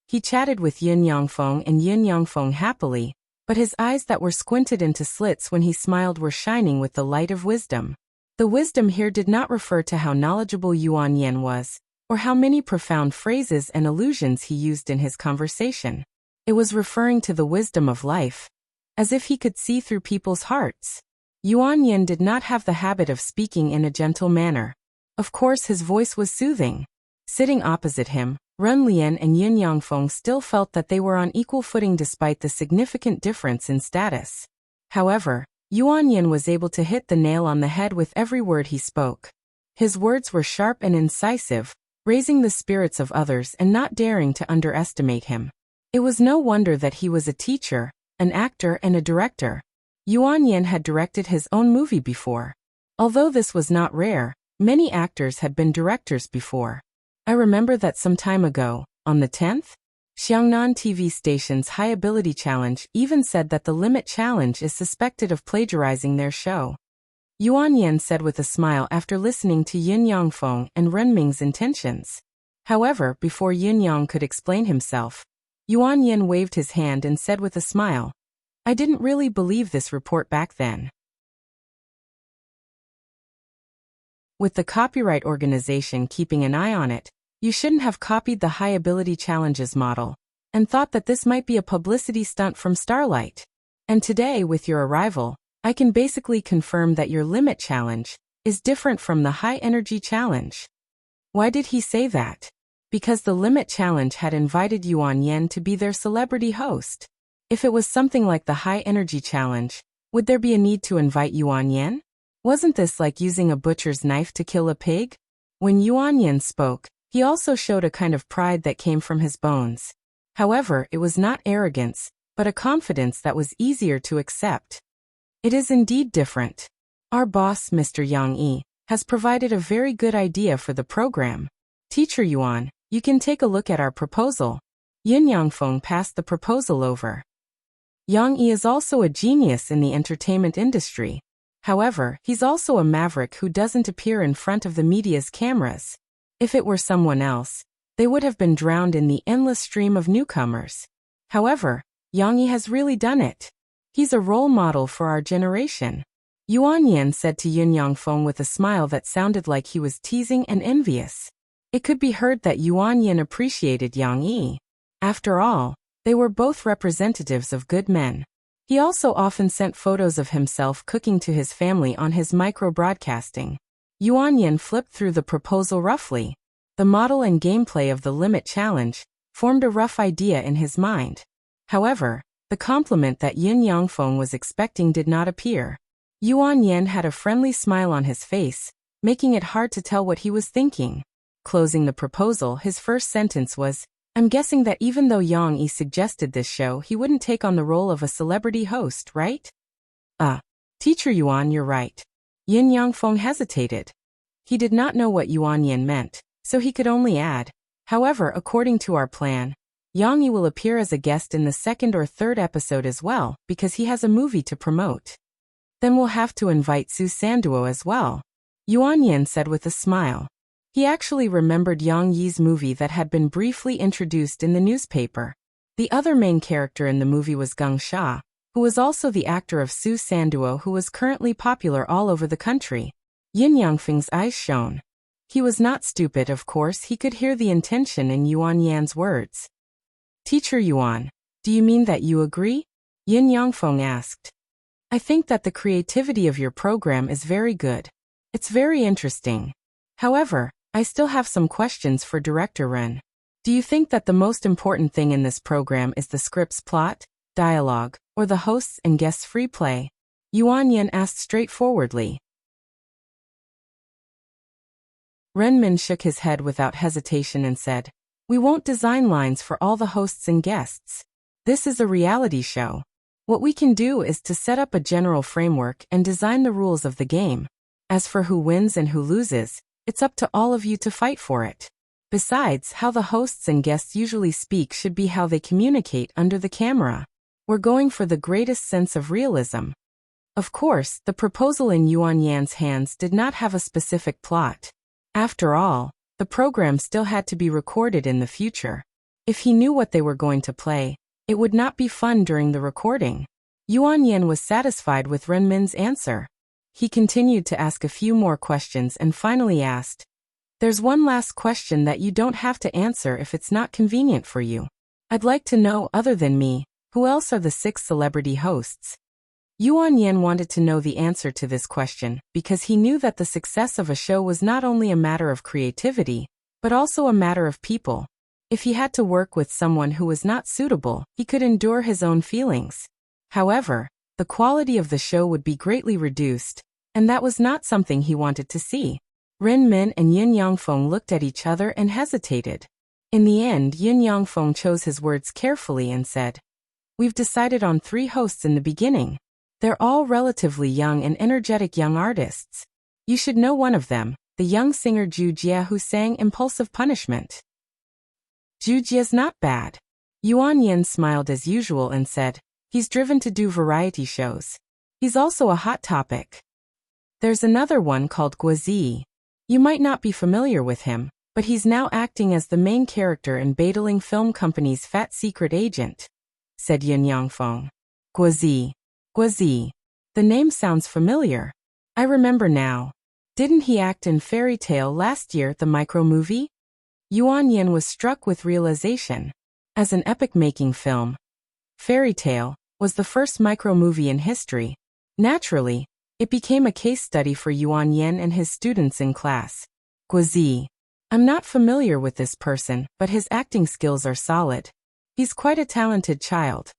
He chatted with Yin Yangfeng and Yin Yangfeng happily, but his eyes that were squinted into slits when he smiled were shining with the light of wisdom. The wisdom here did not refer to how knowledgeable Yuan Yan was, or how many profound phrases and allusions he used in his conversation. It was referring to the wisdom of life, as if he could see through people's hearts. Yuan Yan did not have the habit of speaking in a gentle manner. Of course, his voice was soothing. Sitting opposite him, Ren Lian and Yin Yangfeng still felt that they were on equal footing despite the significant difference in status. However, Yuan Yan was able to hit the nail on the head with every word he spoke. His words were sharp and incisive, raising the spirits of others and not daring to underestimate him. It was no wonder that he was a teacher, an actor and a director. Yuan Yan had directed his own movie before. Although this was not rare, many actors had been directors before. I remember that some time ago, on the 10th, Xiangnan TV station's High Ability Challenge even said that the Limit Challenge is suspected of plagiarizing their show. Yuan Yan said with a smile after listening to Yin Yangfeng and Ren Ming's intentions. However, before Yin Yang could explain himself, Yuan Yan waved his hand and said with a smile, "I didn't really believe this report back then." With the copyright organization keeping an eye on it, you shouldn't have copied the High Ability Challenges model, and thought that this might be a publicity stunt from Starlight. And today, with your arrival, I can basically confirm that your Limit Challenge is different from the High Energy Challenge. Why did he say that? Because the Limit Challenge had invited Yuan Yan to be their celebrity host. If it was something like the High Energy Challenge, would there be a need to invite Yuan Yan? Wasn't this like using a butcher's knife to kill a pig? When Yuan Yan spoke, he also showed a kind of pride that came from his bones. However, it was not arrogance, but a confidence that was easier to accept. It is indeed different. Our boss, Mr. Yang Yi, has provided a very good idea for the program. Teacher Yuan, you can take a look at our proposal. Yin Yangfeng passed the proposal over. Yang Yi is also a genius in the entertainment industry. However, he's also a maverick who doesn't appear in front of the media's cameras. If it were someone else, they would have been drowned in the endless stream of newcomers. However, Yang Yi has really done it. He's a role model for our generation. Yuan Yan said to Yin Yangfeng with a smile that sounded like he was teasing and envious. It could be heard that Yuan Yan appreciated Yang Yi. After all, they were both representatives of good men. He also often sent photos of himself cooking to his family on his micro-broadcasting. Yuan Yan flipped through the proposal roughly. The model and gameplay of the Limit Challenge formed a rough idea in his mind. However, the compliment that Yin Yangfeng was expecting did not appear. Yuan Yan had a friendly smile on his face, making it hard to tell what he was thinking. Closing the proposal, his first sentence was, "I'm guessing that even though Yang Yi suggested this show, he wouldn't take on the role of a celebrity host, right?" Teacher Yuan, you're right." Yin Yangfeng hesitated. He did not know what Yuan Yan meant, so he could only add, "However, according to our plan, Yang Yi will appear as a guest in the 2nd or 3rd episode as well, because he has a movie to promote. Then we'll have to invite Su Sanduo as well," Yuan Yan said with a smile. He actually remembered Yang Yi's movie that had been briefly introduced in the newspaper. The other main character in the movie was Geng Sha, who was also the actor of Su Sanduo, who was currently popular all over the country. Yin Yangfeng's eyes shone. He was not stupid, of course. He could hear the intention in Yuan Yan's words. Teacher Yuan, do you mean that you agree? Yin Yangfeng asked. I think that the creativity of your program is very good. It's very interesting. However, I still have some questions for Director Ren. Do you think that the most important thing in this program is the script's plot, dialogue, or the hosts and guests' free play? Yuan Yan asked straightforwardly. Renmin shook his head without hesitation and said, We won't design lines for all the hosts and guests. This is a reality show. What we can do is to set up a general framework and design the rules of the game. As for who wins and who loses, it's up to all of you to fight for it. Besides, how the hosts and guests usually speak should be how they communicate under the camera. We're going for the greatest sense of realism. Of course, the proposal in Yuan Yan's hands did not have a specific plot. After all, the program still had to be recorded in the future. If he knew what they were going to play, it would not be fun during the recording. Yuan Yan was satisfied with Renmin's answer. He continued to ask a few more questions and finally asked, There's one last question that you don't have to answer if it's not convenient for you. I'd like to know, other than me, who else are the 6 celebrity hosts? Yuan Yan wanted to know the answer to this question because he knew that the success of a show was not only a matter of creativity, but also a matter of people. If he had to work with someone who was not suitable, he could endure his own feelings. However, the quality of the show would be greatly reduced, and that was not something he wanted to see. Renmin and Yin Yangfeng looked at each other and hesitated. In the end, Yin Yangfeng chose his words carefully and said, We've decided on 3 hosts in the beginning. They're all relatively young and energetic young artists. You should know one of them, the young singer Zhu Jie who sang Impulsive Punishment. Zhu Jie's not bad. Yuan Yan smiled as usual and said, He's driven to do variety shows. He's also a hot topic. There's another one called Guozi. You might not be familiar with him, but he's now acting as the main character in Badaling Film Company's Fat Secret Agent, said Yin Yangfeng. Guozi. Guozi. The name sounds familiar. I remember now. Didn't he act in Fairy Tale last year, the micro-movie? Yuan Yan was struck with realization. As an epic-making film, Fairy Tale was the first micro-movie in history. Naturally, it became a case study for Yuan Yan and his students in class. Guozi. I'm not familiar with this person, but his acting skills are solid. He's quite a talented child.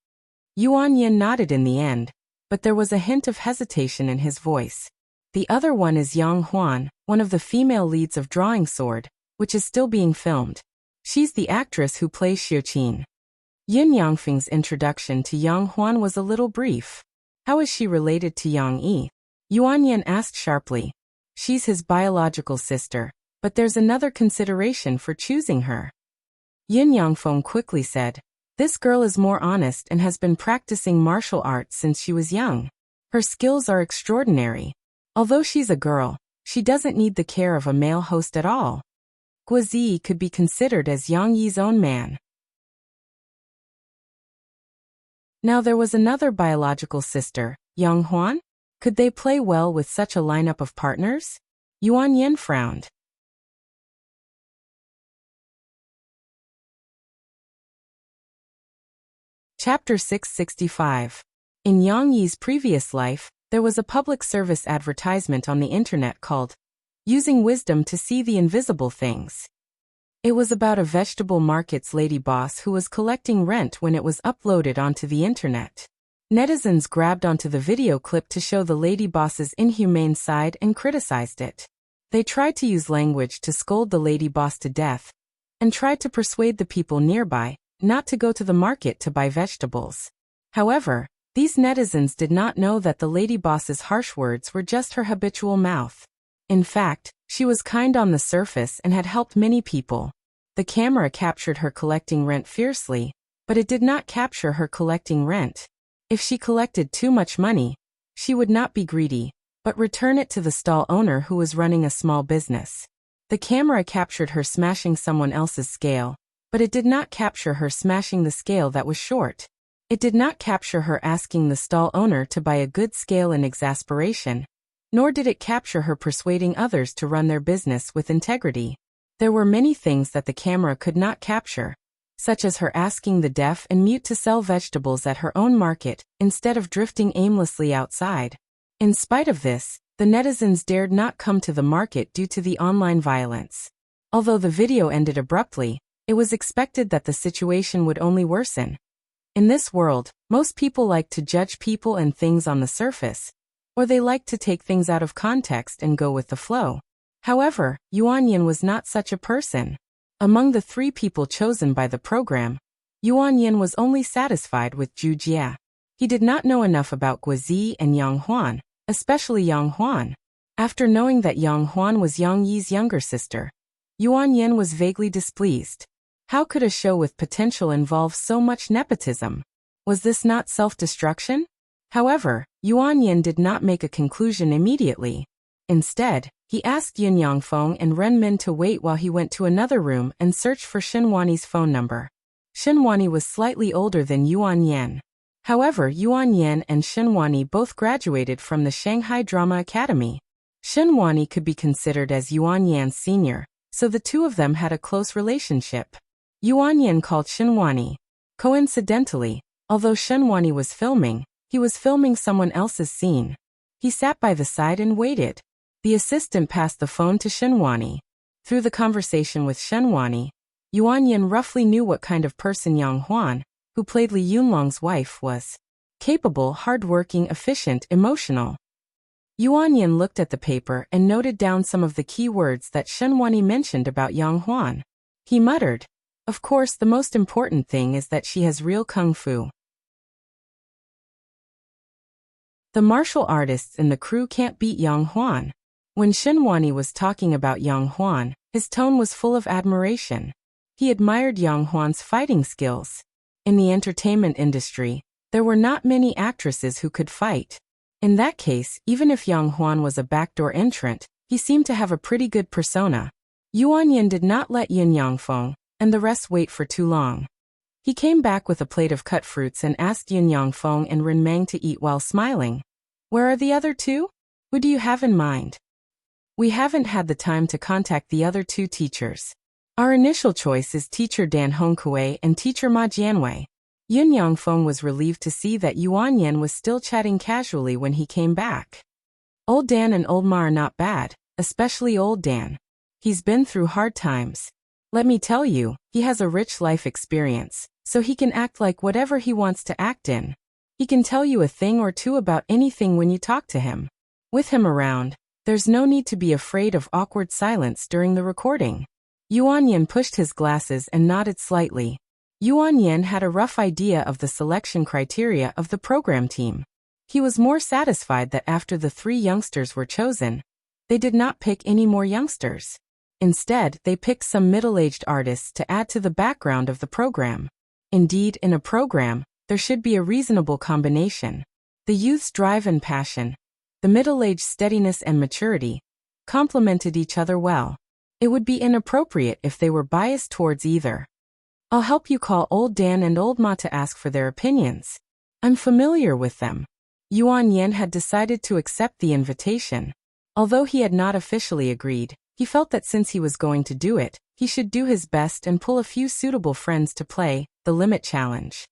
Yuan Yan nodded in the end, but there was a hint of hesitation in his voice. The other one is Yang Huan, one of the female leads of Drawing Sword, which is still being filmed. She's the actress who plays Xiuqin. Yin Yangfeng's introduction to Yang Huan was a little brief. How is she related to Yang Yi? Yuan Yan asked sharply. She's his biological sister, but there's another consideration for choosing her. Yin Yangfeng quickly said, This girl is more honest and has been practicing martial arts since she was young. Her skills are extraordinary. Although she's a girl, she doesn't need the care of a male host at all. Guozi could be considered as Yang Yi's own man. Now there was another biological sister, Yang Huan. Could they play well with such a lineup of partners? Yuan Yan frowned. Chapter 665. In Yang Yi's previous life, there was a public service advertisement on the internet called, Using Wisdom to See the Invisible Things. It was about a vegetable market's lady boss who was collecting rent when it was uploaded onto the internet. Netizens grabbed onto the video clip to show the lady boss's inhumane side and criticized it. They tried to use language to scold the lady boss to death, and tried to persuade the people nearby not to go to the market to buy vegetables. However, these netizens did not know that the lady boss's harsh words were just her habitual mouth. In fact, she was kind on the surface and had helped many people. The camera captured her collecting rent fiercely, but it did not capture her collecting rent. If she collected too much money, she would not be greedy, but return it to the stall owner who was running a small business. The camera captured her smashing someone else's scale, but it did not capture her smashing the scale that was short. It did not capture her asking the stall owner to buy a good scale in exasperation, nor did it capture her persuading others to run their business with integrity. There were many things that the camera could not capture, such as her asking the deaf and mute to sell vegetables at her own market, instead of drifting aimlessly outside. In spite of this, the netizens dared not come to the market due to the online violence. Although the video ended abruptly, it was expected that the situation would only worsen. In this world, most people like to judge people and things on the surface, or they like to take things out of context and go with the flow. However, Yuan Yin was not such a person. Among the 3 people chosen by the program, Yuan Yin was only satisfied with Zhu Jie. He did not know enough about Guozi and Yang Huan, especially Yang Huan. After knowing that Yang Huan was Yang Yi's younger sister, Yuan Yin was vaguely displeased. How could a show with potential involve so much nepotism? Was this not self-destruction? However, Yuan Yin did not make a conclusion immediately. Instead, he asked Yin Yangfeng and Ren Min to wait while he went to another room and searched for Shen Wani's phone number. Shen Wani was slightly older than Yuan Yin. However, Yuan Yin and Shen Wani both graduated from the Shanghai Drama Academy. Shen Wani could be considered as Yuan Yan's senior, so the two of them had a close relationship. Yuan Yin called Shen Wani. Coincidentally, although Shen Wani was filming, he was filming someone else's scene. He sat by the side and waited. The assistant passed the phone to Shen Wani. Through the conversation with Shen Wani, Yuan Yin roughly knew what kind of person Yang Huan, who played Li Yunlong's wife, was. Capable, hard-working, efficient, emotional. Yuan Yin looked at the paper and noted down some of the key words that Shen Wani mentioned about Yang Huan. He muttered, "Of course, the most important thing is that she has real kung fu. The martial artists in the crew can't beat Yang Huan." When Shen Wani was talking about Yang Huan, his tone was full of admiration. He admired Yang Huan's fighting skills. In the entertainment industry, there were not many actresses who could fight. In that case, even if Yang Huan was a backdoor entrant, he seemed to have a pretty good persona. Yuan Yin did not let Yin Yangfeng and the rest wait for too long. He came back with a plate of cut fruits and asked Yin Yangfeng and Ren Meng to eat while smiling. "Where are the other 2? Who do you have in mind?" "We haven't had the time to contact the other 2 teachers. Our initial choice is teacher Dan Hongkui and teacher Ma Jianwei." Yin Yangfeng was relieved to see that Yuan Yin was still chatting casually when he came back. "Old Dan and old Ma are not bad, especially old Dan. He's been through hard times. Let me tell you, he has a rich life experience, so he can act like whatever he wants to act in. He can tell you a thing or two about anything when you talk to him. With him around, there's no need to be afraid of awkward silence during the recording." Yuan Yin pushed his glasses and nodded slightly. Yuan Yin had a rough idea of the selection criteria of the program team. He was more satisfied that after the 3 youngsters were chosen, they did not pick any more youngsters. Instead, they picked some middle-aged artists to add to the background of the program. Indeed, in a program, there should be a reasonable combination. The youth's drive and passion, the middle-aged steadiness and maturity, complemented each other well. It would be inappropriate if they were biased towards either. "I'll help you call old Dan and old Ma to ask for their opinions. I'm familiar with them." Yuan Yin had decided to accept the invitation. Although he had not officially agreed, he felt that since he was going to do it, he should do his best and pull a few suitable friends to play the limit challenge.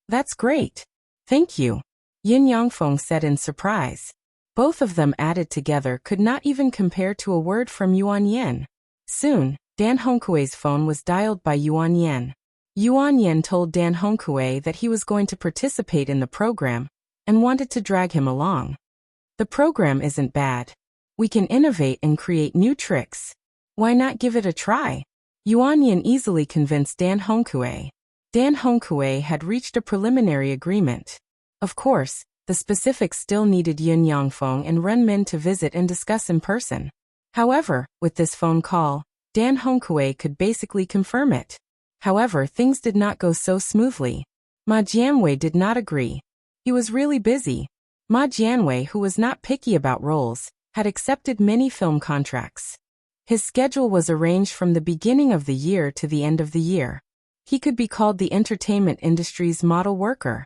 "That's great. Thank you," Yin Yangfeng said in surprise. Both of them added together could not even compare to a word from Yuan Yin. Soon, Dan Hongkui's phone was dialed by Yuan Yin. Yuan Yin told Dan Hongkui that he was going to participate in the program and wanted to drag him along. "The program isn't bad. We can innovate and create new tricks. Why not give it a try?" Yuan Yin easily convinced Dan Hongkui. Dan Hongkui had reached a preliminary agreement. Of course, the specifics still needed Yin Yangfeng and Ren Min to visit and discuss in person. However, with this phone call, Dan Hongkui could basically confirm it. However, things did not go so smoothly. Ma Jianwei did not agree. He was really busy. Ma Jianwei, who was not picky about roles, had accepted many film contracts. His schedule was arranged from the beginning of the year to the end of the year. He could be called the entertainment industry's model worker.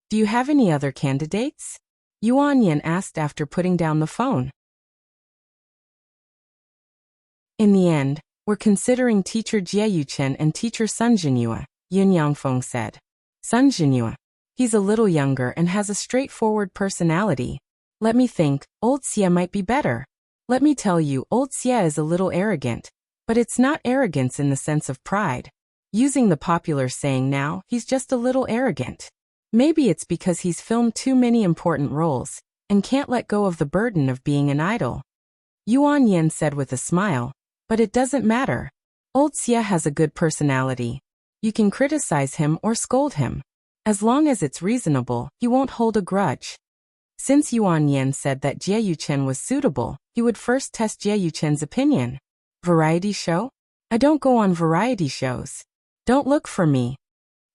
Do you have any other candidates? Yuan Yin asked after putting down the phone. In the end, we're considering teacher Jie Yuchen and teacher Sun Jinyue, Yun Yangfeng said. Sun Jinyue. He's a little younger and has a straightforward personality. Let me think, old Xie might be better. Let me tell you, old Xie is a little arrogant. But it's not arrogance in the sense of pride. Using the popular saying now, he's just a little arrogant. Maybe it's because he's filmed too many important roles, and can't let go of the burden of being an idol. Yuan Yin said with a smile, but it doesn't matter. Old Xie has a good personality. You can criticize him or scold him. As long as it's reasonable, he won't hold a grudge. Since Yuan Yin said that Jie Yuchen was suitable, he would first test Jie Yuchen's opinion. Variety show? I don't go on variety shows. Don't look for me.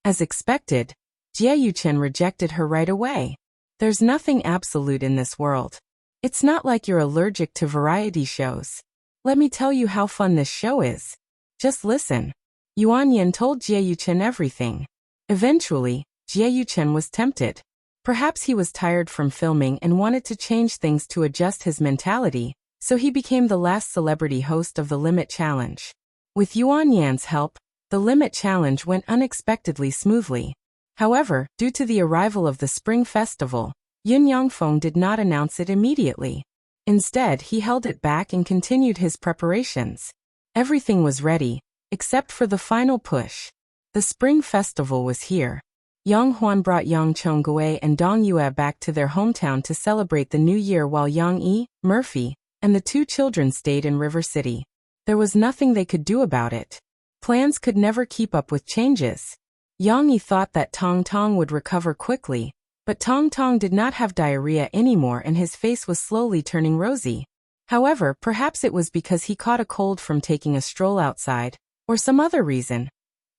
As expected, Jie Yuchen rejected her right away. There's nothing absolute in this world. It's not like you're allergic to variety shows. Let me tell you how fun this show is. Just listen. Yuan Yin told Jie Yuchen everything. Eventually, Jie Yuchen was tempted. Perhaps he was tired from filming and wanted to change things to adjust his mentality, so he became the last celebrity host of the Limit Challenge. With Yuan Yan's help, the Limit Challenge went unexpectedly smoothly. However, due to the arrival of the Spring Festival, Yun Yangfeng did not announce it immediately. Instead, he held it back and continued his preparations. Everything was ready, except for the final push. The Spring Festival was here. Yang Huan brought Yang Chongguei and Dong Yue back to their hometown to celebrate the new year while Yang Yi, Murphy, and the two children stayed in River City. There was nothing they could do about it. Plans could never keep up with changes. Yang Yi thought that Tong Tong would recover quickly, but Tong Tong did not have diarrhea anymore and his face was slowly turning rosy. However, perhaps it was because he caught a cold from taking a stroll outside, or some other reason.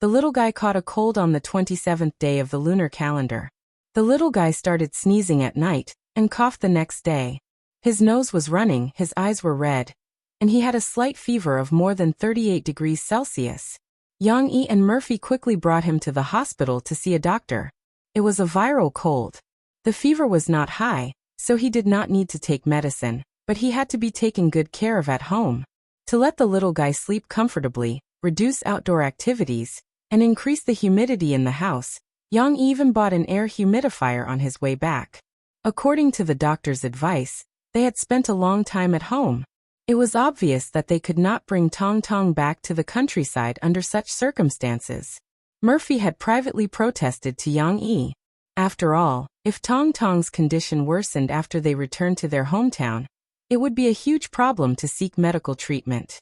The little guy caught a cold on the 27th day of the lunar calendar. The little guy started sneezing at night, and coughed the next day. His nose was running, his eyes were red, and he had a slight fever of more than 38 degrees Celsius. Yang Yi and Murphy quickly brought him to the hospital to see a doctor. It was a viral cold. The fever was not high, so he did not need to take medicine, but he had to be taken good care of at home. To let the little guy sleep comfortably, reduce outdoor activities, and increase the humidity in the house, Yang even bought an air humidifier on his way back. According to the doctor's advice, they had spent a long time at home. It was obvious that they could not bring Tong Tong back to the countryside under such circumstances. Murphy had privately protested to Yang Yi. After all, if Tong Tong's condition worsened after they returned to their hometown, it would be a huge problem to seek medical treatment.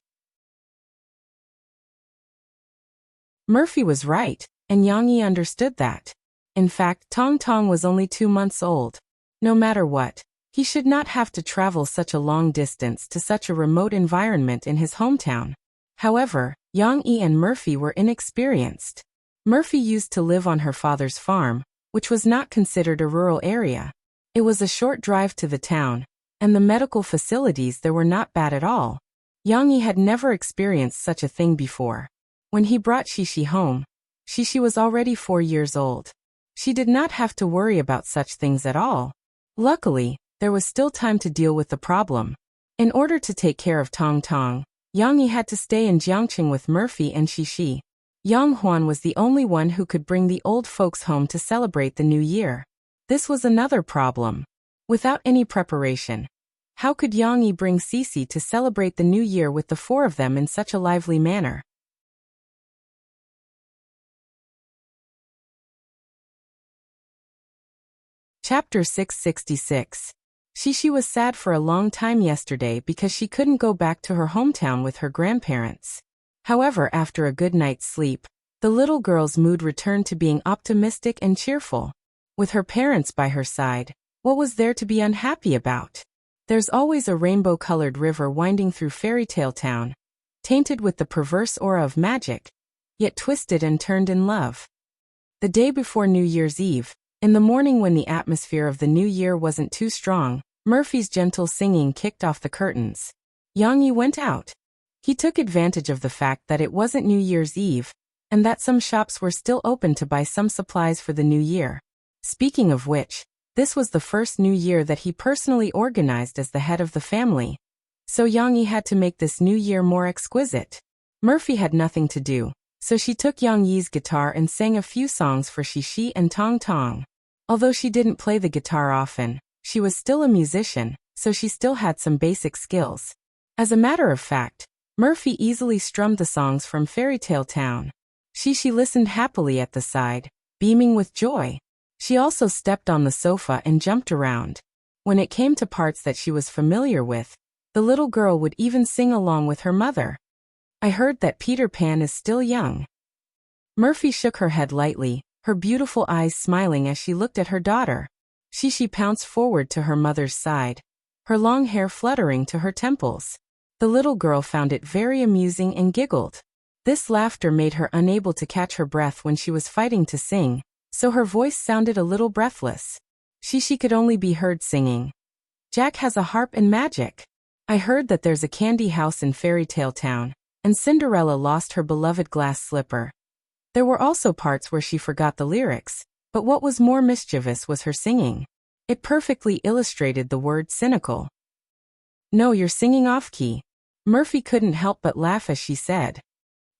Murphy was right, and Yang Yi understood that. In fact, Tong Tong was only 2 months old. No matter what, he should not have to travel such a long distance to such a remote environment in his hometown. However, Yang Yi and Murphy were inexperienced. Murphy used to live on her father's farm, which was not considered a rural area. It was a short drive to the town, and the medical facilities there were not bad at all. Yang Yi had never experienced such a thing before. When he brought Shishi home, Shishi was already 4 years old. She did not have to worry about such things at all. Luckily, there was still time to deal with the problem. In order to take care of Tong Tong, Yang Yi had to stay in Jiangqing with Murphy and Shishi. Yang Huan was the only one who could bring the old folks home to celebrate the new year. This was another problem. Without any preparation, how could Yang Yi bring Sisi to celebrate the new year with the 4 of them in such a lively manner? Chapter 666. Shishi was sad for a long time yesterday because she couldn't go back to her hometown with her grandparents. However, after a good night's sleep, the little girl's mood returned to being optimistic and cheerful. With her parents by her side, what was there to be unhappy about? There's always a rainbow-colored river winding through Fairy Tale Town, tainted with the perverse aura of magic, yet twisted and turned in love. The day before New Year's Eve, in the morning when the atmosphere of the new year wasn't too strong, Murphy's gentle singing kicked off the curtains. Yang Yi went out. He took advantage of the fact that it wasn't New Year's Eve, and that some shops were still open to buy some supplies for the new year. Speaking of which, this was the first new year that he personally organized as the head of the family. So Yang Yi had to make this new year more exquisite. Murphy had nothing to do, so she took Yang Yi's guitar and sang a few songs for Xixi and Tong Tong. Although she didn't play the guitar often, she was still a musician, so she still had some basic skills. As a matter of fact, Murphy easily strummed the songs from Fairy Tale Town. Xixi listened happily at the side, beaming with joy. She also stepped on the sofa and jumped around. When it came to parts that she was familiar with, the little girl would even sing along with her mother. I heard that Peter Pan is still young. Murphy shook her head lightly, her beautiful eyes smiling as she looked at her daughter. Xixi pounced forward to her mother's side, her long hair fluttering to her temples. The little girl found it very amusing and giggled. This laughter made her unable to catch her breath when she was fighting to sing, so her voice sounded a little breathless. Xixi could only be heard singing. Jack has a harp and magic. I heard that there's a candy house in Fairy Tale Town, and Cinderella lost her beloved glass slipper. There were also parts where she forgot the lyrics, but what was more mischievous was her singing. It perfectly illustrated the word cynical. No, you're singing off-key. Murphy couldn't help but laugh as she said.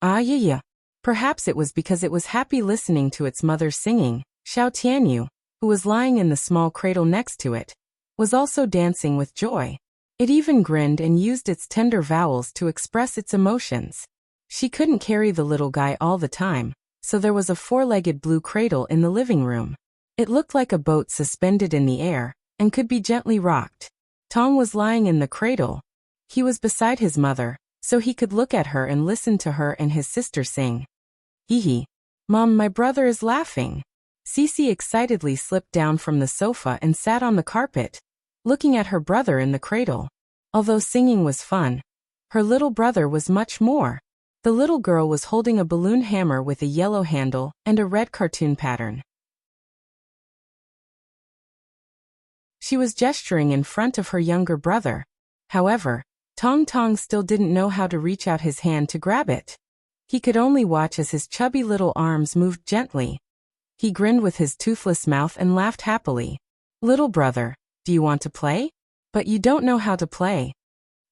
Ah yeah. Perhaps it was because it was happy listening to its mother singing. Xiao Tianyu, who was lying in the small cradle next to it, was also dancing with joy. It even grinned and used its tender vowels to express its emotions. She couldn't carry the little guy all the time, so there was a four-legged blue cradle in the living room. It looked like a boat suspended in the air, and could be gently rocked. Tong was lying in the cradle. He was beside his mother, so he could look at her and listen to her and his sister sing. Hee hee. Mom, my brother is laughing. Cece excitedly slipped down from the sofa and sat on the carpet, looking at her brother in the cradle. Although singing was fun, her little brother was much more. The little girl was holding a balloon hammer with a yellow handle and a red cartoon pattern. She was gesturing in front of her younger brother. However, Tong Tong still didn't know how to reach out his hand to grab it. He could only watch as his chubby little arms moved gently. He grinned with his toothless mouth and laughed happily. Little brother, do you want to play? But you don't know how to play.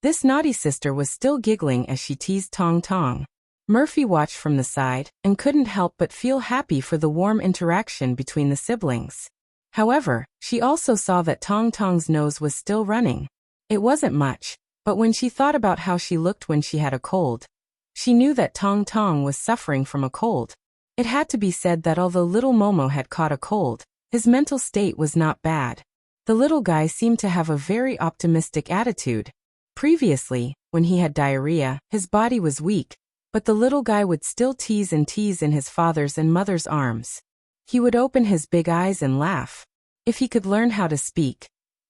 This naughty sister was still giggling as she teased Tong Tong. Murphy watched from the side and couldn't help but feel happy for the warm interaction between the siblings. However, she also saw that Tong Tong's nose was still running. It wasn't much, but when she thought about how she looked when she had a cold, she knew that Tong Tong was suffering from a cold. It had to be said that although little Momo had caught a cold, his mental state was not bad. The little guy seemed to have a very optimistic attitude. Previously, when he had diarrhea, his body was weak, but the little guy would still tease and tease in his father's and mother's arms. He would open his big eyes and laugh. If he could learn how to speak,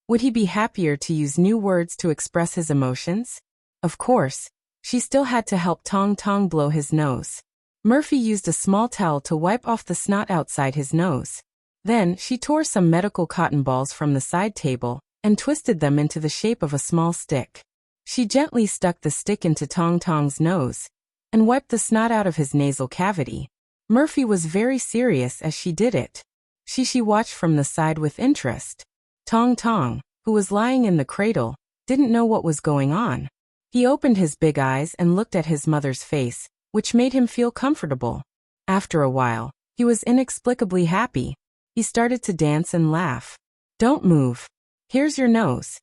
would he be happier to use new words to express his emotions? Of course, she still had to help Tong Tong blow his nose. Murphy used a small towel to wipe off the snot outside his nose. Then, she tore some medical cotton balls from the side table and twisted them into the shape of a small stick. She gently stuck the stick into Tong Tong's nose and wiped the snot out of his nasal cavity. Murphy was very serious as she did it. Xixi watched from the side with interest. Tong Tong, who was lying in the cradle, didn't know what was going on. He opened his big eyes and looked at his mother's face, which made him feel comfortable. After a while, he was inexplicably happy. He started to dance and laugh. Don't move. Here's your nose.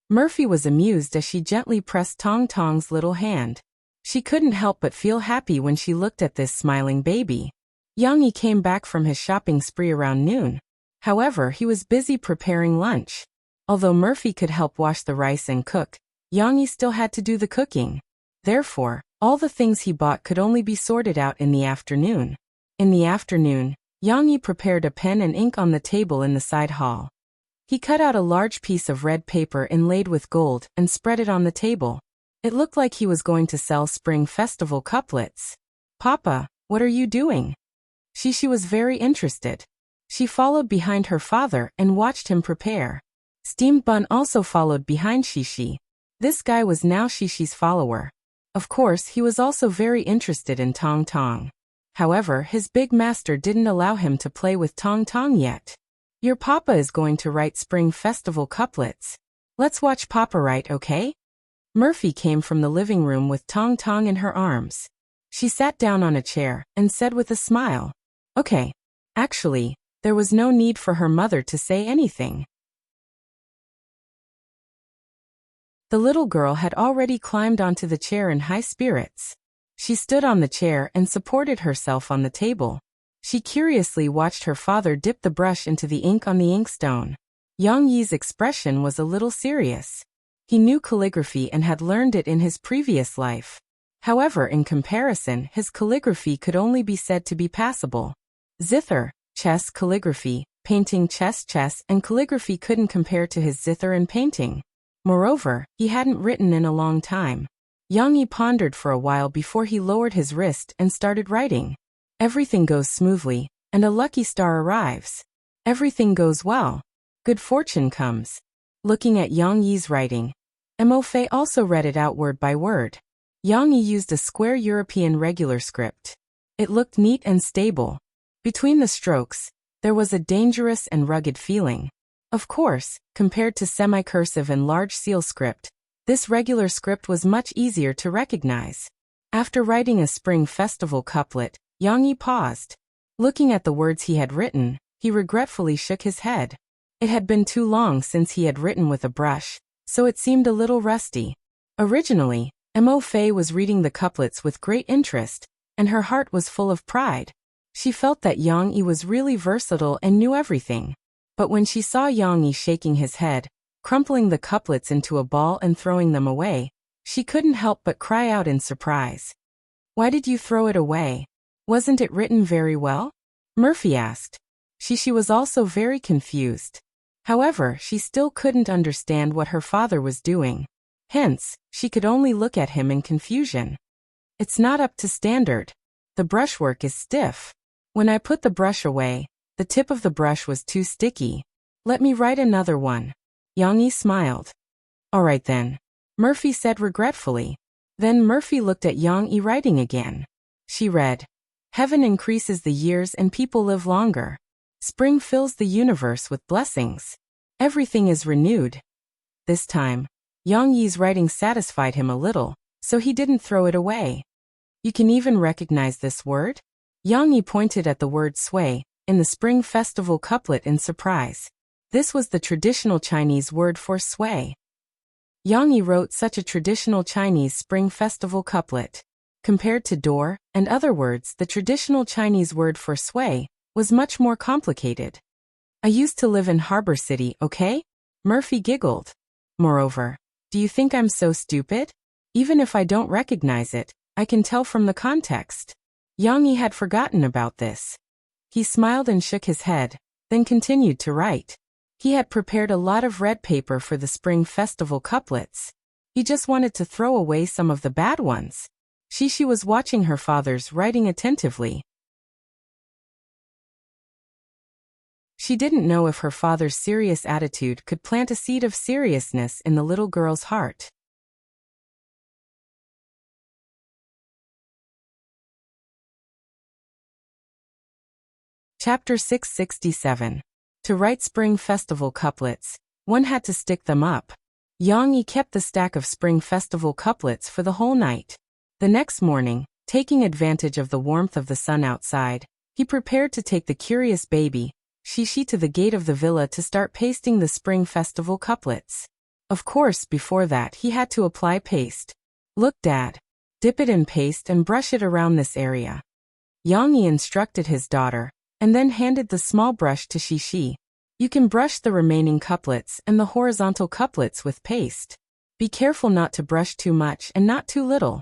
Murphy was amused as she gently pressed Tong Tong's little hand. She couldn't help but feel happy when she looked at this smiling baby. Yang Yi came back from his shopping spree around noon. However, he was busy preparing lunch. Although Murphy could help wash the rice and cook, Yang Yi still had to do the cooking. Therefore, all the things he bought could only be sorted out in the afternoon. In the afternoon, Yang Yi prepared a pen and ink on the table in the side hall. He cut out a large piece of red paper inlaid with gold and spread it on the table. It looked like he was going to sell Spring Festival couplets. Papa, what are you doing? Xixi was very interested. She followed behind her father and watched him prepare. Steamed Bun also followed behind Xixi. This guy was now Xixi's follower. Of course, he was also very interested in Tong Tong. However, his big master didn't allow him to play with Tong Tong yet. Your papa is going to write Spring Festival couplets. Let's watch Papa write, okay? Murphy came from the living room with Tong Tong in her arms. She sat down on a chair and said with a smile, okay. Actually, there was no need for her mother to say anything. The little girl had already climbed onto the chair in high spirits. She stood on the chair and supported herself on the table. She curiously watched her father dip the brush into the ink on the inkstone. Yang Yi's expression was a little serious. He knew calligraphy and had learned it in his previous life. However, in comparison, his calligraphy could only be said to be passable. Zither, chess, calligraphy, painting, chess, and calligraphy couldn't compare to his zither and painting. Moreover, he hadn't written in a long time. Yang Yi pondered for a while before he lowered his wrist and started writing. Everything goes smoothly, and a lucky star arrives. Everything goes well. Good fortune comes. Looking at Yang Yi's writing, Mo Fei also read it out word by word. Yang Yi used a square European regular script. It looked neat and stable. Between the strokes, there was a dangerous and rugged feeling. Of course, compared to semi-cursive and large seal script, this regular script was much easier to recognize. After writing a Spring Festival couplet, Yang Yi paused. Looking at the words he had written, he regretfully shook his head. It had been too long since he had written with a brush, so it seemed a little rusty. Originally, Mo Fei was reading the couplets with great interest, and her heart was full of pride. She felt that Yang Yi was really versatile and knew everything. But when she saw Yang Yi shaking his head, crumpling the couplets into a ball and throwing them away, she couldn't help but cry out in surprise. Why did you throw it away? Wasn't it written very well? Murphy asked. She was also very confused. However, she still couldn't understand what her father was doing. Hence, she could only look at him in confusion. It's not up to standard. The brushwork is stiff. When I put the brush away, the tip of the brush was too sticky. Let me write another one. Yang Yi smiled. All right then, Murphy said regretfully. Then Murphy looked at Yang Yi writing again. She read, Heaven increases the years and people live longer. Spring fills the universe with blessings. Everything is renewed. This time, Yang Yi's writing satisfied him a little, so he didn't throw it away. You can even recognize this word? Yang Yi pointed at the word sway in the Spring Festival couplet in surprise. This was the traditional Chinese word for sway. Yang Yi wrote such a traditional Chinese Spring Festival couplet. Compared to door and other words, the traditional Chinese word for sway was much more complicated. I used to live in Harbor City, okay? Murphy giggled. Moreover, do you think I'm so stupid? Even if I don't recognize it, I can tell from the context. Yang Yi had forgotten about this. He smiled and shook his head, then continued to write. He had prepared a lot of red paper for the Spring Festival couplets. He just wanted to throw away some of the bad ones. She was watching her father's writing attentively. She didn't know if her father's serious attitude could plant a seed of seriousness in the little girl's heart. Chapter 667. To write Spring Festival couplets, one had to stick them up. Yang Yi kept the stack of Spring Festival couplets for the whole night. The next morning, taking advantage of the warmth of the sun outside, he prepared to take the curious baby, Shishi, to the gate of the villa to start pasting the Spring Festival couplets. Of course, before that he had to apply paste. Look, Dad. Dip it in paste and brush it around this area. Yang Yi instructed his daughter, and then handed the small brush to Shishi. You can brush the remaining couplets and the horizontal couplets with paste. Be careful not to brush too much and not too little.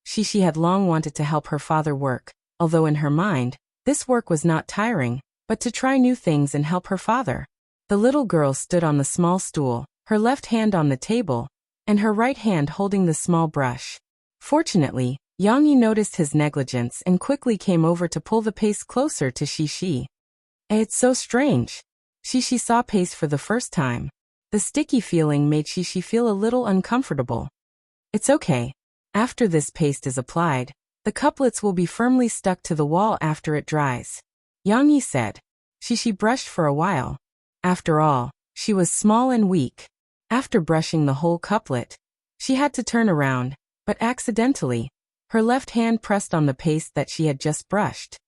Shishi had long wanted to help her father work, although in her mind, this work was not tiring, but to try new things and help her father. The little girl stood on the small stool, her left hand on the table, and her right hand holding the small brush. Fortunately, Yang Yi noticed his negligence and quickly came over to pull the paste closer to Shishi. It's so strange. Shishi saw paste for the first time. The sticky feeling made Shishi feel a little uncomfortable. It's okay. After this paste is applied, The couplets will be firmly stuck to the wall after it dries. Yang Yi said. She brushed for a while. After all, she was small and weak. After brushing the whole couplet, she had to turn around, but accidentally, her left hand pressed on the paste that she had just brushed.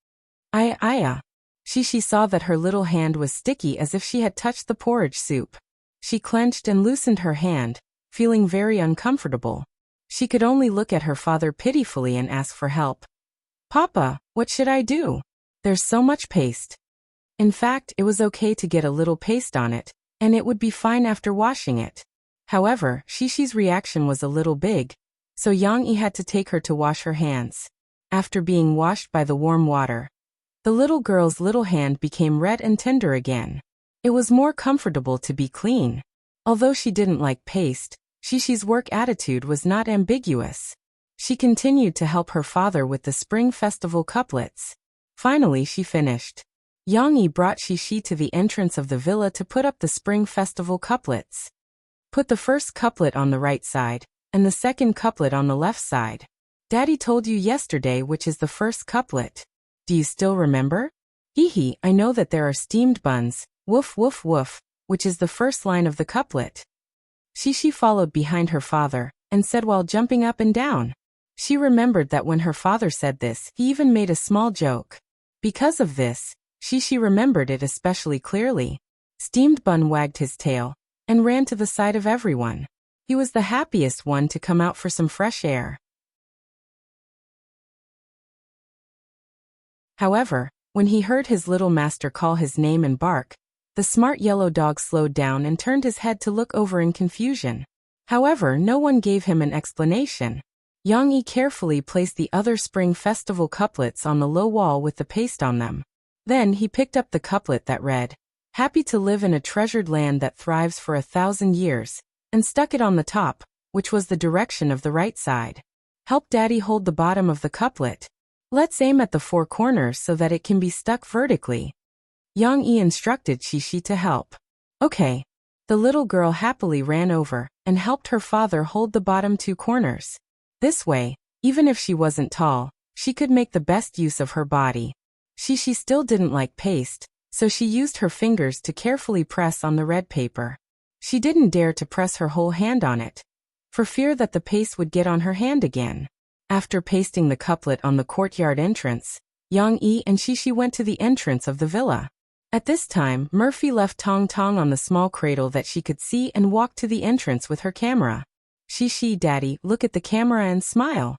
Aya. She saw that her little hand was sticky as if she had touched the porridge soup. She clenched and loosened her hand, feeling very uncomfortable. She could only look at her father pitifully and ask for help. Papa, what should I do? There's so much paste. In fact, it was okay to get a little paste on it, and it would be fine after washing it. However, Shishi's reaction was a little big, so Yang Yi had to take her to wash her hands. After being washed by the warm water, the little girl's little hand became red and tender again. It was more comfortable to be clean. Although she didn't like paste, Shishi's work attitude was not ambiguous. She continued to help her father with the Spring Festival couplets. Finally she finished. Yang Yi brought Shishi to the entrance of the villa to put up the Spring Festival couplets. Put the first couplet on the right side, and the second couplet on the left side. Daddy told you yesterday which is the first couplet. Do you still remember? Hee, I know that there are steamed buns, woof woof woof, which is the first line of the couplet. Shishi followed behind her father, and said while jumping up and down. She remembered that when her father said this, he even made a small joke. Because of this, Shishi remembered it especially clearly. Steamed bun wagged his tail, and ran to the side of everyone. He was the happiest one to come out for some fresh air. However, when he heard his little master call his name and bark, the smart yellow dog slowed down and turned his head to look over in confusion. However, no one gave him an explanation. Yang Yi carefully placed the other Spring Festival couplets on the low wall with the paste on them. Then he picked up the couplet that read, "Happy to live in a treasured land that thrives for 1,000 years, and stuck it on the top, which was the direction of the right side. Help Daddy hold the bottom of the couplet. Let's aim at the four corners so that it can be stuck vertically." Yang Yi instructed Shishi to help. Okay. The little girl happily ran over and helped her father hold the bottom two corners. This way, even if she wasn't tall, she could make the best use of her body. Shishi still didn't like paste, so she used her fingers to carefully press on the red paper. She didn't dare to press her whole hand on it, for fear that the paste would get on her hand again. After pasting the couplet on the courtyard entrance, Yang Yi and Shishi went to the entrance of the villa. At this time, Murphy left Tong Tong on the small cradle that she could see and walked to the entrance with her camera. Shishi, Daddy, look at the camera and smile.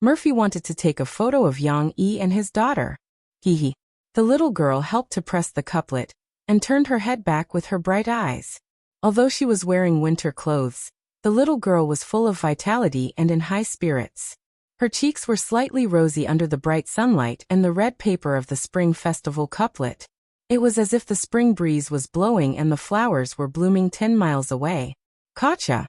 Murphy wanted to take a photo of Yang Yi and his daughter. Hee. The little girl helped to press the couplet, and turned her head back with her bright eyes. Although she was wearing winter clothes, the little girl was full of vitality and in high spirits. Her cheeks were slightly rosy under the bright sunlight and the red paper of the Spring Festival couplet. It was as if the spring breeze was blowing and the flowers were blooming 10 miles away. Gotcha!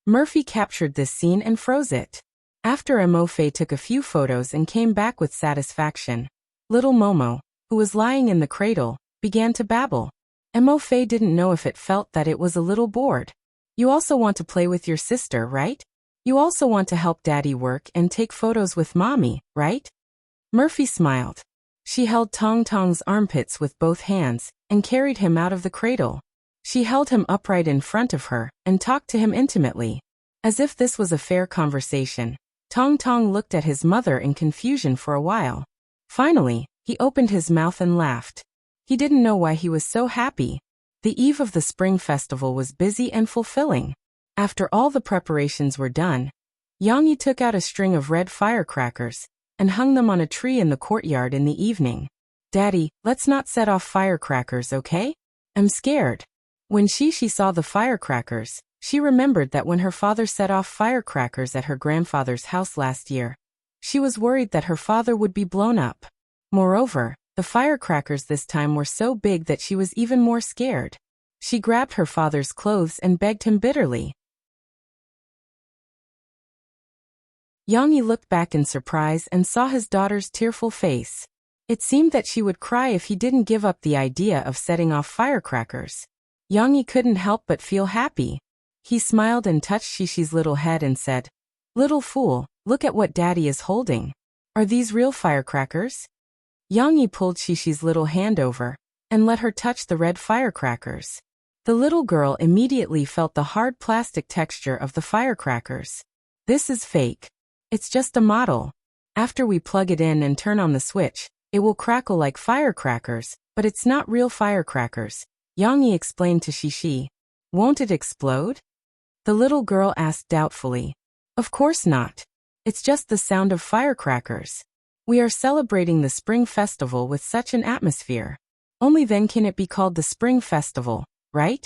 Murphy captured this scene and froze it. After Mo-Fei took a few photos and came back with satisfaction, little Momo, who was lying in the cradle, began to babble. Mo-Fei didn't know if it felt that it was a little bored. You also want to play with your sister, right? You also want to help Daddy work and take photos with Mommy, right? Murphy smiled. She held Tong Tong's armpits with both hands and carried him out of the cradle. She held him upright in front of her and talked to him intimately. As if this was a fair conversation, Tong Tong looked at his mother in confusion for a while. Finally, he opened his mouth and laughed. He didn't know why he was so happy. The eve of the Spring Festival was busy and fulfilling. After all the preparations were done, Yang Yi took out a string of red firecrackers and hung them on a tree in the courtyard in the evening. Daddy, let's not set off firecrackers, okay? I'm scared. When she saw the firecrackers, she remembered that when her father set off firecrackers at her grandfather's house last year, she was worried that her father would be blown up. Moreover, the firecrackers this time were so big that she was even more scared. She grabbed her father's clothes and begged him bitterly. Yang Yi looked back in surprise and saw his daughter's tearful face. It seemed that she would cry if he didn't give up the idea of setting off firecrackers. Yang Yi couldn't help but feel happy. He smiled and touched Shishi's little head and said, "Little fool, look at what Daddy is holding." Are these real firecrackers? Yang Yi pulled Xishi's little hand over and let her touch the red firecrackers. The little girl immediately felt the hard plastic texture of the firecrackers. This is fake. It's just a model. After we plug it in and turn on the switch, it will crackle like firecrackers, but it's not real firecrackers, Yang Yi explained to Xishi. Won't it explode? The little girl asked doubtfully. Of course not. It's just the sound of firecrackers. We are celebrating the Spring Festival with such an atmosphere. Only then can it be called the Spring Festival, right?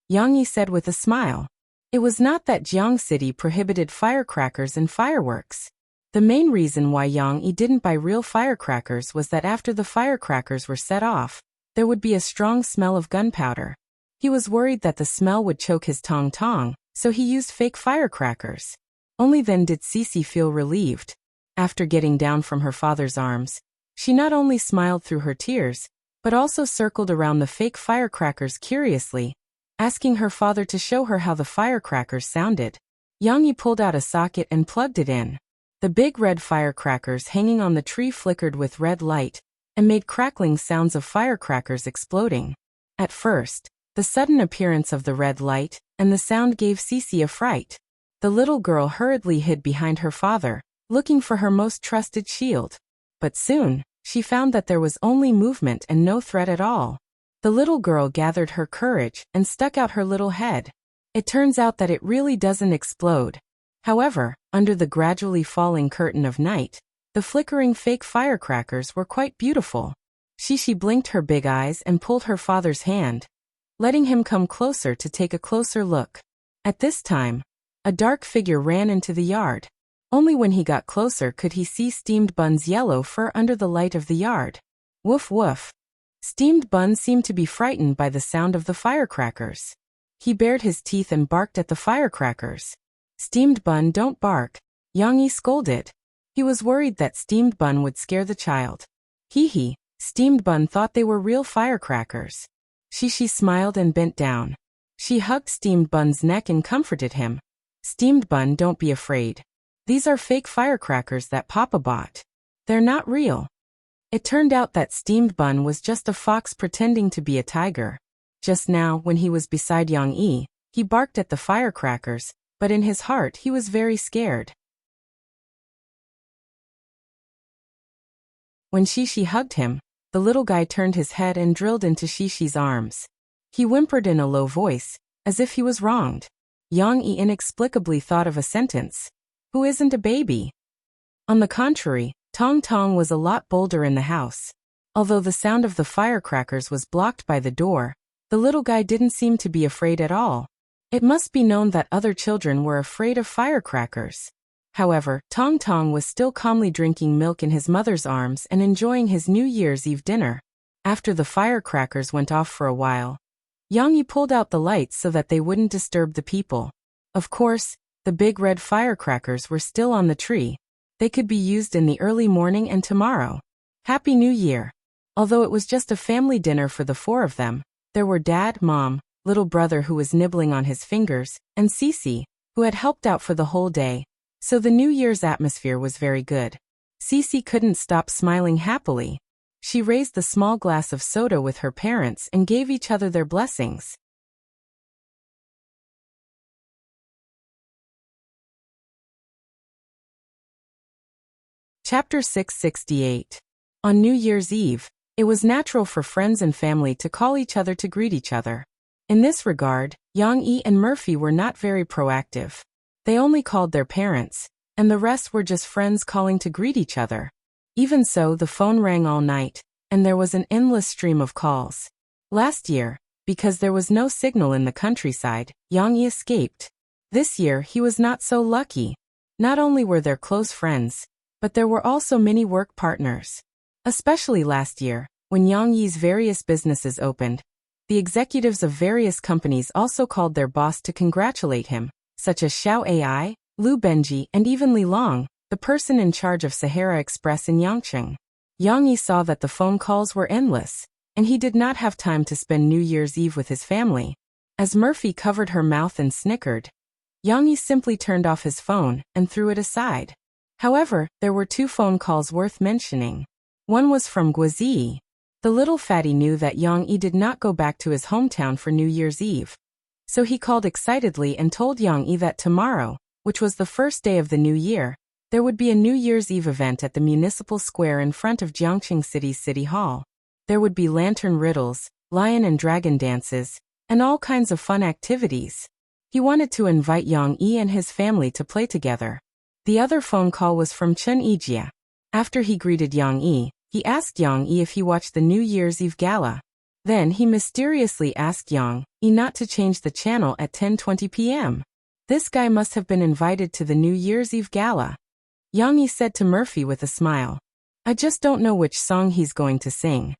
Yang Yi said with a smile. It was not that Jiang City prohibited firecrackers and fireworks. The main reason why Yang Yi didn't buy real firecrackers was that after the firecrackers were set off, there would be a strong smell of gunpowder. He was worried that the smell would choke his tong-tong, so he used fake firecrackers. Only then did Cece feel relieved. After getting down from her father's arms, she not only smiled through her tears, but also circled around the fake firecrackers curiously, asking her father to show her how the firecrackers sounded. Yang Yi pulled out a socket and plugged it in. The big red firecrackers hanging on the tree flickered with red light and made crackling sounds of firecrackers exploding. At first, the sudden appearance of the red light and the sound gave Cece a fright. The little girl hurriedly hid behind her father, looking for her most trusted shield. But soon, she found that there was only movement and no threat at all. The little girl gathered her courage and stuck out her little head. It turns out that it really doesn't explode. However, under the gradually falling curtain of night, the flickering fake firecrackers were quite beautiful. Xishi blinked her big eyes and pulled her father's hand, letting him come closer to take a closer look. At this time, a dark figure ran into the yard. Only when he got closer could he see Steamed Bun's yellow fur under the light of the yard. Woof woof. Steamed Bun seemed to be frightened by the sound of the firecrackers. He bared his teeth and barked at the firecrackers. Steamed Bun, don't bark, Yang Yi scolded. He was worried that Steamed Bun would scare the child. Hee, Steamed Bun thought they were real firecrackers. Xishi smiled and bent down. She hugged Steamed Bun's neck and comforted him. Steamed Bun, don't be afraid. These are fake firecrackers that Papa bought. They're not real. It turned out that Steamed Bun was just a fox pretending to be a tiger. Just now, when he was beside Yang Yi, he barked at the firecrackers, but in his heart he was very scared. When Xishi hugged him, the little guy turned his head and drilled into Shishi's arms. He whimpered in a low voice, as if he was wronged. Yang Yi inexplicably thought of a sentence. Who isn't a baby? On the contrary, Tong Tong was a lot bolder in the house. Although the sound of the firecrackers was blocked by the door, the little guy didn't seem to be afraid at all. It must be known that other children were afraid of firecrackers. However, Tong Tong was still calmly drinking milk in his mother's arms and enjoying his New Year's Eve dinner. After the firecrackers went off for a while, Yang Yi pulled out the lights so that they wouldn't disturb the people. Of course, the big red firecrackers were still on the tree. They could be used in the early morning and tomorrow. Happy New Year! Although it was just a family dinner for the four of them, there were Dad, Mom, little brother who was nibbling on his fingers, and Cece, who had helped out for the whole day. So the New Year's atmosphere was very good. Cece couldn't stop smiling happily. She raised the small glass of soda with her parents and gave each other their blessings. Chapter 668. On New Year's Eve, it was natural for friends and family to call each other to greet each other. In this regard, Yang Yi and Murphy were not very proactive. They only called their parents, and the rest were just friends calling to greet each other. Even so, the phone rang all night, and there was an endless stream of calls. Last year, because there was no signal in the countryside, Yang Yi escaped. This year he was not so lucky. Not only were there close friends, but there were also many work partners. Especially last year, when Yang Yi's various businesses opened, the executives of various companies also called their boss to congratulate him, such as Xiao AI, Lu Benji, and even Li Long, the person in charge of Sahara Express in Yangcheng. Yang Yi saw that the phone calls were endless, and he did not have time to spend New Year's Eve with his family. As Murphy covered her mouth and snickered, Yang Yi simply turned off his phone and threw it aside. However, there were two phone calls worth mentioning. One was from Guazi. The little fatty knew that Yang Yi did not go back to his hometown for New Year's Eve. So he called excitedly and told Yang Yi that tomorrow, which was the first day of the new year, there would be a New Year's Eve event at the municipal square in front of Jiangqing City's City Hall. There would be lantern riddles, lion and dragon dances, and all kinds of fun activities. He wanted to invite Yang Yi and his family to play together. The other phone call was from Chen Yijie. After he greeted Yang Yi, he asked Yang Yi if he watched the New Year's Eve gala. Then he mysteriously asked Yang Yi not to change the channel at 10:20 p.m. This guy must have been invited to the New Year's Eve gala. Yang Yi said to Murphy with a smile, "I just don't know which song he's going to sing.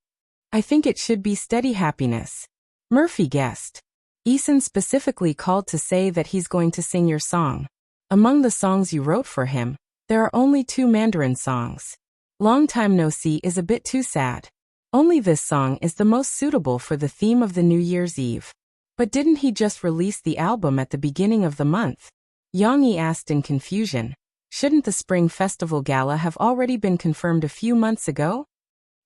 I think it should be Steady Happiness." Murphy guessed. Eason specifically called to say that he's going to sing your song. Among the songs you wrote for him, there are only 2 Mandarin songs. Long Time No See is a bit too sad. Only this song is the most suitable for the theme of the New Year's Eve. But didn't he just release the album at the beginning of the month? Yang Yi asked in confusion. Shouldn't the Spring Festival Gala have already been confirmed a few months ago?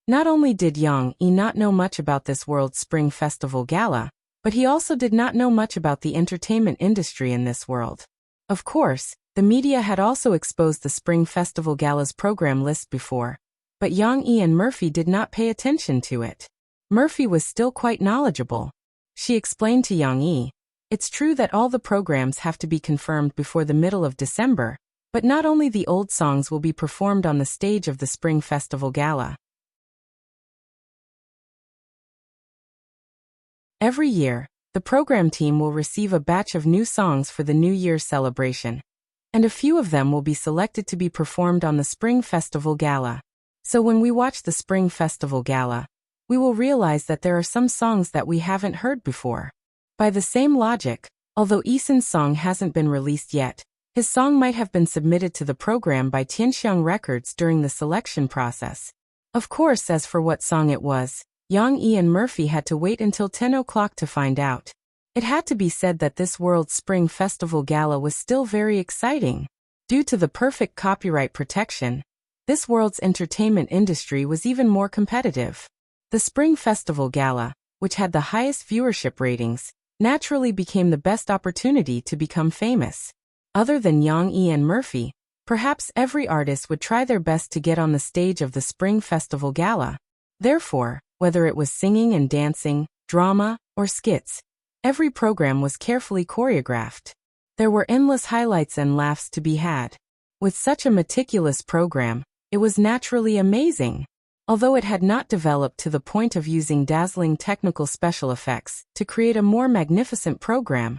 Not only did Yang Yi not know much about this world's Spring Festival Gala, but he also did not know much about the entertainment industry in this world. Of course, the media had also exposed the Spring Festival Gala's program list before, but Yang Yi and Murphy did not pay attention to it. Murphy was still quite knowledgeable. She explained to Yang Yi, "It's true that all the programs have to be confirmed before the middle of December, but not only the old songs will be performed on the stage of the Spring Festival Gala. Every year, the program team will receive a batch of new songs for the New Year's celebration, and a few of them will be selected to be performed on the Spring Festival Gala. So when we watch the Spring Festival Gala, we will realize that there are some songs that we haven't heard before." By the same logic, although Eason's song hasn't been released yet, his song might have been submitted to the program by Tianxiang Records during the selection process. Of course, as for what song it was, Yang Yi and Murphy had to wait until 10 o'clock to find out. It had to be said that this World Spring Festival Gala was still very exciting. Due to the perfect copyright protection, this world's entertainment industry was even more competitive. The Spring Festival Gala, which had the highest viewership ratings, naturally became the best opportunity to become famous. Other than Yang Yi and Murphy, perhaps every artist would try their best to get on the stage of the Spring Festival Gala. Therefore, whether it was singing and dancing, drama, or skits, every program was carefully choreographed. There were endless highlights and laughs to be had. With such a meticulous program, it was naturally amazing. Although it had not developed to the point of using dazzling technical special effects to create a more magnificent program,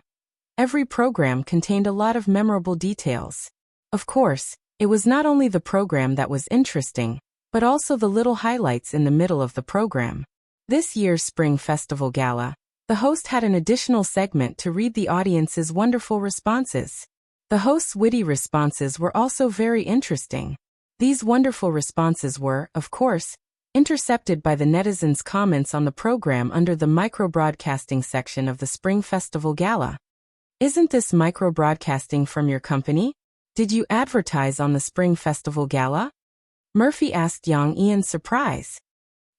every program contained a lot of memorable details. Of course, it was not only the program that was interesting, but also the little highlights in the middle of the program. This year's Spring Festival Gala, the host had an additional segment to read the audience's wonderful responses. The host's witty responses were also very interesting. These wonderful responses were, of course, intercepted by the netizens' comments on the program under the micro-broadcasting section of the Spring Festival Gala. "Isn't this micro-broadcasting from your company? Did you advertise on the Spring Festival Gala?" Murphy asked Yang Yi in surprise.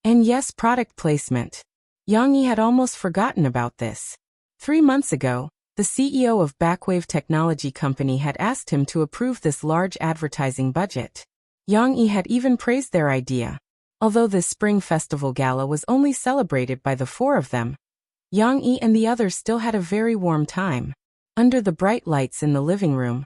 And yes, product placement. Yang Yi had almost forgotten about this. 3 months ago, the CEO of Backwave Technology Company had asked him to approve this large advertising budget. Yang Yi had even praised their idea. Although this Spring Festival Gala was only celebrated by the 4 of them, Yang Yi and the others still had a very warm time. Under the bright lights in the living room,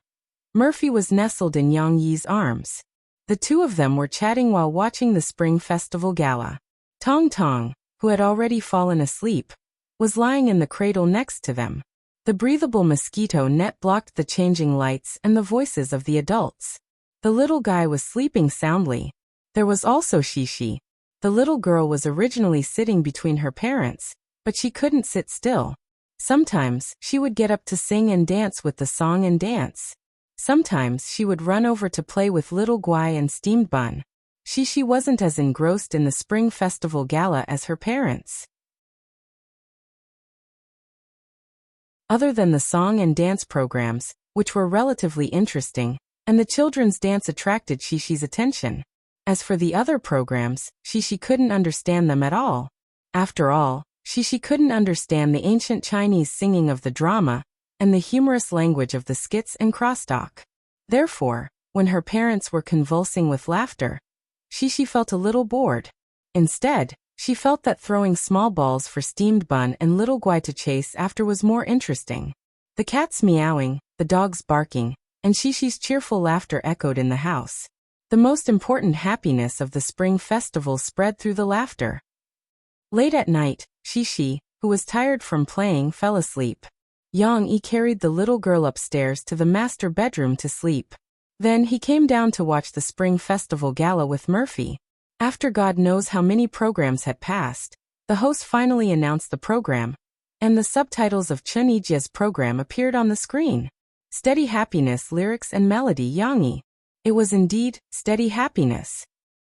Murphy was nestled in Yang Yi's arms. The 2 of them were chatting while watching the Spring Festival Gala. Tong Tong, who had already fallen asleep, was lying in the cradle next to them. The breathable mosquito net blocked the changing lights and the voices of the adults. The little guy was sleeping soundly. There was also Shishi. The little girl was originally sitting between her parents, but she couldn't sit still. Sometimes, she would get up to sing and dance with the song and dance. Sometimes she would run over to play with little Guai and steamed bun. Shishi wasn't as engrossed in the Spring Festival Gala as her parents. Other than the song and dance programs, which were relatively interesting, and the children's dance attracted Shishi's attention. As for the other programs, Shishi couldn't understand them at all. After all, Shishi couldn't understand the ancient Chinese singing of the drama and the humorous language of the skits and crosstalk. Therefore, when her parents were convulsing with laughter, Shishi felt a little bored. Instead, she felt that throwing small balls for steamed bun and little guai to chase after was more interesting. The cats meowing, the dogs barking, and Shishi's cheerful laughter echoed in the house. The most important happiness of the spring festival spread through the laughter. Late at night, Shishi, who was tired from playing, fell asleep. Yang Yi carried the little girl upstairs to the master bedroom to sleep. Then he came down to watch the spring festival gala with Murphy. After God knows how many programs had passed, the host finally announced the program, and the subtitles of Chun Yijia's program appeared on the screen. Steady Happiness, Lyrics and Melody, Yang Yi. It was indeed Steady Happiness.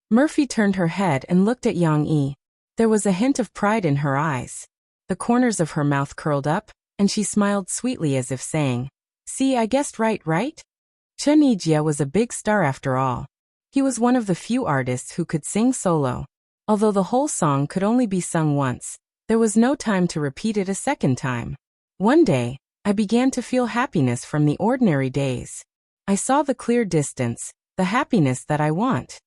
Murphy turned her head and looked at Yang Yi. There was a hint of pride in her eyes. The corners of her mouth curled up, and she smiled sweetly as if saying, "See, I guessed right? Chun Yijia was a big star after all. He was one of the few artists who could sing solo. Although the whole song could only be sung once, there was no time to repeat it a second time. One day, I began to feel happiness from the ordinary days. I saw the clear distance, the happiness that I want."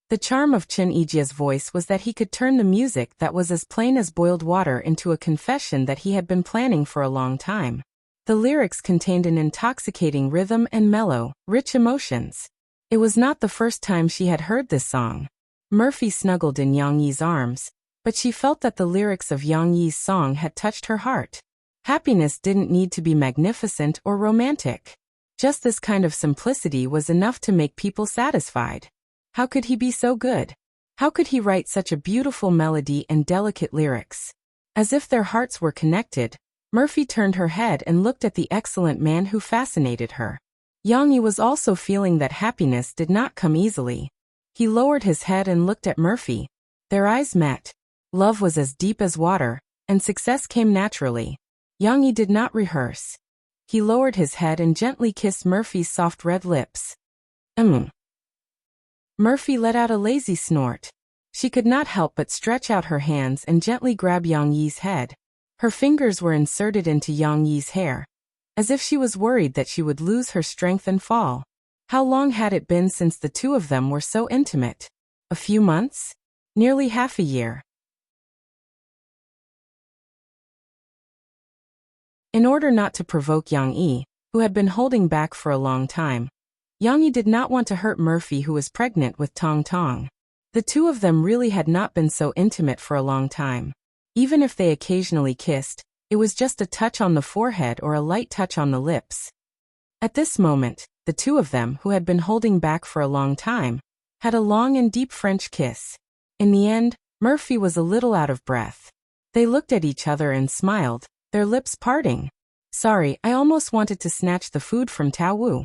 The charm of Chun Yijia's voice was that he could turn the music that was as plain as boiled water into a confession that he had been planning for a long time. The lyrics contained an intoxicating rhythm and mellow, rich emotions. It was not the first time she had heard this song. Murphy snuggled in Yang Yi's arms, but she felt that the lyrics of Yang Yi's song had touched her heart. Happiness didn't need to be magnificent or romantic. Just this kind of simplicity was enough to make people satisfied. How could he be so good? How could he write such a beautiful melody and delicate lyrics? As if their hearts were connected, Murphy turned her head and looked at the excellent man who fascinated her. Yang Yi was also feeling that happiness did not come easily. He lowered his head and looked at Murphy. Their eyes met. Love was as deep as water, and success came naturally. Yang Yi did not rehearse. He lowered his head and gently kissed Murphy's soft red lips. Murphy let out a lazy snort. She could not help but stretch out her hands and gently grab Yang Yi's head. Her fingers were inserted into Yang Yi's hair, as if she was worried that she would lose her strength and fall. How long had it been since the two of them were so intimate? A few months? Nearly half a year. In order not to provoke Yang Yi, who had been holding back for a long time, Yang Yi did not want to hurt Murphy, who was pregnant with Tong Tong. The two of them really had not been so intimate for a long time. Even if they occasionally kissed, it was just a touch on the forehead or a light touch on the lips. At this moment, the two of them, who had been holding back for a long time, had a long and deep French kiss. In the end, Murphy was a little out of breath. They looked at each other and smiled, their lips parting. "Sorry, I almost wanted to snatch the food from Tao Wu."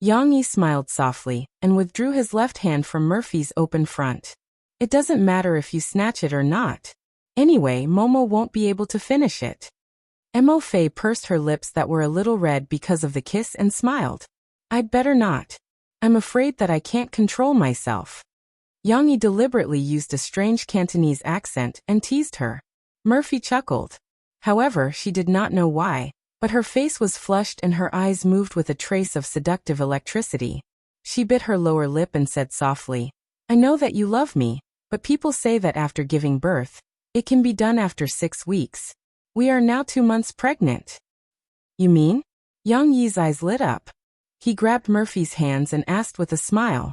Yang Yi smiled softly and withdrew his left hand from Murphy's open front. "It doesn't matter if you snatch it or not. Anyway, Momo won't be able to finish it." Mo Fei pursed her lips that were a little red because of the kiss and smiled. "I'd better not. I'm afraid that I can't control myself." Yang Yi deliberately used a strange Cantonese accent and teased her. Murphy chuckled. However, she did not know why, but her face was flushed and her eyes moved with a trace of seductive electricity. She bit her lower lip and said softly, "I know that you love me, but people say that after giving birth, it can be done after 6 weeks. We are now 2 months pregnant." "You mean?" Yang Yi's eyes lit up. He grabbed Murphy's hands and asked with a smile.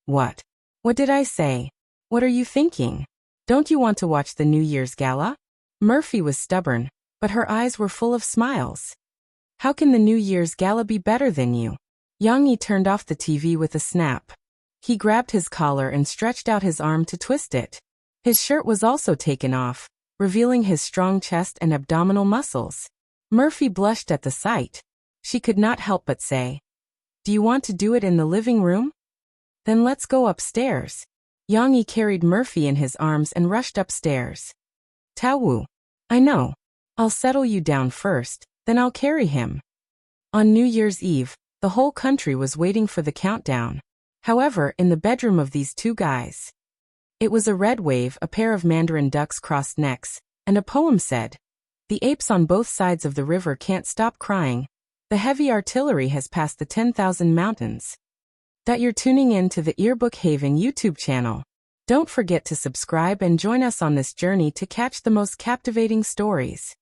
"What? What did I say? What are you thinking? Don't you want to watch the New Year's gala?" Murphy was stubborn, but her eyes were full of smiles. "How can the New Year's gala be better than you?" Yang Yi turned off the TV with a snap. He grabbed his collar and stretched out his arm to twist it. His shirt was also taken off, revealing his strong chest and abdominal muscles. Murphy blushed at the sight. She could not help but say, "Do you want to do it in the living room? Then let's go upstairs." Yang Yi carried Murphy in his arms and rushed upstairs. "Tao Wu, I know. I'll settle you down first, then I'll carry him." On New Year's Eve, The whole country was waiting for the countdown. However, in the bedroom of these two guys, it was a red wave, a pair of mandarin ducks' crossed necks, and a poem said, "The apes on both sides of the river can't stop crying. The heavy artillery has passed the 10,000 mountains." That you're tuning in to the Earbook Haven YouTube channel. Don't forget to subscribe and join us on this journey to catch the most captivating stories.